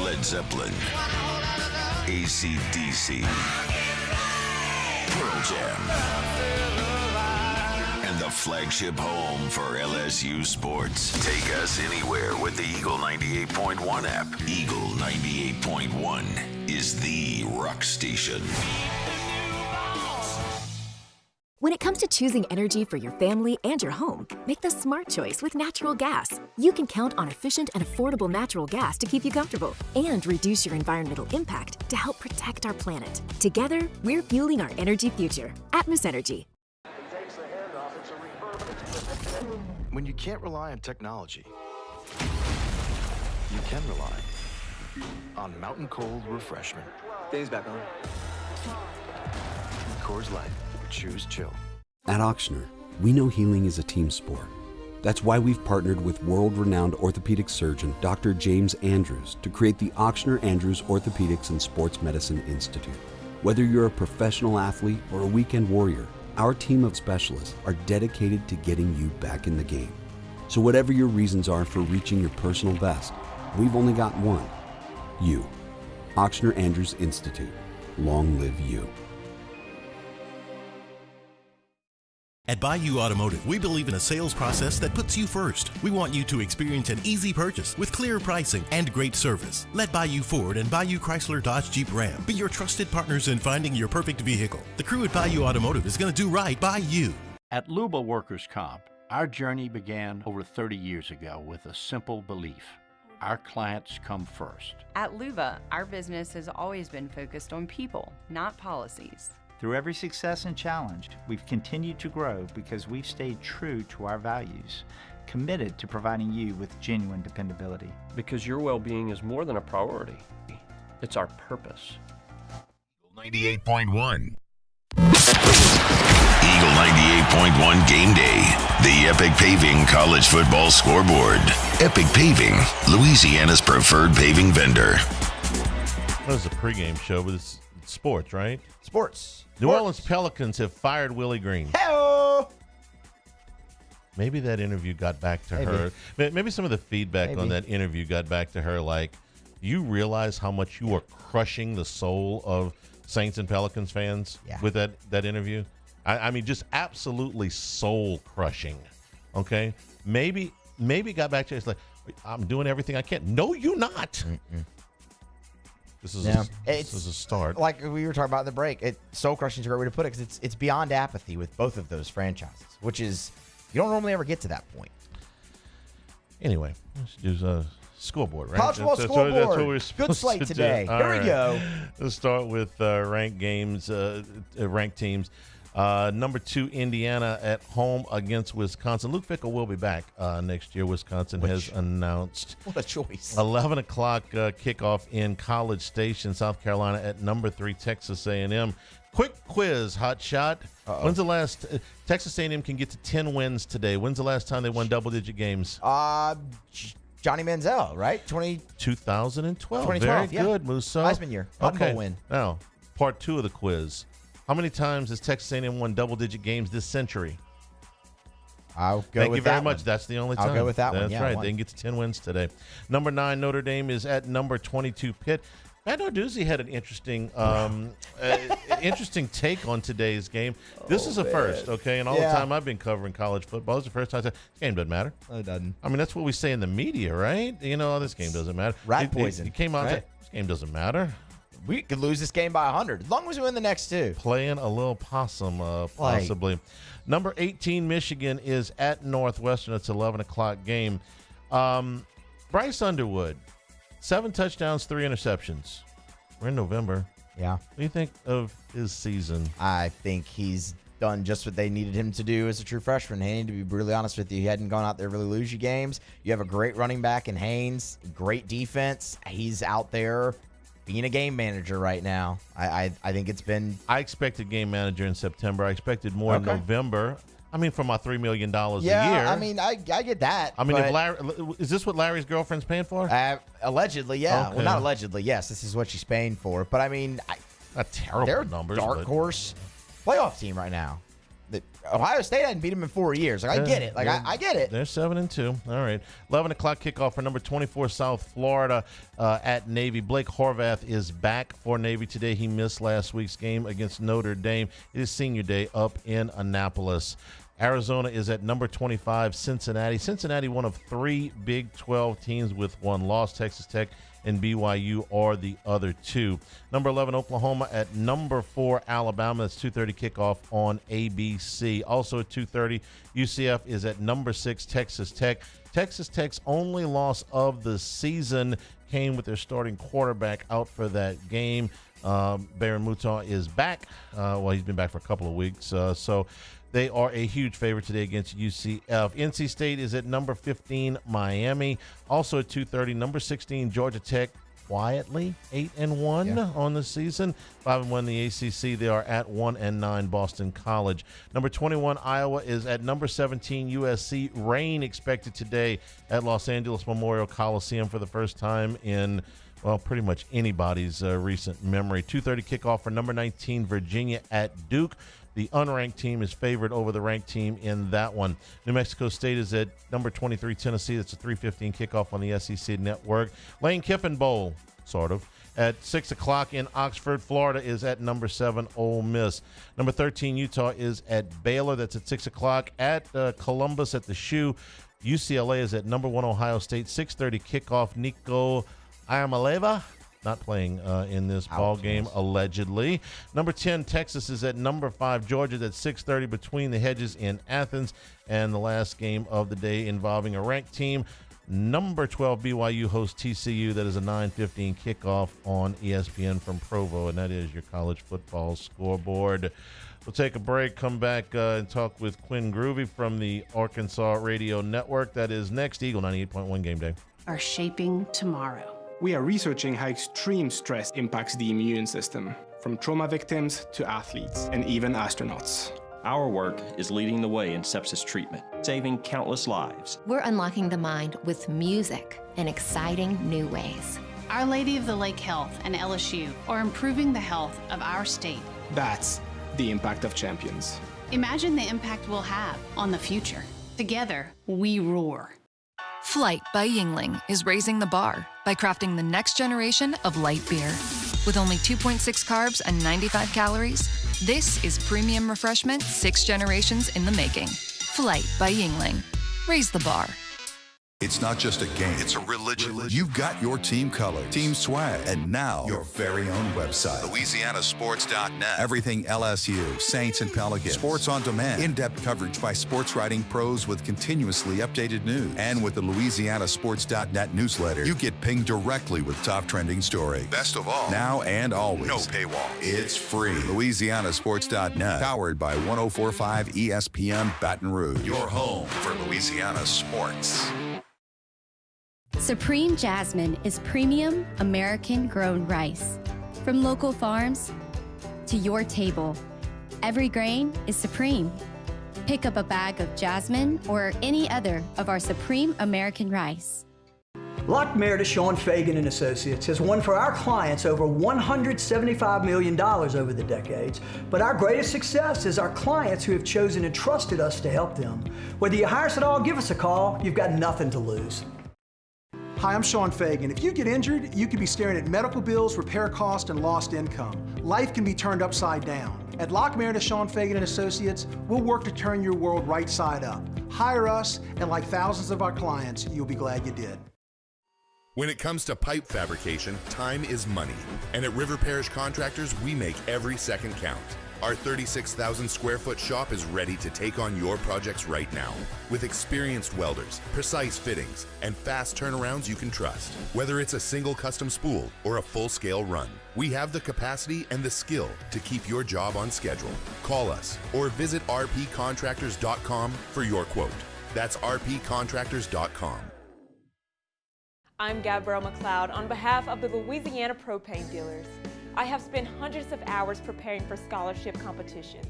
Led Zeppelin. AC/DC. Pearl Jam. And the flagship home for LSU sports. Take us anywhere with the Eagle 98.1 app. Eagle 98.1 is the rock station. When it comes to choosing energy for your family and your home, make the smart choice with natural gas. You can count on efficient and affordable natural gas to keep you comfortable and reduce your environmental impact to help protect our planet. Together, we're fueling our energy future. Atmos Energy. When you can't rely on technology, you can rely on Mountain Cold Refreshment. Dave's back on. Coors Light. Choose chill. At Ochsner, we know healing is a team sport. That's why we've partnered with world-renowned orthopedic surgeon Dr. James Andrews to create the Ochsner Andrews Orthopedics and Sports Medicine Institute. Whether you're a professional athlete or a weekend warrior, our team of specialists are dedicated to getting you back in the game. So whatever your reasons are for reaching your personal best, we've only got one. You. Ochsner Andrews Institute. Long live you. At Bayou Automotive, we believe in a sales process that puts you first. We want you to experience an easy purchase with clear pricing and great service. Let Bayou Ford and Bayou Chrysler Dodge Jeep Ram be your trusted partners in finding your perfect vehicle. The crew at Bayou Automotive is going to do right by you. At Luba Workers' Comp, our journey began over 30 years ago with a simple belief. Our clients come first. At Luba, our business has always been focused on people, not policies. Through every success and challenge, we've continued to grow because we've stayed true to our values, committed to providing you with genuine dependability. Because your well-being is more than a priority. It's our purpose. 98.1. Eagle 98.1 Game Day. The Epic Paving College Football Scoreboard. Epic Paving, Louisiana's preferred paving vendor. That was a pregame show, but it's sports, right? Sports. New Orleans Pelicans have fired Willie Green. Hello. Maybe that interview got back to her. Maybe some of the feedback on that interview got back to her. Like, you realize how much you are crushing the soul of Saints and Pelicans fans with that interview? I mean, just absolutely soul-crushing, okay? Maybe got back to it's like, I'm doing everything I can. No, you're not. This is a start. Like we were talking about in the break, soul-crushing is a great way to put it because it's beyond apathy with both of those franchises, which is you don't normally ever get to that point. Anyway, let's do a scoreboard, right? College football scoreboard. That's what we're supposed Good slate to today. Do. Here we go. Let's start with ranked games, ranked teams. Number 2, Indiana at home against Wisconsin. Luke Fickell will be back next year. Wisconsin has announced. What a choice. 11 o'clock kickoff in College Station, South Carolina at number 3, Texas A&M. Quick quiz, hot shot. When's the last Texas A&M can get to 10 wins today? When's the last time they won double-digit games? Johnny Manziel, right? 2012. 2012, Very good, Musso. Heisman year. Cotton Bowl win. Now, part 2 of the quiz. How many times has Texas A&M won double-digit games this century? I'll go Thank with you very that much. one. That's the only time. I'll go with that one. That's Yeah, right. one. They can get to 10 wins today. Number 9, Notre Dame is at number 22, Pitt. Matt Narduzzi had an interesting interesting take on today's game. This is a first, okay? And all the time I've been covering college football, this is the first time I said, this game doesn't matter. No, it doesn't. I mean, that's what we say in the media, right? You know, this game doesn't matter. Rat poison. He came out and right? said, this game doesn't matter. We could lose this game by 100 as long as we win the next 2. Playing a little possum, possibly. Number 18, Michigan is at Northwestern. It's 11 o'clock game. Bryce Underwood, 7 touchdowns, 3 interceptions. We're in November. Yeah. What do you think of his season? I think he's done just what they needed him to do as a true freshman. Haynes, to be brutally honest with you, he hadn't gone out there to really lose you games. You have a great running back in Haynes, great defense. He's out there being a game manager right now. I think it's been. I expected game manager in September. I expected more in November. I mean, for my $3 million a year. I mean, I get that. I mean, if Larry, is this what Larry's girlfriend's paying for? Allegedly, yeah. Okay. Well, not allegedly. Yes, this is what she's paying for. But I mean, not terrible they're numbers. Dark horse playoff team right now. Ohio State hadn't beat them in 4 years. Like, I get it. Like I get it. They're 7-2. All right. 11 o'clock kickoff for number 24 South Florida at Navy. Blake Horvath is back for Navy today. He missed last week's game against Notre Dame. It is senior day up in Annapolis. Arizona is at number 25 Cincinnati. Cincinnati, one of 3 Big 12 teams with 1 loss. Texas Tech and BYU are the other 2. Number 11, Oklahoma at number 4, Alabama. That's 2:30 kickoff on ABC. Also at 2:30, UCF is at number 6, Texas Tech. Texas Tech's only loss of the season came with their starting quarterback out for that game. Baron Mouton is back. Well, he's been back for a couple of weeks. So they are a huge favorite today against UCF. NC State is at number 15, Miami. Also at 2:30, number 16, Georgia Tech. Quietly 8-1 on the season. 5-1 in the ACC. They are at 1-9, Boston College. Number 21, Iowa is at number 17, USC. Rain expected today at Los Angeles Memorial Coliseum for the first time in, well, pretty much anybody's recent memory. 2:30 kickoff for number 19, Virginia at Duke. The unranked team is favored over the ranked team in that one. New Mexico State is at number 23, Tennessee. That's a 3:15 kickoff on the SEC Network. Lane Kiffin Bowl, sort of, at 6 o'clock in Oxford. Florida is at number 7, Ole Miss. Number 13, Utah is at Baylor. That's at 6 o'clock. At Columbus at the Shoe. UCLA is at number 1, Ohio State. 6:30 kickoff. Nico Iamaleava not playing in this ball game, allegedly. Number 10, Texas is at number 5. Georgia at 6:30 between the hedges in Athens. And the last game of the day involving a ranked team, number 12, BYU hosts TCU. That is a 9:15 kickoff on ESPN from Provo, and that is your college football scoreboard. We'll take a break, come back and talk with Quinn Groovy from the Arkansas Radio Network. That is next. Eagle 98.1 Game Day. Are shaping tomorrow. We are researching how extreme stress impacts the immune system, from trauma victims to athletes and even astronauts. Our work is leading the way in sepsis treatment, saving countless lives. We're unlocking the mind with music in exciting new ways. Our Lady of the Lake Health and LSU are improving the health of our state. That's the impact of champions. Imagine the impact we'll have on the future. Together, we roar. Flight by Yingling is raising the bar by crafting the next generation of light beer. With only 2.6 carbs and 95 calories, this is premium refreshment 6 generations in the making. Flight by Yingling. Raise the bar. It's not just a game, it's a religion. You've got your team colors, team swag, and now your very own website. LouisianaSports.net. Everything LSU, Saints, and Pelicans. Sports on demand. In-depth coverage by sports writing pros with continuously updated news. And with the LouisianaSports.net newsletter, you get pinged directly with top trending stories. Best of all, now and always, no paywall. It's free. LouisianaSports.net. Powered by 104.5 ESPN Baton Rouge. Your home for Louisiana sports. Supreme Jasmine is premium American-grown rice. From local farms to your table, every grain is supreme. Pick up a bag of Jasmine or any other of our Supreme American rice. Lockmeyer to Sean Fagan and Associates has won for our clients over $175 million over the decades, but our greatest success is our clients who have chosen and trusted us to help them. Whether you hire us at all, give us a call. You've got nothing to lose. Hi, I'm Sean Fagan. If you get injured, you could be staring at medical bills, repair costs, and lost income. Life can be turned upside down. At Lockmeyer to Sean Fagan and Associates, we'll work to turn your world right side up. Hire us, and like thousands of our clients, you'll be glad you did. When it comes to pipe fabrication, time is money. And at River Parish Contractors, we make every second count. Our 36,000 square foot shop is ready to take on your projects right now. With experienced welders, precise fittings, and fast turnarounds you can trust. Whether it's a single custom spool or a full-scale run, we have the capacity and the skill to keep your job on schedule. Call us or visit rpcontractors.com for your quote. That's rpcontractors.com. I'm Gabrielle McLeod on behalf of the Louisiana Propane Dealers. I have spent hundreds of hours preparing for scholarship competitions.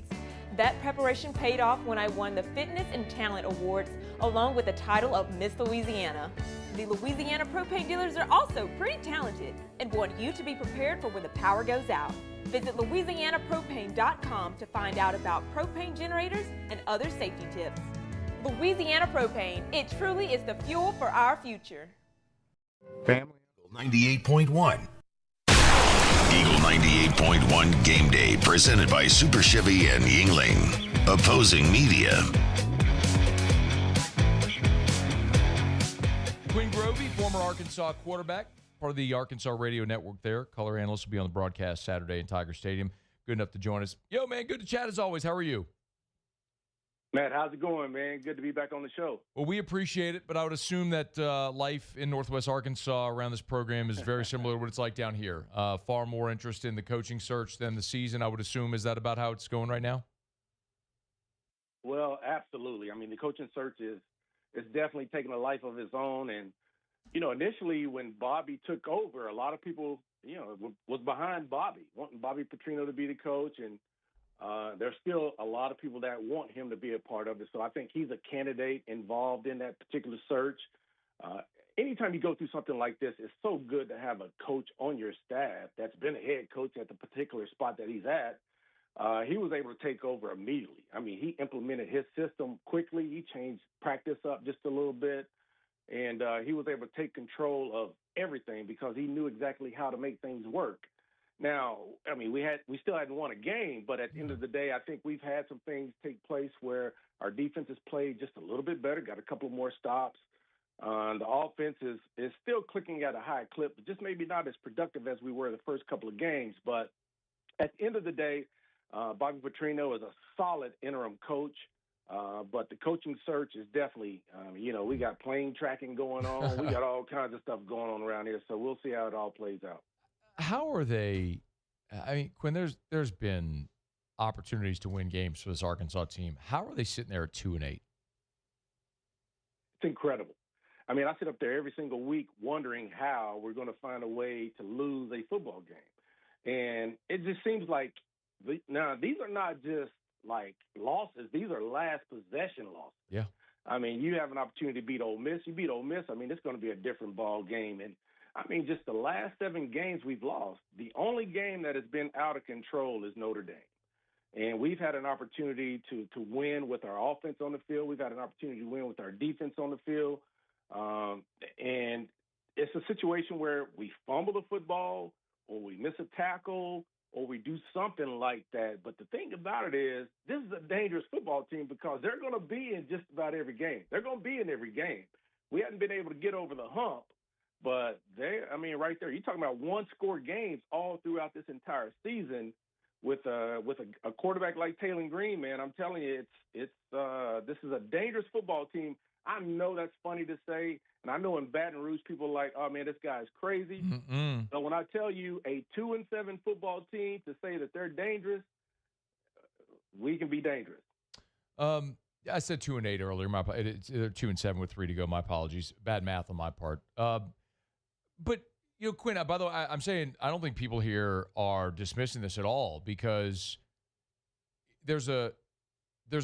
That preparation paid off when I won the Fitness and Talent Awards along with the title of Miss Louisiana. The Louisiana Propane Dealers are also pretty talented and want you to be prepared for when the power goes out. Visit LouisianaPropane.com to find out about propane generators and other safety tips. Louisiana Propane, it truly is the fuel for our future. Family 98.1. Eagle 98.1 Game Day, presented by Super Chevy and Yingling. Opposing media. Quinn Grovey, former Arkansas quarterback, part of the Arkansas radio network there. Color analyst will be on the broadcast Saturday in Tiger Stadium. Good enough to join us. Yo, man, good to chat as always. How are you? Matt, how's it going, man? Good to be back on the show. Well, we appreciate it, but I would assume that life in Northwest Arkansas around this program is very similar to what it's like down here. Far more interest in the coaching search than the season, I would assume. Is that about how it's going right now? Well, absolutely. I mean, the coaching search is definitely taking a life of its own. And, you know, initially when Bobby took over, a lot of people, you know, was behind Bobby, wanting Bobby Petrino to be the coach. And there's still a lot of people that want him to be a part of it. So I think he's a candidate involved in that particular search. Anytime you go through something like this, it's so good to have a coach on your staff that's been a head coach at the particular spot that he's at. He was able to take over immediately. I mean, he implemented his system quickly. He changed practice up just a little bit. And he was able to take control of everything because he knew exactly how to make things work. Now, I mean, we still hadn't won a game, but at the end of the day, I think we've had some things take place where our defense has played just a little bit better, got a couple more stops. The offense is still clicking at a high clip, but just maybe not as productive as we were the first couple of games. But at the end of the day, Bobby Petrino is a solid interim coach, but the coaching search is definitely, you know, we got plane tracking going on. We got all kinds of stuff going on around here, so we'll see how it all plays out. How are they? I mean, Quinn, there's been opportunities to win games for this Arkansas team. How are they sitting there at 2-8? It's incredible. I mean, I sit up there every single week wondering how we're going to find a way to lose a football game. And it just seems like now these are not just like losses. These are last possession losses. Yeah. I mean, you have an opportunity to beat Ole Miss. You beat Ole Miss. I mean, it's going to be a different ball game. And I mean, just the last 7 games we've lost, the only game that has been out of control is Notre Dame. And we've had an opportunity to win with our offense on the field. We've had an opportunity to win with our defense on the field. And it's a situation where we fumble the football, or we miss a tackle or we do something like that. But the thing about it is this is a dangerous football team because they're going to be in just about every game. They're going to be in every game. We haven't been able to get over the hump, but right there, you're talking about one-score games all throughout this entire season with a quarterback like Taylor Green, man. I'm telling you, this is a dangerous football team. I know that's funny to say, and I know in Baton Rouge people are like, oh, man, this guy's crazy. But when I tell you a 2-7 football team to say that they're dangerous, we can be dangerous. I said 2-8 earlier. It's 2-7 with 3 to go. My apologies. Bad math on my part. But, Quinn, by the way, I'm saying I don't think people here are dismissing this at all because there's a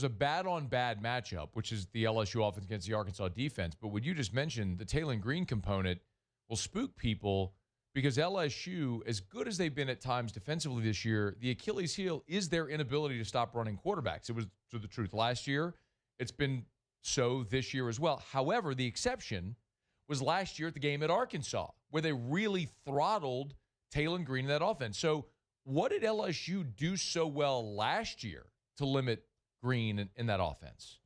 bad-on-bad matchup, which is the LSU offense against the Arkansas defense. But what you just mentioned, the Taylor Green component will spook people because LSU, as good as they've been at times defensively this year, the Achilles heel is their inability to stop running quarterbacks. It was the truth last year. It's been so this year as well. However, the exception was last year at the game at Arkansas, where they really throttled Taylor Green in that offense. So what did LSU do so well last year to limit Green in that offense?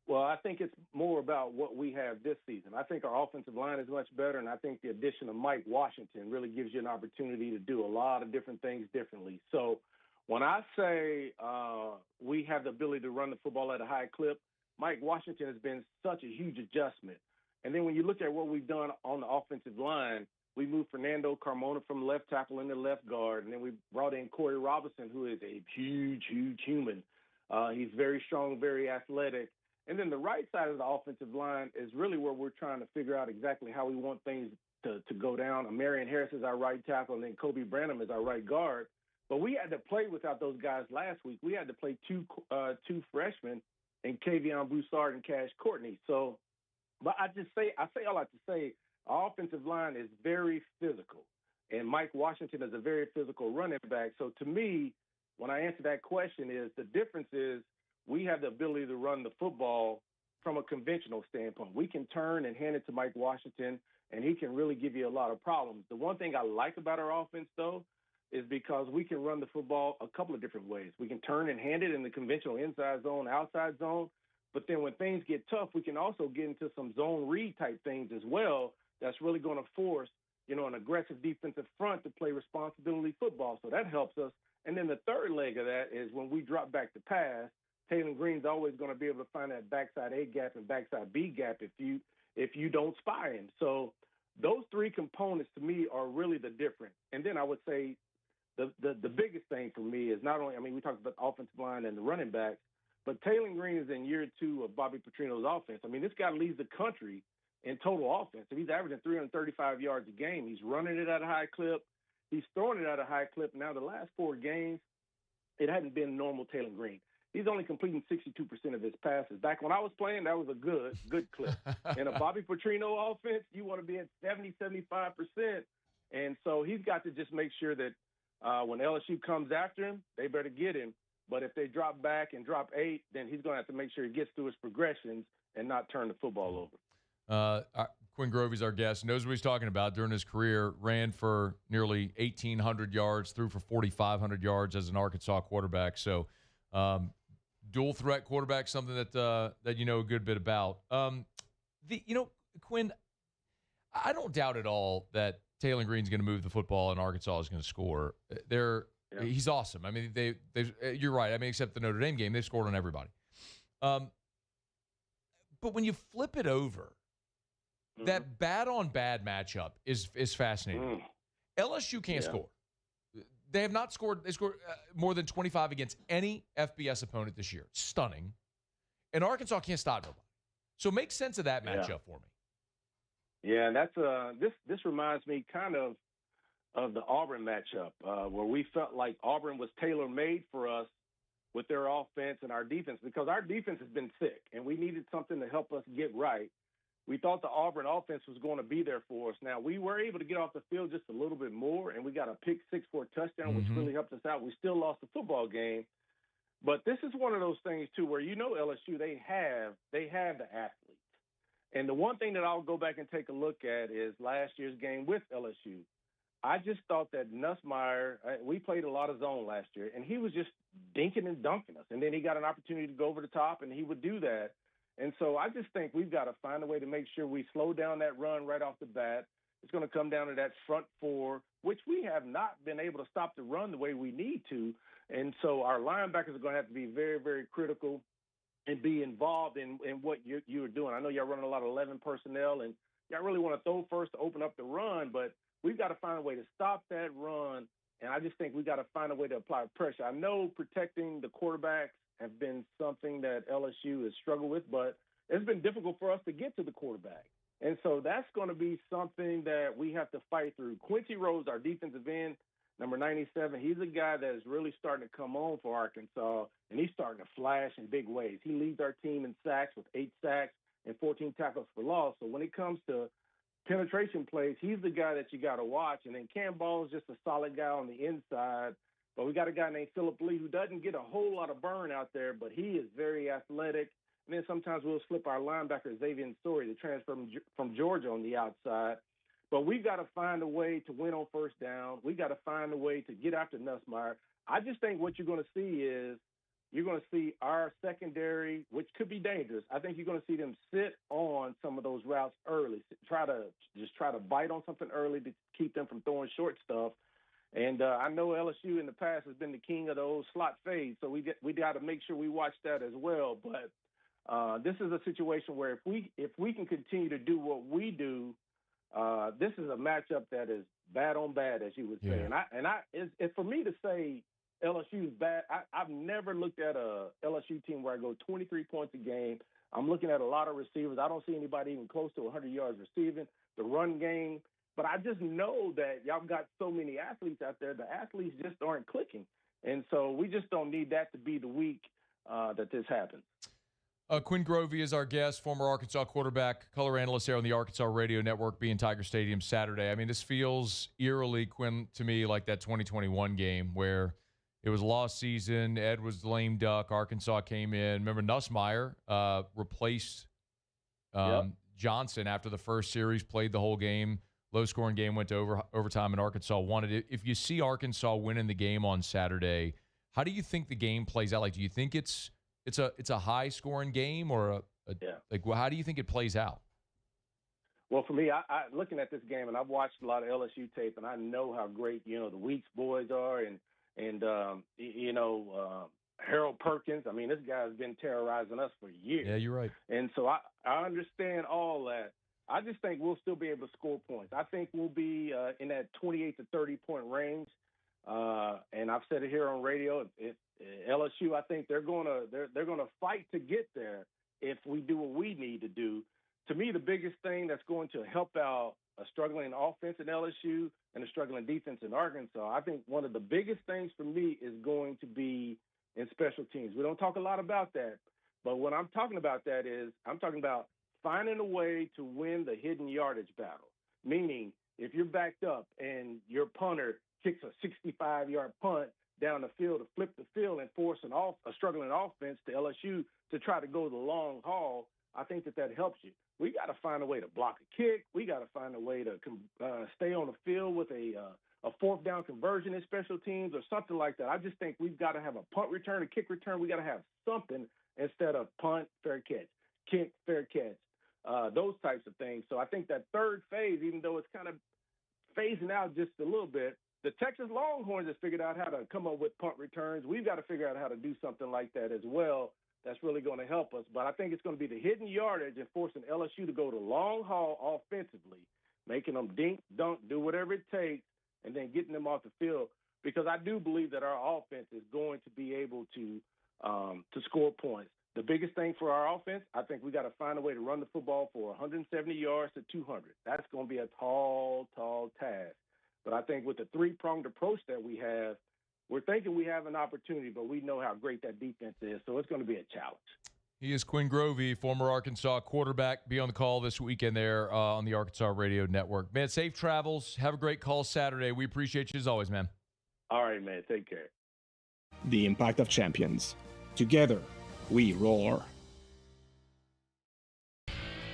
Well, I think it's more about what we have this season. I think our offensive line is much better, and I think the addition of Mike Washington really gives you an opportunity to do a lot of different things differently. So when I say we have the ability to run the football at a high clip, Mike Washington has been such a huge adjustment. And then when you look at what we've done on the offensive line, we moved Fernando Carmona from left tackle into left guard, and then we brought in Corey Robinson, who is a huge, huge human. He's very strong, very athletic. And then the right side of the offensive line is really where we're trying to figure out exactly how we want things to go down. Marion Harris is our right tackle, and then Kobe Branham is our right guard. But we had to play without those guys last week. We had to play two freshmen, and Kavion Broussard and Cash Courtney. So, but I say all I have to say, our offensive line is very physical, and Mike Washington is a very physical running back. So to me, when I answer that question, is the difference is we have the ability to run the football from a conventional standpoint. We can turn and hand it to Mike Washington, and he can really give you a lot of problems. The one thing I like about our offense, though, is because we can run the football a couple of different ways. We can turn and hand it in the conventional inside zone, outside zone, but then when things get tough, we can also get into some zone read type things as well that's really going to force, an aggressive defensive front to play responsibility football. So that helps us. And then the third leg of that is when we drop back to pass, Taylor Green's always going to be able to find that backside A gap and backside B gap if you don't spy him. So those three components to me are really the difference. And then I would say the biggest thing for me is not only, we talked about the offensive line and the running backs, but Taylor Green is in year 2 of Bobby Petrino's offense. This guy leads the country in total offense. He's averaging 335 yards a game. He's running it at a high clip. He's throwing it at a high clip. Now, the last 4 games, it hadn't been normal Taylor Green. He's only completing 62% of his passes. Back when I was playing, that was a good clip. In a Bobby Petrino offense, you want to be at 70, 75%. And so he's got to just make sure that when LSU comes after him, they better get him. But if they drop back and drop 8, then he's going to have to make sure he gets through his progressions and not turn the football over. Quinn Grovey's our guest, knows what he's talking about. During his career, ran for nearly 1,800 yards, threw for 4,500 yards as an Arkansas quarterback. So dual threat quarterback, something that you know a good bit about. Quinn, I don't doubt at all that Taylor Green's going to move the football and Arkansas is going to score. He's awesome. You're right. Except the Notre Dame game, they scored on everybody. But when you flip it over, that bad-on-bad matchup is fascinating. LSU can't score. They have not scored. They scored more than 25 against any FBS opponent this year. Stunning. And Arkansas can't stop nobody. So make sense of that matchup for me. Yeah, and that's this reminds me kind of the Auburn matchup where we felt like Auburn was tailor-made for us with their offense and our defense because our defense has been sick, and we needed something to help us get right. We thought the Auburn offense was going to be there for us. Now, we were able to get off the field just a little bit more, and we got a pick 6 for a touchdown, which really helped us out. We still lost the football game. But this is one of those things, too, where LSU, they have the athletes. And the one thing that I'll go back and take a look at is last year's game with LSU. I just thought that Nussmeier, we played a lot of zone last year, and he was just dinking and dunking us. And then he got an opportunity to go over the top, and he would do that. And so I just think we've got to find a way to make sure we slow down that run right off the bat. It's going to come down to that front four, which we have not been able to stop the run the way we need to. And so our linebackers are going to have to be very, very critical and be involved in what you're doing. I know y'all running a lot of 11 personnel, and y'all really want to throw first to open up the run, but we've got to find a way to stop that run, and I just think we've got to find a way to apply pressure. I know protecting the quarterbacks have been something that LSU has struggled with, but it's been difficult for us to get to the quarterback. And so that's going to be something that we have to fight through. Quincy Rose, our defensive end, number 97, he's a guy that is really starting to come on for Arkansas, and he's starting to flash in big ways. He leads our team in sacks with 8 sacks and 14 tackles for loss. So when it comes to penetration plays, he's the guy that you got to watch. And then Cam Ball is just a solid guy on the inside. But we got a guy named Phillip Lee who doesn't get a whole lot of burn out there, but he is very athletic. And then sometimes we'll slip our linebacker, Xavier Story, the transfer from Georgia on the outside. But we've got to find a way to win on first down. We've got to find a way to get after Nussmeier. I just think what you're going to see is you're going to see our secondary, which could be dangerous. I think you're going to see them sit on some of those routes early, try to bite on something early to keep them from throwing short stuff. And I know LSU in the past has been the king of the old slot fade, so we got to make sure we watch that as well. But this is a situation where if we can continue to do what we do, this is a matchup that is bad on bad, as you would say. It's for me to say LSU is bad. I've never looked at a LSU team where I go 23 points a game. I'm looking at a lot of receivers. I don't see anybody even close to 100 yards receiving. The run game. But I just know that y'all got so many athletes out there. The athletes just aren't clicking. And so we just don't need that to be the week that this happens. Quinn Grovey is our guest, former Arkansas quarterback, color analyst here on the Arkansas Radio Network, being Tiger Stadium Saturday. I mean, this feels eerily, Quinn, to me like that 2021 game where it was a lost season. Ed was the lame duck. Arkansas came in. Remember, Nussmeier replaced Johnson after the first series, played the whole game. Low-scoring game, went to overtime, and Arkansas won it. If you see Arkansas winning the game on Saturday, how do you think the game plays out? Like, do you think it's a high-scoring game, or how do you think it plays out? Well, for me, I looking at this game, and I've watched a lot of LSU tape, and I know how great the Weeks boys are, and Harold Perkins. I mean, this guy's been terrorizing us for years. Yeah, you're right. And so I understand all that. I just think we'll still be able to score points. I think we'll be in that 28 to 30-point range. And I've said it here on radio. If LSU, I think they're gonna fight to get there if we do what we need to do. To me, the biggest thing that's going to help out a struggling offense in LSU and a struggling defense in Arkansas, I think one of the biggest things for me is going to be in special teams. We don't talk a lot about that, but when I'm talking about that is I'm talking about finding a way to win the hidden yardage battle, meaning if you're backed up and your punter kicks a 65-yard punt down the field to flip the field and force a struggling offense to LSU to try to go the long haul, I think that helps you. We got to find a way to block a kick. We got to find a way to stay on the field with a fourth down conversion in special teams or something like that. I just think we've got to have a punt return, a kick return. We got to have something instead of punt, fair catch, kick, fair catch. Those types of things. So I think that third phase, even though it's kind of phasing out just a little bit, the Texas Longhorns has figured out how to come up with punt returns. We've got to figure out how to do something like that as well. That's really going to help us. But I think it's going to be the hidden yardage and forcing LSU to go the long haul offensively, making them dink, dunk, do whatever it takes, and then getting them off the field. Because I do believe that our offense is going to be able to score points. The biggest thing for our offense, I think we got to find a way to run the football for 170 yards to 200. That's going to be a tall, tall task. But I think with the three-pronged approach that we have, we're thinking we have an opportunity, but we know how great that defense is, so it's going to be a challenge. He is Quinn Grovey, former Arkansas quarterback. Be on the call this weekend there on the Arkansas Radio Network. Man, safe travels. Have a great call Saturday. We appreciate you as always, man. All right, man. Take care. The impact of champions. Together, we roar.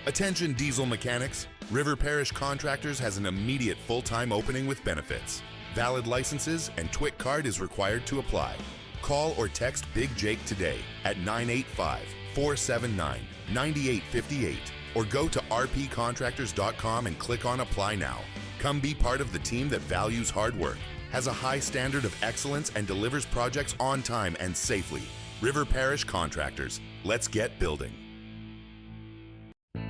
Attention diesel mechanics, River Parish Contractors has an immediate full-time opening with benefits. Valid licenses and TWIC card is required to apply. Call or text Big Jake today at 985-479-9858 or go to rpcontractors.com and click on Apply Now. Come be part of the team that values hard work, has a high standard of excellence, and delivers projects on time and safely. River Parish Contractors. Let's get building.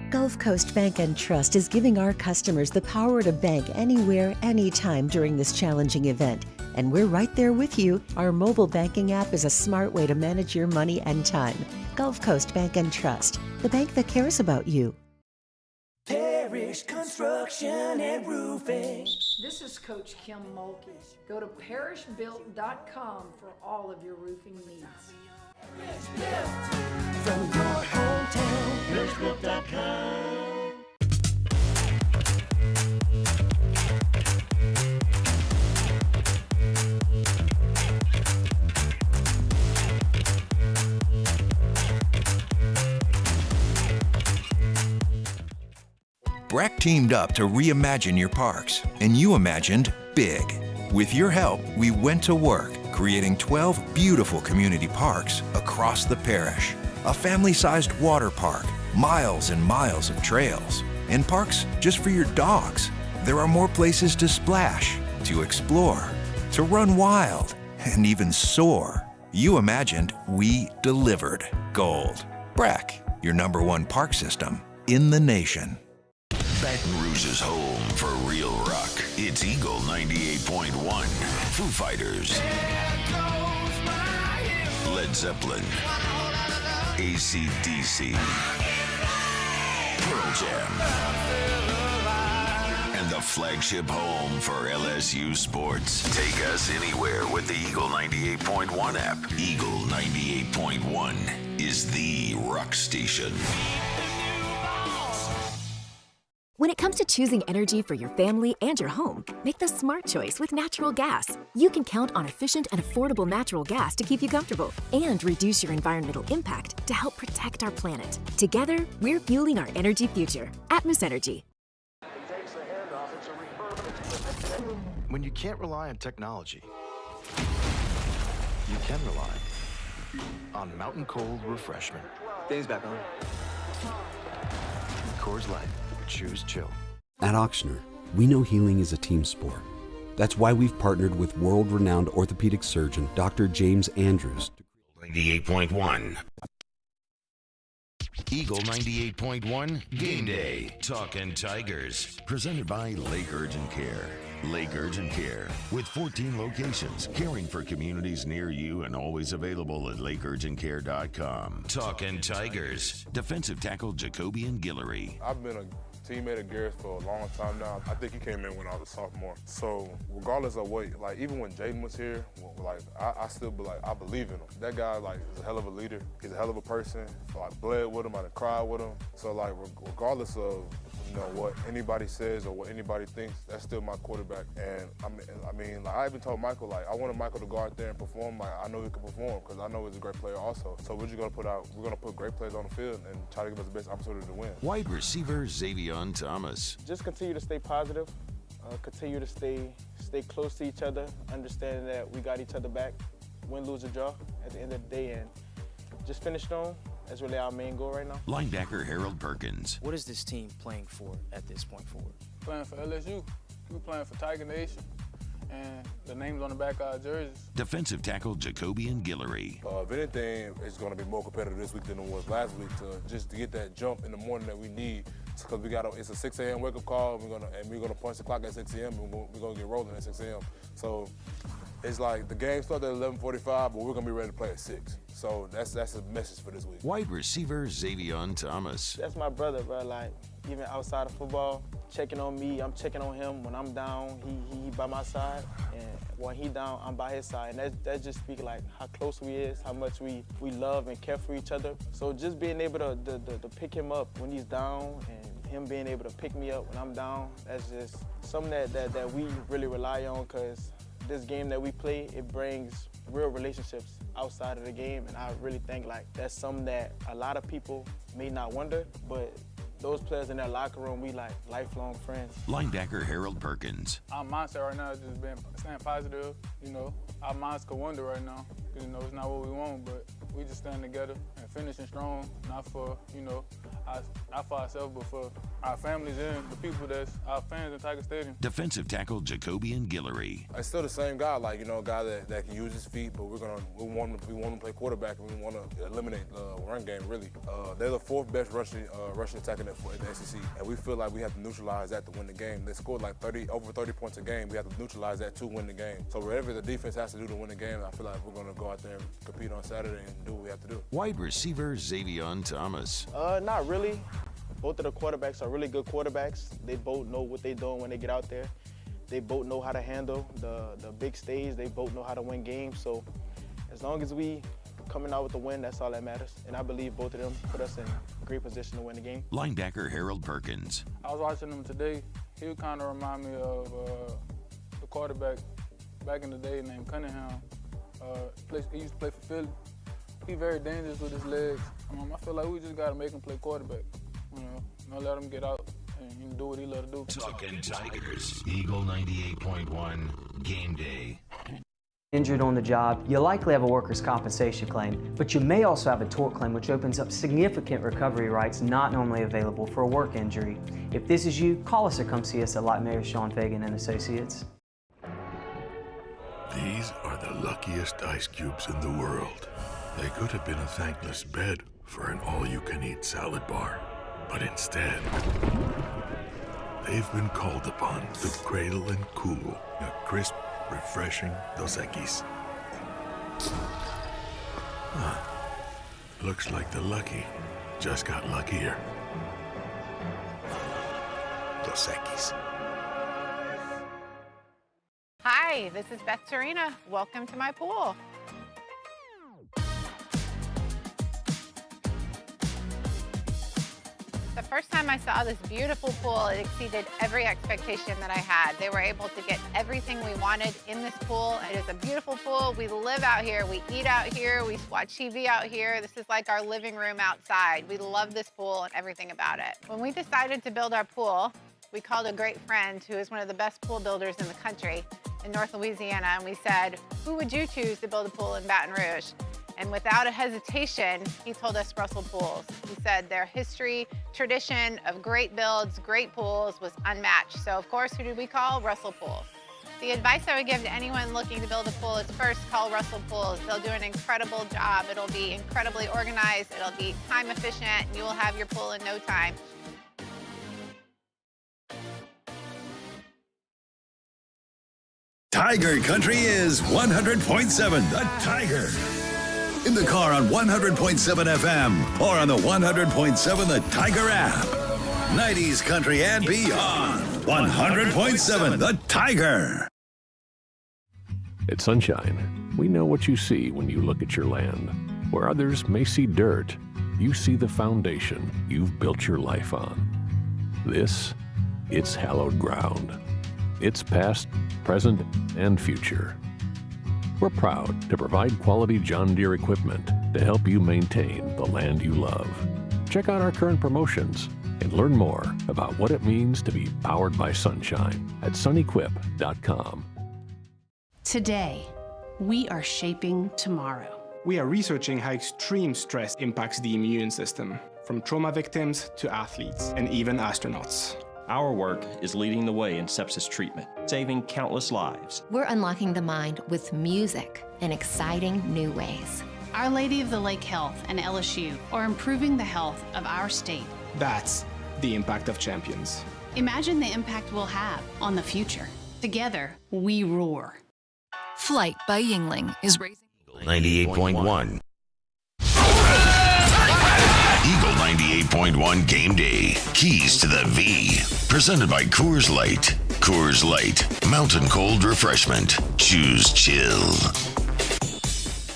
Gulf Coast Bank and Trust is giving our customers the power to bank anywhere, anytime during this challenging event. And we're right there with you. Our mobile banking app is a smart way to manage your money and time. Gulf Coast Bank and Trust, the bank that cares about you. Parish Construction and Roofing. This is Coach Kim Mulkey. Go to parishbuilt.com for all of your roofing needs. From your hometown, parishbuilt.com. Breck teamed up to reimagine your parks, and you imagined big. With your help, we went to work, creating 12 beautiful community parks across the parish. A family-sized water park, miles and miles of trails, and parks just for your dogs. There are more places to splash, to explore, to run wild, and even soar. You imagined, we delivered. Gold. Breck, your #1 park system in the nation. Baton Rouge's home for real rock. It's Eagle 98.1. Foo Fighters. Led Zeppelin. AC/DC. Pearl Jam. And the flagship home for LSU sports. Take us anywhere with the Eagle 98.1 app. Eagle 98.1 is the rock station. When it comes to choosing energy for your family and your home, make the smart choice with natural gas. You can count on efficient and affordable natural gas to keep you comfortable and reduce your environmental impact to help protect our planet. Together, we're fueling our energy future. Atmos Energy. When you can't rely on technology, you can rely on Mountain Cold Refreshment. Dave's back on. Coors Light. Choose chill. At Ochsner, we know healing is a team sport. That's why we've partnered with world-renowned orthopedic surgeon Dr. James Andrews. 98.1. Eagle 98.1 Game Day. Talkin' Tigers. Presented by Lake Urgent Care. Lake Urgent Care, with 14 locations, caring for communities near you and always available at lakeurgentcare.com. Talkin' Tigers. Defensive tackle Jacobian Guillory. I've been a teammate of Garrett's for a long time now. I think he came in when I was a sophomore. So regardless of what, like even when Jaden was here, like I still be like, I believe in him. That guy like is a hell of a leader. He's a hell of a person. So I bled with him, I cried with him. So like regardless of what anybody says or what anybody thinks, that's still my quarterback. And I mean, like I even told Michael, like I wanted Michael to go out there and perform. Like I know he can perform because I know he's a great player also. So we're just gonna put out, we're gonna put great players on the field and try to give us the best opportunity to win. Wide receiver Xavier Thomas. Just continue to stay positive. Continue to stay close to each other, understanding that we got each other back, win, lose, or draw at the end of the day, and just finish strong. That's really our main goal right now. Linebacker Harold Perkins. What is this team playing for at this point forward? Playing for LSU. We're playing for Tiger Nation, and the name's on the back of our jerseys. Defensive tackle Jacobian Guillory. If anything, it's going to be more competitive this week than it was last week to get that jump in the morning that we need. Because it's a 6 a.m. wake-up call, and we're gonna punch the clock at 6 a.m. and we're gonna get rolling at 6 a.m. So it's like the game starts at 11:45, but we're gonna be ready to play at 6. So that's a message for this week. Wide receiver Xavier Thomas. That's my brother, bro. Like even outside of football, checking on me, I'm checking on him. When I'm down, he by my side, and when he down, I'm by his side. And that just speaks like how close we is, how much we love and care for each other. So just being able to pick him up when he's down and him being able to pick me up when I'm down, that's just something that we really rely on, because this game that we play, it brings real relationships outside of the game, and I really think like that's something that a lot of people may not wonder, but those players in that locker room, we like lifelong friends. Linebacker Harold Perkins. Our mindset right now is just staying positive. Our minds could wonder right now. It's not what we want, but we just stand together and finishing strong, not for ourselves, but for our families and the people that's our fans in Tiger Stadium. Defensive tackle Jacobian Guillory. It's still the same guy, a guy that can use his feet, but we want him to play quarterback, and we want to eliminate the run game, really. They're the fourth best rushing attack in the SEC, and we feel like we have to neutralize that to win the game. They scored over 30 points a game. We have to neutralize that to win the game. So whatever the defense has to do to win the game, I feel like we're going to go out there and compete on Saturday and do what we have to do. Wide receiver Xavion Thomas. Not really. Both of the quarterbacks are really good quarterbacks. They both know what they're doing when they get out there. They both know how to handle the big stage. They both know how to win games. So as long as we coming out with the win, that's all that matters. And I believe both of them put us in a great position to win the game. Linebacker Harold Perkins. I was watching him today. He would kind of remind me of the quarterback back in the day named Cunningham. He used to play for Philly. He's very dangerous with his legs. I feel like we just got to make him play quarterback. Not let him get out and do what he loves to do. Talking Tigers. Eagle 98.1. Game day. Injured on the job, you likely have a workers' compensation claim, but you may also have a tort claim, which opens up significant recovery rights not normally available for a work injury. If this is you, call us or come see us at Lock Mayor Sean Fagan and Associates. These are the luckiest ice cubes in the world. They could have been a thankless bed for an all-you-can-eat salad bar, but instead, they've been called upon to cradle and cool a crisp, refreshing Dos Equis. Looks like the lucky just got luckier. Dos Equis. Hi, this is Beth Tarina. Welcome to my pool. The first time I saw this beautiful pool, it exceeded every expectation that I had. They were able to get everything we wanted in this pool. It is a beautiful pool. We live out here, we eat out here, we watch TV out here. This is like our living room outside. We love this pool and everything about it. When we decided to build our pool, we called a great friend who is one of the best pool builders in the country in North Louisiana, and we said, who would you choose to build a pool in Baton Rouge? And without a hesitation, he told us Russell Pools. He said their history, tradition of great builds, great pools was unmatched. So of course, who did we call? Russell Pools. The advice I would give to anyone looking to build a pool is first call Russell Pools. They'll do an incredible job. It'll be incredibly organized. It'll be time efficient, and you will have your pool in no time. Tiger Country is 100.7 The Tiger. In the car on 100.7 FM or on the 100.7 The Tiger app. 90s country and beyond. 100.7 The Tiger. At Sunshine, we know what you see when you look at your land. Where others may see dirt, you see the foundation you've built your life on. It's hallowed ground. It's past, present, and future. We're proud to provide quality John Deere equipment to help you maintain the land you love. Check out our current promotions and learn more about what it means to be powered by sunshine at sunequip.com. Today, we are shaping tomorrow. We are researching how extreme stress impacts the immune system, from trauma victims to athletes and even astronauts. Our work is leading the way in sepsis treatment, saving countless lives. We're unlocking the mind with music in exciting new ways. Our Lady of the Lake Health and LSU are improving the health of our state. That's the impact of champions. Imagine the impact we'll have on the future. Together, we roar. Flight by Yingling is raising 98.1. Eagle 98.1 Game Day. Keys to the V. Presented by Coors Light. Coors Light. Mountain cold refreshment. Choose chill.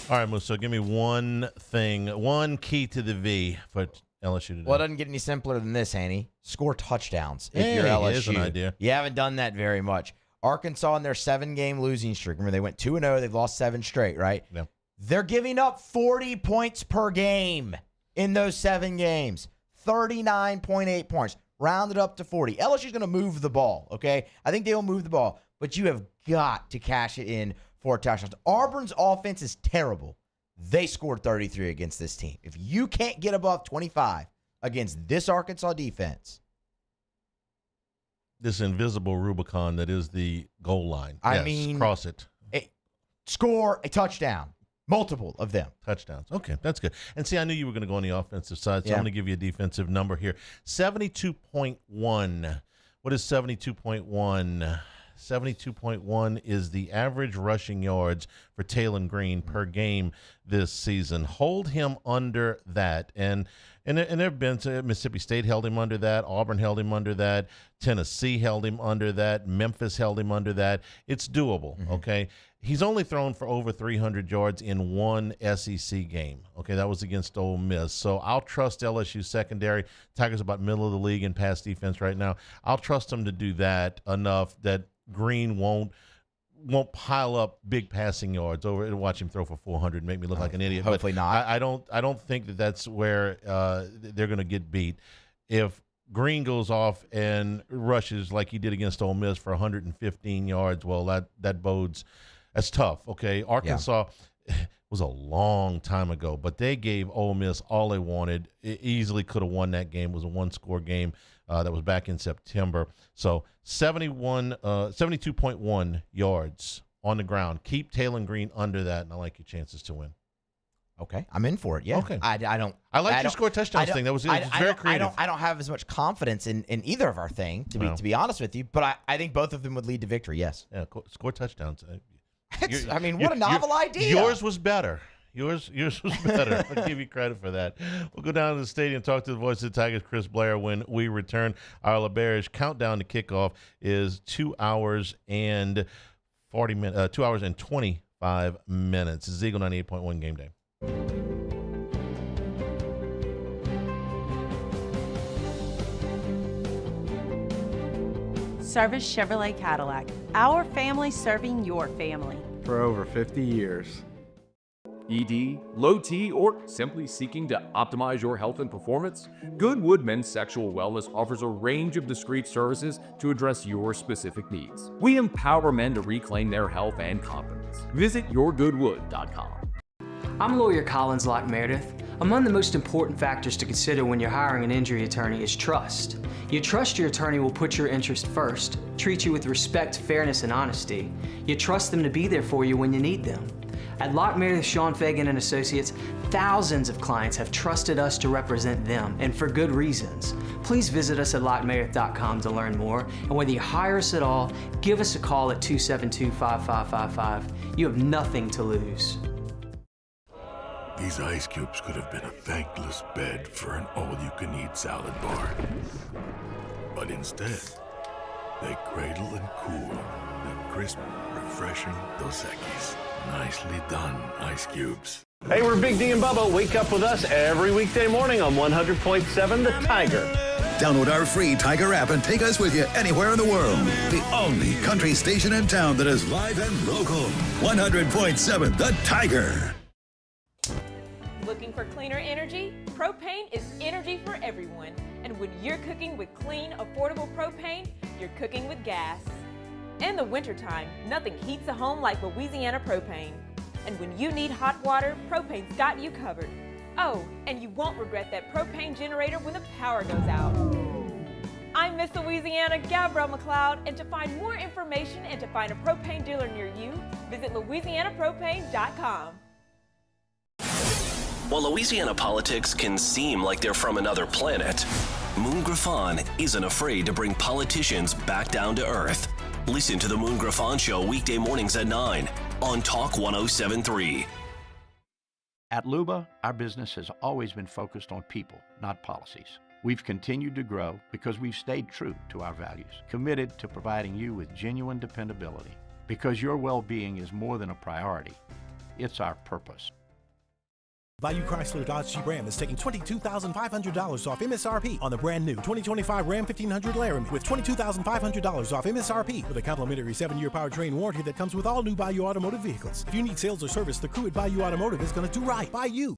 All right, Musso, give me one thing, one key to the V for LSU to do. Well, it doesn't get any simpler than this, Hanny. Score touchdowns if hey, you're LSU. Here's an idea. You haven't done that very much. Arkansas in their 7-game losing streak. Remember, they went 2-0. They've lost 7 straight, right? Yeah. They're giving up 40 points per game in those 7 games. 39.8 points. Rounded up to 40. LSU's going to move the ball, okay? I think they will move the ball, but you have got to cash it in for touchdowns. Auburn's offense is terrible. They scored 33 against this team. If you can't get above 25 against this Arkansas defense, this invisible Rubicon that is the goal line. I yes, mean, cross it. Score a touchdown. Multiple of them. Touchdowns. Okay, that's good. And see, I knew you were going to go on the offensive side, so I'm going to give you a defensive number here. 72.1. What is 72.1? 72.1 is the average rushing yards for Taylon Green per game this season. Hold him under that. And there have been, Mississippi State held him under that. Auburn held him under that. Tennessee held him under that. Memphis held him under that. It's doable, okay? He's only thrown for over 300 yards in one SEC game. Okay, that was against Ole Miss. So I'll trust LSU secondary. Tigers about middle of the league in pass defense right now. I'll trust them to do that enough that Green won't pile up big passing yards over and watch him throw for 400 and make me look like an idiot. Hopefully not. I don't think that's where they're going to get beat. If Green goes off and rushes like he did against Ole Miss for 115 yards, well, that bodes. That's tough, okay? Arkansas was a long time ago, but they gave Ole Miss all they wanted. It easily could have won that game. It was a one-score game that was back in September. So 72.1 yards on the ground. Keep Taylon Green under that, and I like your chances to win. Okay, I'm in for it. Yeah. Okay. I like your score touchdowns thing. That was very creative. I don't have as much confidence in either of our thing, to be honest with you, but I think both of them would lead to victory, yes. Yeah, score touchdowns. What a novel idea. Yours was better. Yours was better. I'll give you credit for that. We'll go down to the stadium, talk to the voice of the Tigers, Chris Blair, when we return. Our LeBearish countdown to kickoff is 2 hours and 40 minutes. 2 hours and 25 minutes. This is Eagle 98.1 Game Day. Service Chevrolet Cadillac. Our family serving your family. For over 50 years. ED, low T, or simply seeking to optimize your health and performance? Goodwood Men's Sexual Wellness offers a range of discreet services to address your specific needs. We empower men to reclaim their health and confidence. Visit yourgoodwood.com. I'm lawyer Collins Locke Meredith. Among the most important factors to consider when you're hiring an injury attorney is trust. You trust your attorney will put your interest first, treat you with respect, fairness, and honesty. You trust them to be there for you when you need them. At Locke Meredith, Sean Fagan and Associates, thousands of clients have trusted us to represent them, and for good reasons. Please visit us at LockeMeredith.com to learn more, and whether you hire us at all, give us a call at 272-5555. You have nothing to lose. These ice cubes could have been a thankless bed for an all-you-can-eat salad bar. But instead, they cradle and cool the crisp, refreshing Dos Equis. Nicely done, ice cubes. Hey, we're Big D and Bubba. Wake up with us every weekday morning on 100.7 The Tiger. Download our free Tiger app and take us with you anywhere in the world. The only country station in town that is live and local. 100.7 The Tiger. Looking for cleaner energy? Propane is energy for everyone. And when you're cooking with clean, affordable propane, you're cooking with gas. In the wintertime, nothing heats a home like Louisiana propane. And when you need hot water, propane's got you covered. Oh, and you won't regret that propane generator when the power goes out. I'm Miss Louisiana, Gabrielle McLeod, and to find more information and to find a propane dealer near you, visit louisianapropane.com. While Louisiana politics can seem like they're from another planet, Moon Griffon isn't afraid to bring politicians back down to earth. Listen to the Moon Griffon Show weekday mornings at 9 on Talk 107.3. At Luba, our business has always been focused on people, not policies. We've continued to grow because we've stayed true to our values, committed to providing you with genuine dependability. Because your well-being is more than a priority, it's our purpose. Bayou Chrysler Dodge Jeep Ram is taking $22,500 off MSRP on the brand new 2025 Ram 1500 Laramie with $22,500 off MSRP with a complimentary 7-year powertrain warranty that comes with all new Bayou Automotive vehicles. If you need sales or service, the crew at Bayou Automotive is going to do right by you.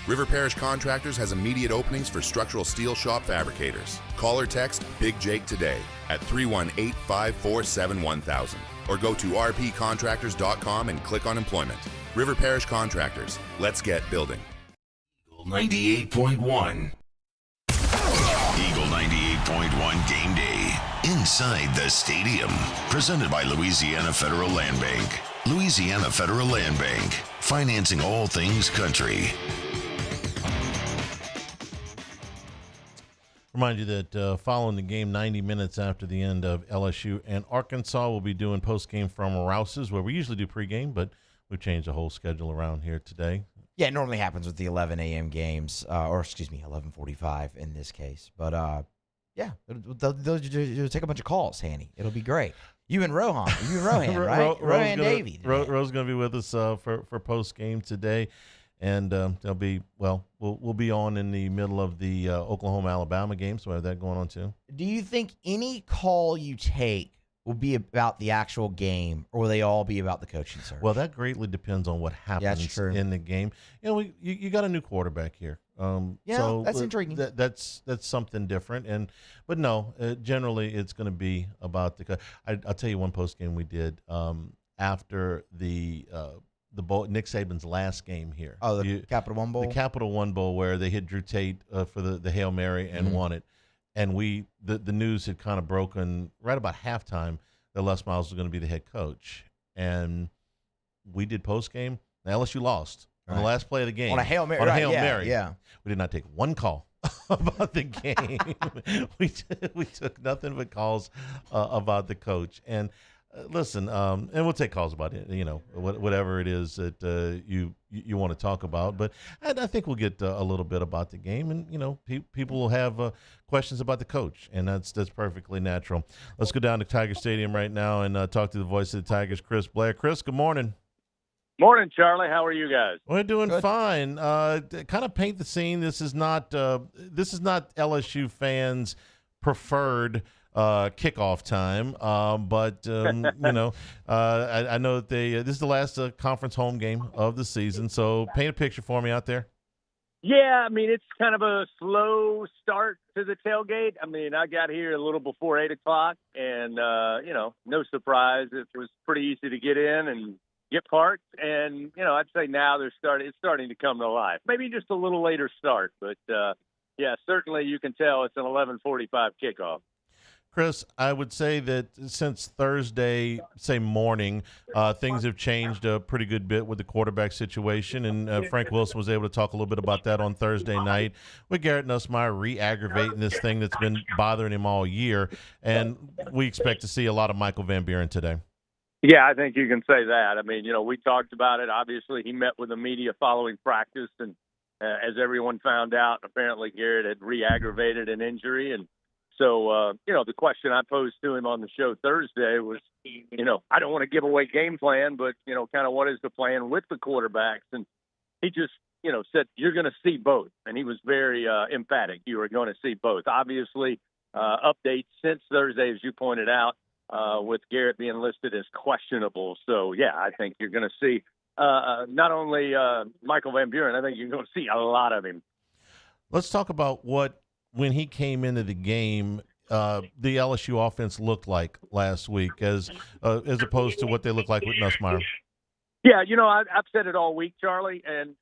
River Parish Contractors has immediate openings for structural steel shop fabricators. Call or text Big Jake today at 318-547-1000 or go to rpcontractors.com and click on employment. River Parish Contractors. Let's get building. 98.1. Eagle 98.1 Game Day. Inside the stadium. Presented by Louisiana Federal Land Bank. Louisiana Federal Land Bank. Financing all things country. Remind you that following the game 90 minutes after the end of LSU and Arkansas, we'll be doing post-game from Rouse's, where we usually do pregame, but we've changed the whole schedule around here today. Yeah, it normally happens with the 11 a.m. games, 11:45 in this case. But, yeah, they'll take a bunch of calls, Hanny. It'll be great. You and Rohan, right? Rohan Davey. Ro's going to be with us for post-game today. And they'll be, we'll be on in the middle of the Oklahoma-Alabama game, so we have that going on too. Do you think any call you take will be about the actual game, or will they all be about the coaching search? Well, that greatly depends on what happens in the game. You know, you got a new quarterback here. So that's intriguing. That's something different. But no, generally it's going to be about the. I'll tell you one post game we did after the bowl, Nick Saban's last game here. Oh, the Capital One Bowl? The Capital One Bowl, where they hit Drew Tate for the Hail Mary and won it. And the news had kind of broken right about halftime that Les Miles was going to be the head coach. And we did postgame. LSU lost on the last play of the game. On a Hail Mary. On a Hail Mary. Yeah. We did not take one call about the game. we took nothing but calls about the coach. And listen, and we'll take calls about it, whatever it is that you want to talk about. But I think we'll get a little bit about the game, and people will have questions about the coach, and that's perfectly natural. Let's go down to Tiger Stadium right now and talk to the voice of the Tigers, Chris Blair. Chris, good morning. Morning, Charlie. How are you guys? We're doing fine. Kind of paint the scene. This is not LSU fans' preferred kickoff time, but I know that this is the last conference home game of the season. So paint a picture for me out there. Yeah, I mean, it's kind of a slow start to the tailgate. I mean, I got here a little before 8 o'clock, and no surprise, it was pretty easy to get in and get parked. And I'd say now it's starting to come to life. Maybe just a little later start, but yeah, certainly you can tell it's an 11:45 kickoff. Chris, I would say that since Thursday, morning, things have changed a pretty good bit with the quarterback situation, and Frank Wilson was able to talk a little bit about that on Thursday night with Garrett Nussmeier re-aggravating this thing that's been bothering him all year, and we expect to see a lot of Michael Van Buren today. Yeah, I think you can say that. I mean, we talked about it. Obviously, he met with the media following practice, and as everyone found out, apparently Garrett had re-aggravated an injury, and so, the question I posed to him on the show Thursday was, I don't want to give away game plan, but, kind of what is the plan with the quarterbacks? And he just, said, you're going to see both. And he was very emphatic. You are going to see both. Obviously, updates since Thursday, as you pointed out, with Garrett being listed as questionable. So, yeah, I think you're going to see not only Michael Van Buren, I think you're going to see a lot of him. Let's talk about when he came into the game, the LSU offense looked like last week as opposed to what they look like with Nussmeier. Yeah, I've said it all week, Charlie, and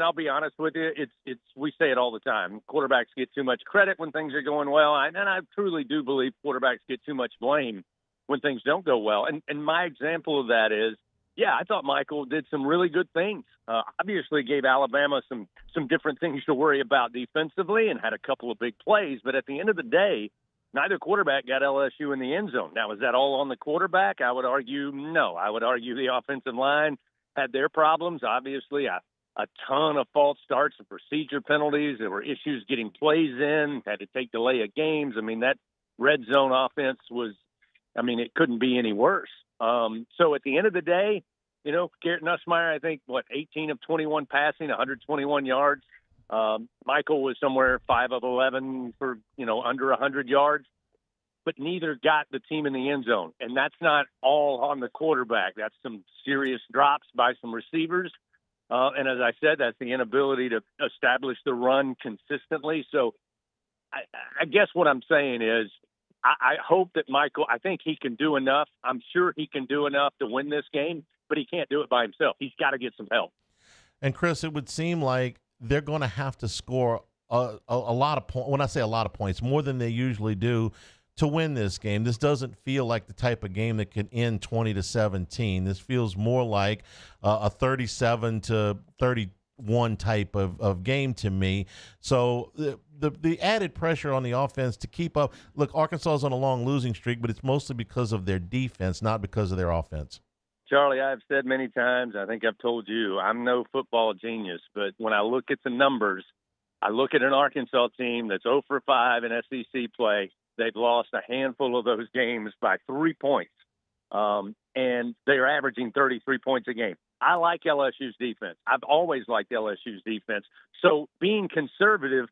I'll be honest with you, it's we say it all the time. Quarterbacks get too much credit when things are going well, and I truly do believe quarterbacks get too much blame when things don't go well. And my example of that is, yeah, I thought Michael did some really good things. Obviously gave Alabama some different things to worry about defensively and had a couple of big plays. But at the end of the day, neither quarterback got LSU in the end zone. Now, is that all on the quarterback? I would argue no. I would argue the offensive line had their problems. Obviously, a ton of false starts and procedure penalties. There were issues getting plays in, had to take delay of games. I mean, that red zone offense it couldn't be any worse. So at the end of the day, Garrett Nussmeier, I think, 18 of 21 passing, 121 yards. Michael was somewhere 5 of 11 for, under 100 yards. But neither got the team in the end zone. And that's not all on the quarterback. That's some serious drops by some receivers. And as I said, that's the inability to establish the run consistently. So I guess what I'm saying is I hope that Michael, I think he can do enough. I'm sure he can do enough to win this game, but he can't do it by himself. He's got to get some help. And, Chris, it would seem like they're going to have to score a lot of points. When I say a lot of points, more than they usually do to win this game. This doesn't feel like the type of game that can end 20-17. This feels more like a 37-31 type of game to me. So the added pressure on the offense to keep up. Look, Arkansas is on a long losing streak, but it's mostly because of their defense, not because of their offense. Charlie, I've said many times, I think I've told you, I'm no football genius, but when I look at the numbers, I look at an Arkansas team that's 0 for 5 in SEC play. They've lost a handful of those games by 3 points, and they're averaging 33 points a game. I like LSU's defense. I've always liked LSU's defense. So being conservative,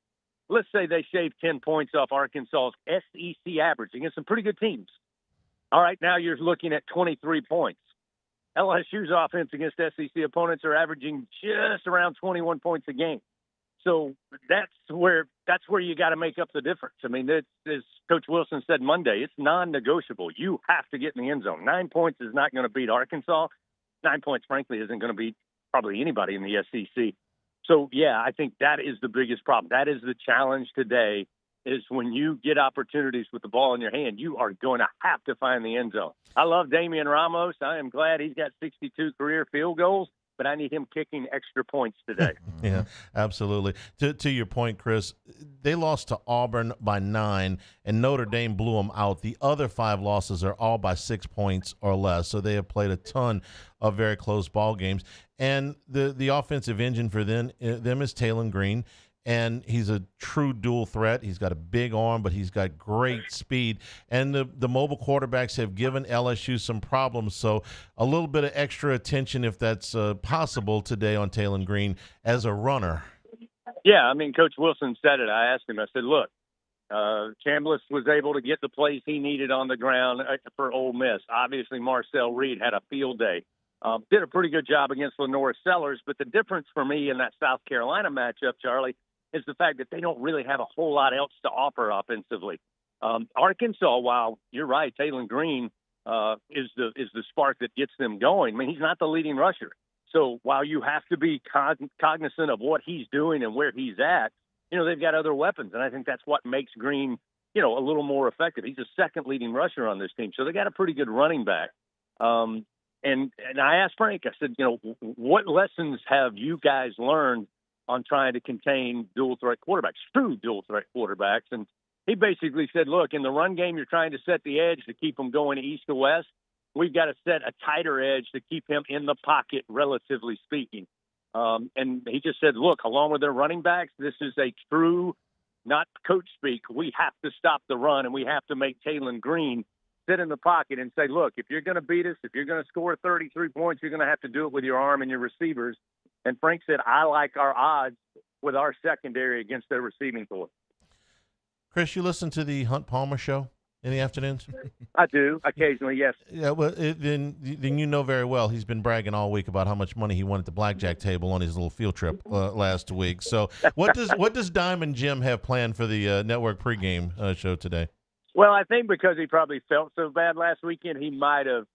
let's say they shave 10 points off Arkansas's SEC average against some pretty good teams. All right, now you're looking at 23 points. LSU's offense against SEC opponents are averaging just around 21 points a game. So that's where you got to make up the difference. I mean, as Coach Wilson said Monday, it's non-negotiable. You have to get in the end zone. 9 points is not going to beat Arkansas. 9 points, frankly, isn't going to beat probably anybody in the SEC. So, yeah, I think that is the biggest problem. That is the challenge today, is when you get opportunities with the ball in your hand, you are going to have to find the end zone. I love Damian Ramos. I am glad he's got 62 career field goals, but I need him kicking extra points today. Yeah, absolutely. To your point, Chris, they lost to Auburn by 9, and Notre Dame blew them out. The other 5 losses are all by 6 points or less, so they have played a ton of very close ball games. And the offensive engine for them is Taylon Green, and he's a true dual threat. He's got a big arm, but he's got great speed. And the mobile quarterbacks have given LSU some problems, so a little bit of extra attention, if that's possible, today on Taylon Green as a runner. Yeah, I mean, Coach Wilson said it. I asked him, I said, look, Chambliss was able to get the plays he needed on the ground for Ole Miss. Obviously, Marcel Reed had a field day. Did a pretty good job against Lenore Sellers, but the difference for me in that South Carolina matchup, Charlie, is the fact that they don't really have a whole lot else to offer offensively. Arkansas, while you're right, Taylon Green is the spark that gets them going. I mean, he's not the leading rusher. So while you have to be cognizant of what he's doing and where he's at, they've got other weapons. And I think that's what makes Green, a little more effective. He's the second leading rusher on this team. So they got a pretty good running back. And I asked Frank, I said, what lessons have you guys learned on trying to contain dual-threat quarterbacks, true dual-threat quarterbacks? And he basically said, look, in the run game, you're trying to set the edge to keep them going east to west. We've got to set a tighter edge to keep him in the pocket, relatively speaking. And he just said, look, along with their running backs, this is a true, not coach speak, we have to stop the run, and we have to make Taylon Green sit in the pocket and say, look, if you're going to beat us, if you're going to score 33 points, you're going to have to do it with your arm and your receivers. And Frank said, I like our odds with our secondary against their receiving corps. Chris, you listen to the Hunt Palmer show in the afternoons? I do, occasionally, yes. Yeah, well, then you know very well he's been bragging all week about how much money he won at the blackjack table on his little field trip last week. So what does Diamond Jim have planned for the network pregame show today? Well, I think because he probably felt so bad last weekend, he might have,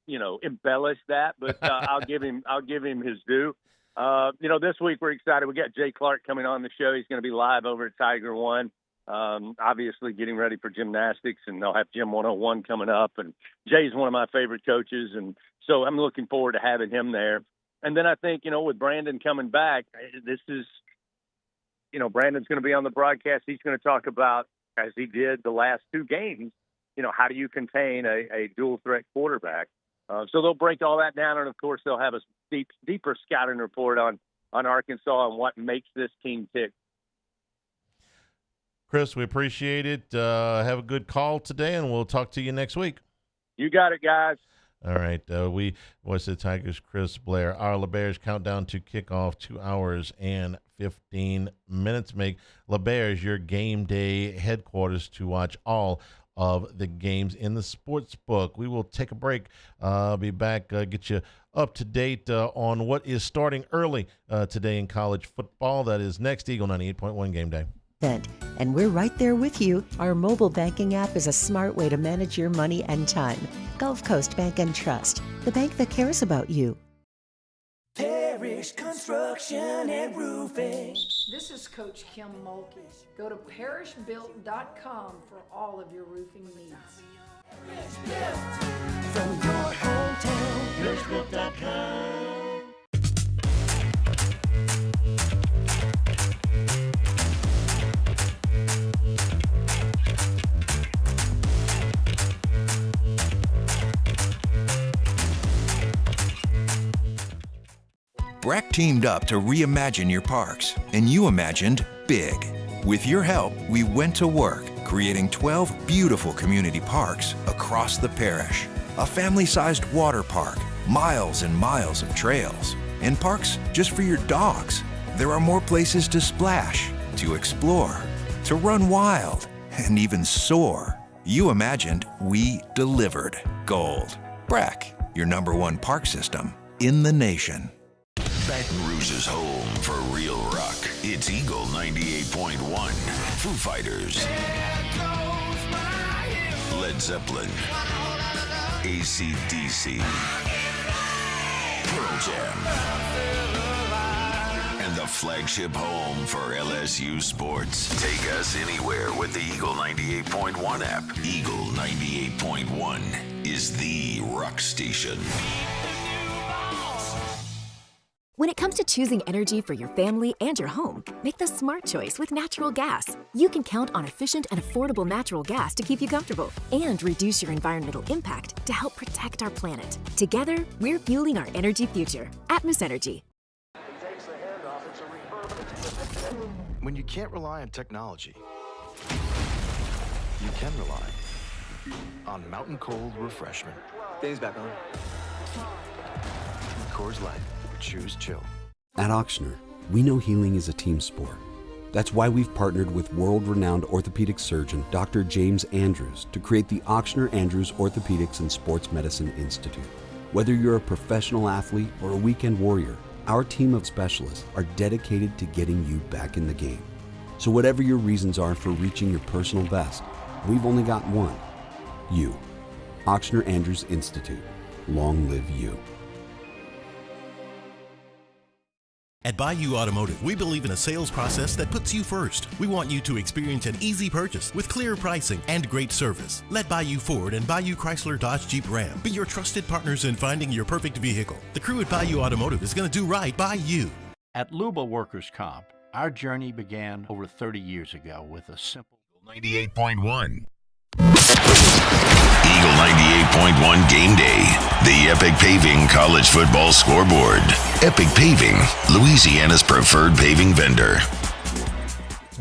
embellished that. But I'll give him his due. This week we're excited. We got Jay Clark coming on the show. He's going to be live over at Tiger One. Obviously getting ready for gymnastics, and they'll have Gym 101 coming up. And Jay's one of my favorite coaches, and so I'm looking forward to having him there. And then I think, with Brandon coming back, this is, Brandon's going to be on the broadcast. He's going to talk about, as he did the last 2 games, how do you contain a dual threat quarterback? So they'll break all that down, and of course they'll have a deeper scouting report on Arkansas and what makes this team tick. Chris, we appreciate it. Have a good call today, and we'll talk to you next week. You got it, guys. All right. We voice of the Tigers, Chris Blair. Our LeBears countdown to kickoff, 2 hours and 15 minutes. Make LeBears your game day headquarters to watch all of the games in the sports book. We will take a break. Be back, get you up to date on what is starting early today in college football. That is next, Eagle 98.1 Game Day. And we're right there with you. Our mobile banking app is a smart way to manage your money and time. Gulf Coast Bank and Trust, the bank that cares about you. Parish Construction and Roofing. This is Coach Kim Mulkey. Go to parishbuilt.com for all of your roofing needs. From your hometown, parishbuilt.com. BRAC teamed up to reimagine your parks, and you imagined big. With your help, we went to work, creating 12 beautiful community parks across the parish. A family-sized water park, miles and miles of trails, and parks just for your dogs. There are more places to splash, to explore, to run wild, and even soar. You imagined, we delivered. Gold. BRAC, your #1 park system in the nation. Baton Rouge's home for real rock. It's Eagle 98.1. Foo Fighters. Led Zeppelin. AC/DC. Pearl Jam. And the flagship home for LSU sports. Take us anywhere with the Eagle 98.1 app. Eagle 98.1 is the rock station. When it comes to choosing energy for your family and your home, make the smart choice with natural gas. You can count on efficient and affordable natural gas to keep you comfortable and reduce your environmental impact to help protect our planet. Together, we're fueling our energy future. Atmos Energy. When you can't rely on technology, you can rely on Mountain Cold Refreshment. Dave's back on. Coors Light. Choose chill. At Ochsner, we know healing is a team sport. That's why we've partnered with world-renowned orthopedic surgeon Dr. James Andrews to create the Ochsner Andrews Orthopedics and Sports Medicine Institute. Whether you're a professional athlete or a weekend warrior, our team of specialists are dedicated to getting you back in the game. So whatever your reasons are for reaching your personal best, we've only got one. You. Ochsner Andrews Institute. Long live you. At Bayou Automotive, we believe in a sales process that puts you first. We want you to experience an easy purchase with clear pricing and great service. Let Bayou Ford and Bayou Chrysler Dodge Jeep Ram be your trusted partners in finding your perfect vehicle. The crew at Bayou Automotive is going to do right by you. At Luba Workers' Comp, our journey began over 30 years ago with a simple 98.1. Eagle 98.1 Game Day. The Epic Paving College Football Scoreboard. Epic Paving, Louisiana's preferred paving vendor.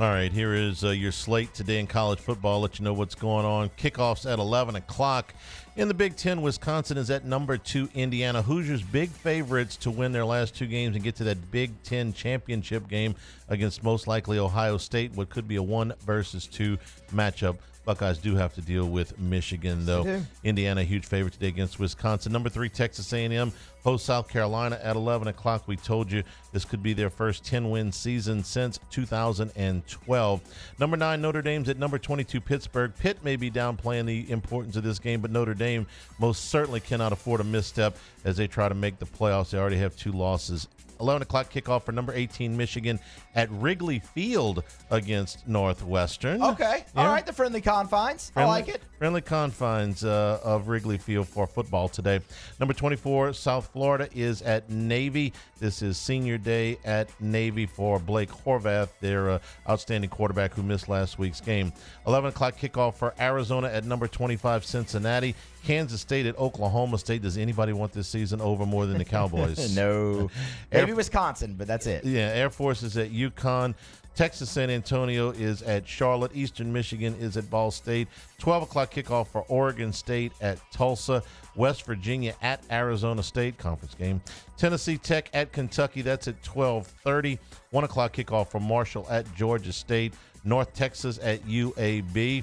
All right, here is your slate today in college football. Let you know what's going on. Kickoffs at 11 o'clock. In the Big Ten, Wisconsin is at #2 Indiana. Hoosiers big favorites to win their last two games and get to that Big Ten championship game against most likely Ohio State, what could be a 1-2 matchup. Buckeyes do have to deal with Michigan, though. Indiana, huge favorite today against Wisconsin. #3, Texas A&M hosts South Carolina at 11 o'clock. We told you this could be their first 10-win season since 2012. #9, Notre Dame's at #22, Pittsburgh. Pitt may be downplaying the importance of this game, but Notre Dame most certainly cannot afford a misstep as they try to make the playoffs. They already have 2 losses. 11 o'clock kickoff for #18 Michigan at Wrigley Field against Northwestern. Okay. Yeah. All right. The friendly confines. I like it. Friendly confines of Wrigley Field for football today. #24, South Florida is at Navy. This is senior day at Navy for Blake Horvath, their outstanding quarterback who missed last week's game. 11 o'clock kickoff for Arizona at #25, Cincinnati. Kansas State at Oklahoma State. Does anybody want this season over more than the Cowboys? No. Maybe Wisconsin, but that's it. Yeah, Air Force is at UConn. Texas San Antonio is at Charlotte. Eastern Michigan is at Ball State. 12 o'clock kickoff for Oregon State at Tulsa. West Virginia at Arizona State, conference game. Tennessee Tech at Kentucky. That's at 12:30. 1 o'clock kickoff for Marshall at Georgia State. North Texas at UAB.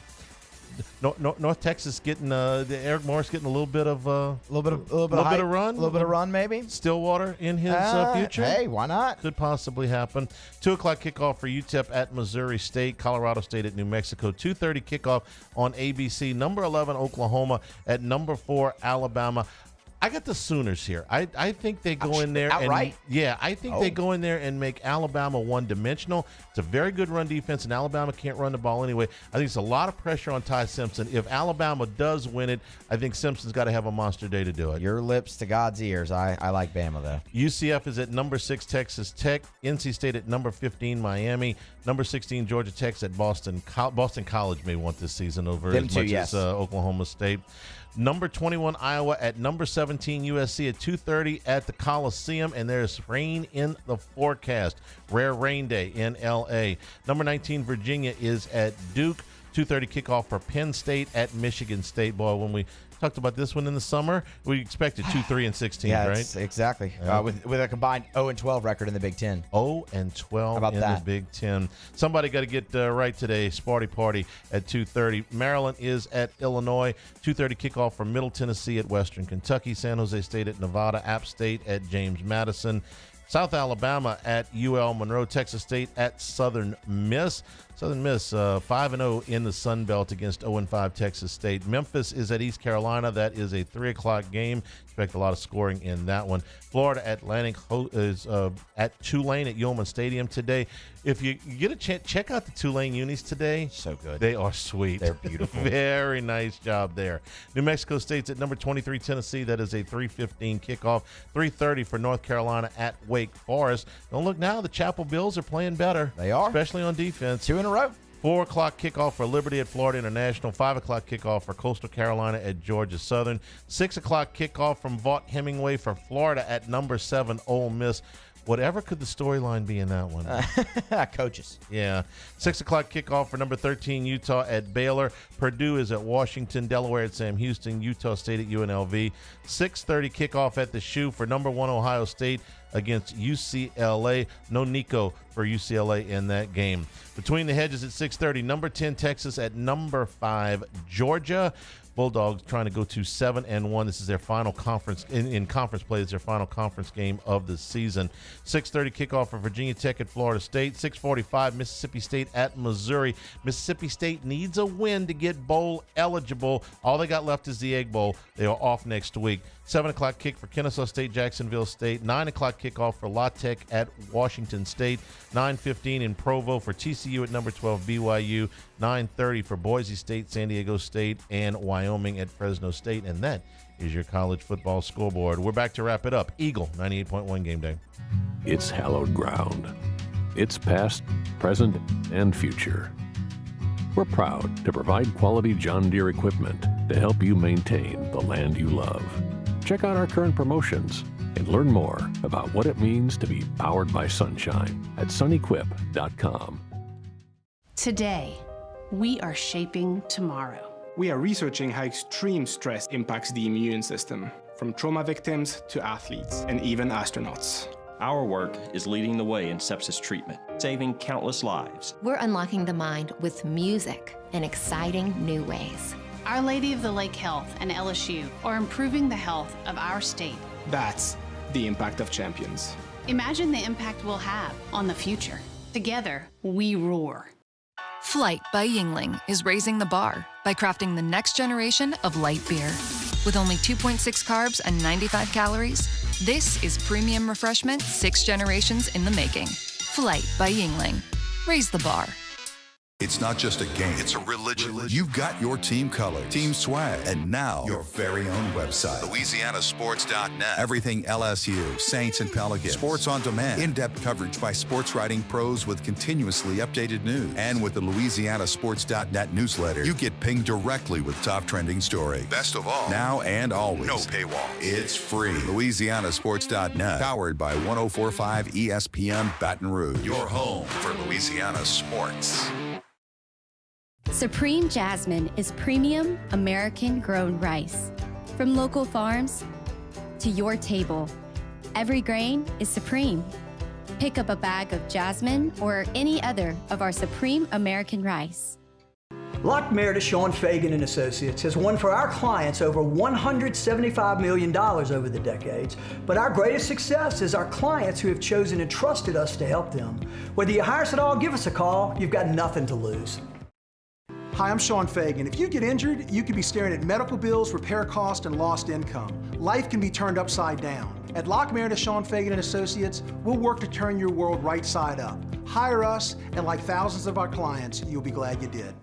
North Texas getting Eric Morris getting a little bit of run, a little bit of run, maybe. Stillwater in his future. Hey, why not? Could possibly happen. 2:00 kickoff for UTEP at Missouri State, Colorado State at New Mexico. 2:30 kickoff on ABC. Number 11 Oklahoma at number 4 Alabama. I got the Sooners here. I think they go in there outright. They go in there and make Alabama one-dimensional. It's a very good run defense, and Alabama can't run the ball anyway. I think it's a lot of pressure on Ty Simpson. If Alabama does win it, I think Simpson's got to have a monster day to do it. Your lips to God's ears. I like Bama, though. UCF is at number 6 Texas Tech. NC State at number 15 Miami. Number 16 Georgia Tech's at Boston. Boston College may want this season over as much as Oklahoma State. Number 21 Iowa at number 17 USC at 2:30 at the Coliseum, and there's rain in the forecast. Rare rain day in LA. Number 19 Virginia is at Duke. 2:30 kickoff for Penn State at Michigan State. Boy, when we talked about this one in the summer, we expected 2-3-16, right? Exactly. With a combined 0-12 record in the Big Ten. 0-12 in the Big Ten. Somebody got to get right today. Sparty Party at 2:30. Maryland is at Illinois. 2:30 kickoff for Middle Tennessee at Western Kentucky. San Jose State at Nevada. App State at James Madison. South Alabama at UL Monroe. Texas State at Southern Miss. Southern Miss 5-0 in the Sun Belt against 0-5 Texas State. Memphis is at East Carolina. That is a 3:00 game. Expect a lot of scoring in that one. Florida Atlantic is at Tulane at Yeoman Stadium today. If you get a chance, check out the Tulane unis today. So good. They are sweet. They're beautiful. Very nice job there. New Mexico State's at number 23 Tennessee. That is a 3:15 kickoff. 3:30 for North Carolina at Wake Forest. Don't look now. The Chapel Bills are playing better. They are. Especially on defense. 2 in a row. 4:00 kickoff for Liberty at Florida International. 5:00 kickoff for Coastal Carolina at Georgia Southern. 6:00 kickoff from Vaught Hemingway for Florida at number 7 Ole Miss. Whatever could the storyline be in that one? Coaches. Yeah. 6:00 kickoff for number 13 Utah at Baylor. Purdue is at Washington. Delaware at Sam Houston. Utah State at UNLV. 6:30 kickoff at the Shoe for number 1 Ohio State against UCLA. No Nico for UCLA in that game. Between the Hedges at 6:30. Number 10 Texas at number 5 Georgia. Bulldogs trying to go to 7-1. This is their final conference in conference play. It's their final conference game of the season. 6:30 kickoff for Virginia Tech at Florida State. 6:45 Mississippi State at Missouri. Mississippi State needs a win to get bowl eligible. All they got left is the Egg Bowl. They are off next week. 7:00 kick for Kennesaw State, Jacksonville State. 9:00 kickoff for La Tech at Washington State. 9:15 in Provo for TCU at number 12 BYU. 9:30 for Boise State, San Diego State, and Wyoming at Fresno State. And that is your college football scoreboard. We're back to wrap it up. Eagle 98.1 Game Day. It's hallowed ground. It's past, present, and future. We're proud to provide quality John Deere equipment to help you maintain the land you love. Check out our current promotions and learn more about what it means to be powered by sunshine at sunequip.com. Today, we are shaping tomorrow. We are researching how extreme stress impacts the immune system, from trauma victims to athletes and even astronauts. Our work is leading the way in sepsis treatment, saving countless lives. We're unlocking the mind with music in exciting new ways. Our Lady of the Lake Health and LSU are improving the health of our state. That's the impact of champions. Imagine the impact we'll have on the future. Together, we roar. Flight by Yingling is raising the bar by crafting the next generation of light beer. With only 2.6 carbs and 95 calories, this is premium refreshment 6 generations in the making. Flight by Yingling. Raise the bar. It's not just a game, it's a religion. You've got your team colors, team swag, and now your very own website, LouisianaSports.net. Everything LSU, Saints, and Pelicans. Sports on demand. In-depth coverage by sports writing pros with continuously updated news. And with the LouisianaSports.net newsletter, you get pinged directly with top trending stories. Best of all, now and always, no paywall. It's free. LouisianaSports.net, powered by 104.5 ESPN Baton Rouge. Your home for Louisiana sports. Supreme Jasmine is premium American-grown rice. From local farms to your table, every grain is supreme. Pick up a bag of Jasmine or any other of our Supreme American rice. Lockmeyer, Sean Fagan and Associates has won for our clients over $175 million over the decades, but our greatest success is our clients who have chosen and trusted us to help them. Whether you hire us at all, give us a call. You've got nothing to lose. Hi, I'm Sean Fagan. If you get injured, you could be staring at medical bills, repair costs, and lost income. Life can be turned upside down. At Lockmeyer, Sean Fagan and Associates, we'll work to turn your world right side up. Hire us, and like thousands of our clients, you'll be glad you did.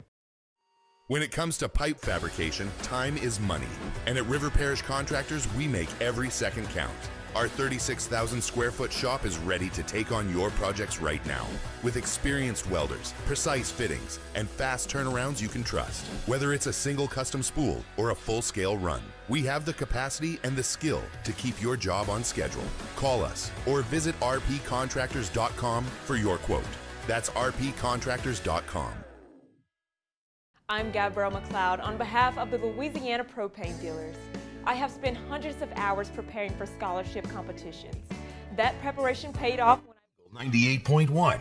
When it comes to pipe fabrication, time is money. And at River Parish Contractors, we make every second count. Our 36,000 square foot shop is ready to take on your projects right now. With experienced welders, precise fittings, and fast turnarounds you can trust. Whether it's a single custom spool or a full-scale run, we have the capacity and the skill to keep your job on schedule. Call us or visit rpcontractors.com for your quote. That's rpcontractors.com. I'm Gabrielle McLeod on behalf of the Louisiana Propane Dealers. I have spent hundreds of hours preparing for scholarship competitions. That preparation paid off when 98.1.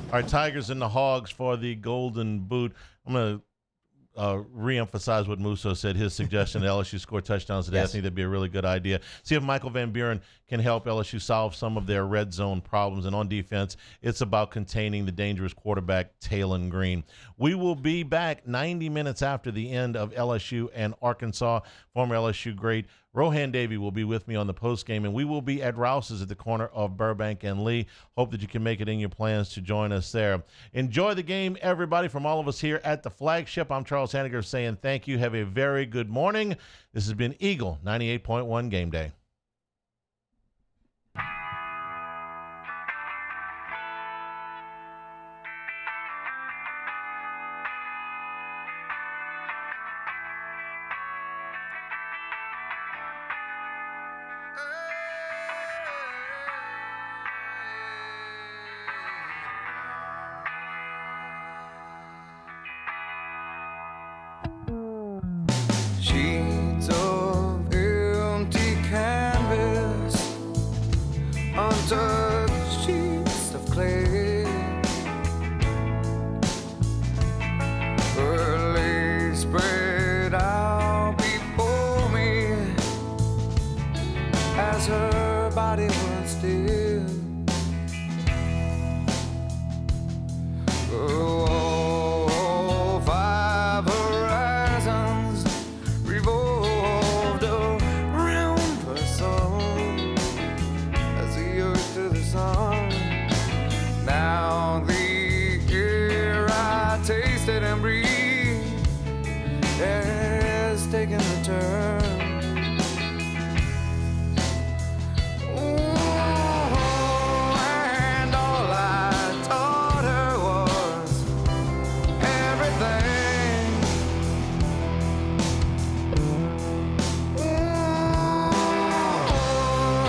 All right, Tigers and the Hogs for the Golden Boot. I'm going to re-emphasize what Musso said, his suggestion that LSU score touchdowns today. Yes. I think that'd be a really good idea. See if Michael Van Buren can help LSU solve some of their red zone problems. And on defense, it's about containing the dangerous quarterback, Taylon Green. We will be back 90 minutes after the end of LSU and Arkansas. Former LSU great Rohan Davey will be with me on the postgame, and we will be at Rouse's at the corner of Burbank and Lee. Hope that you can make it in your plans to join us there. Enjoy the game, everybody. From all of us here at the Flagship, I'm Charles Hanagriff saying thank you. Have a very good morning. This has been Eagle 98.1 Game Day.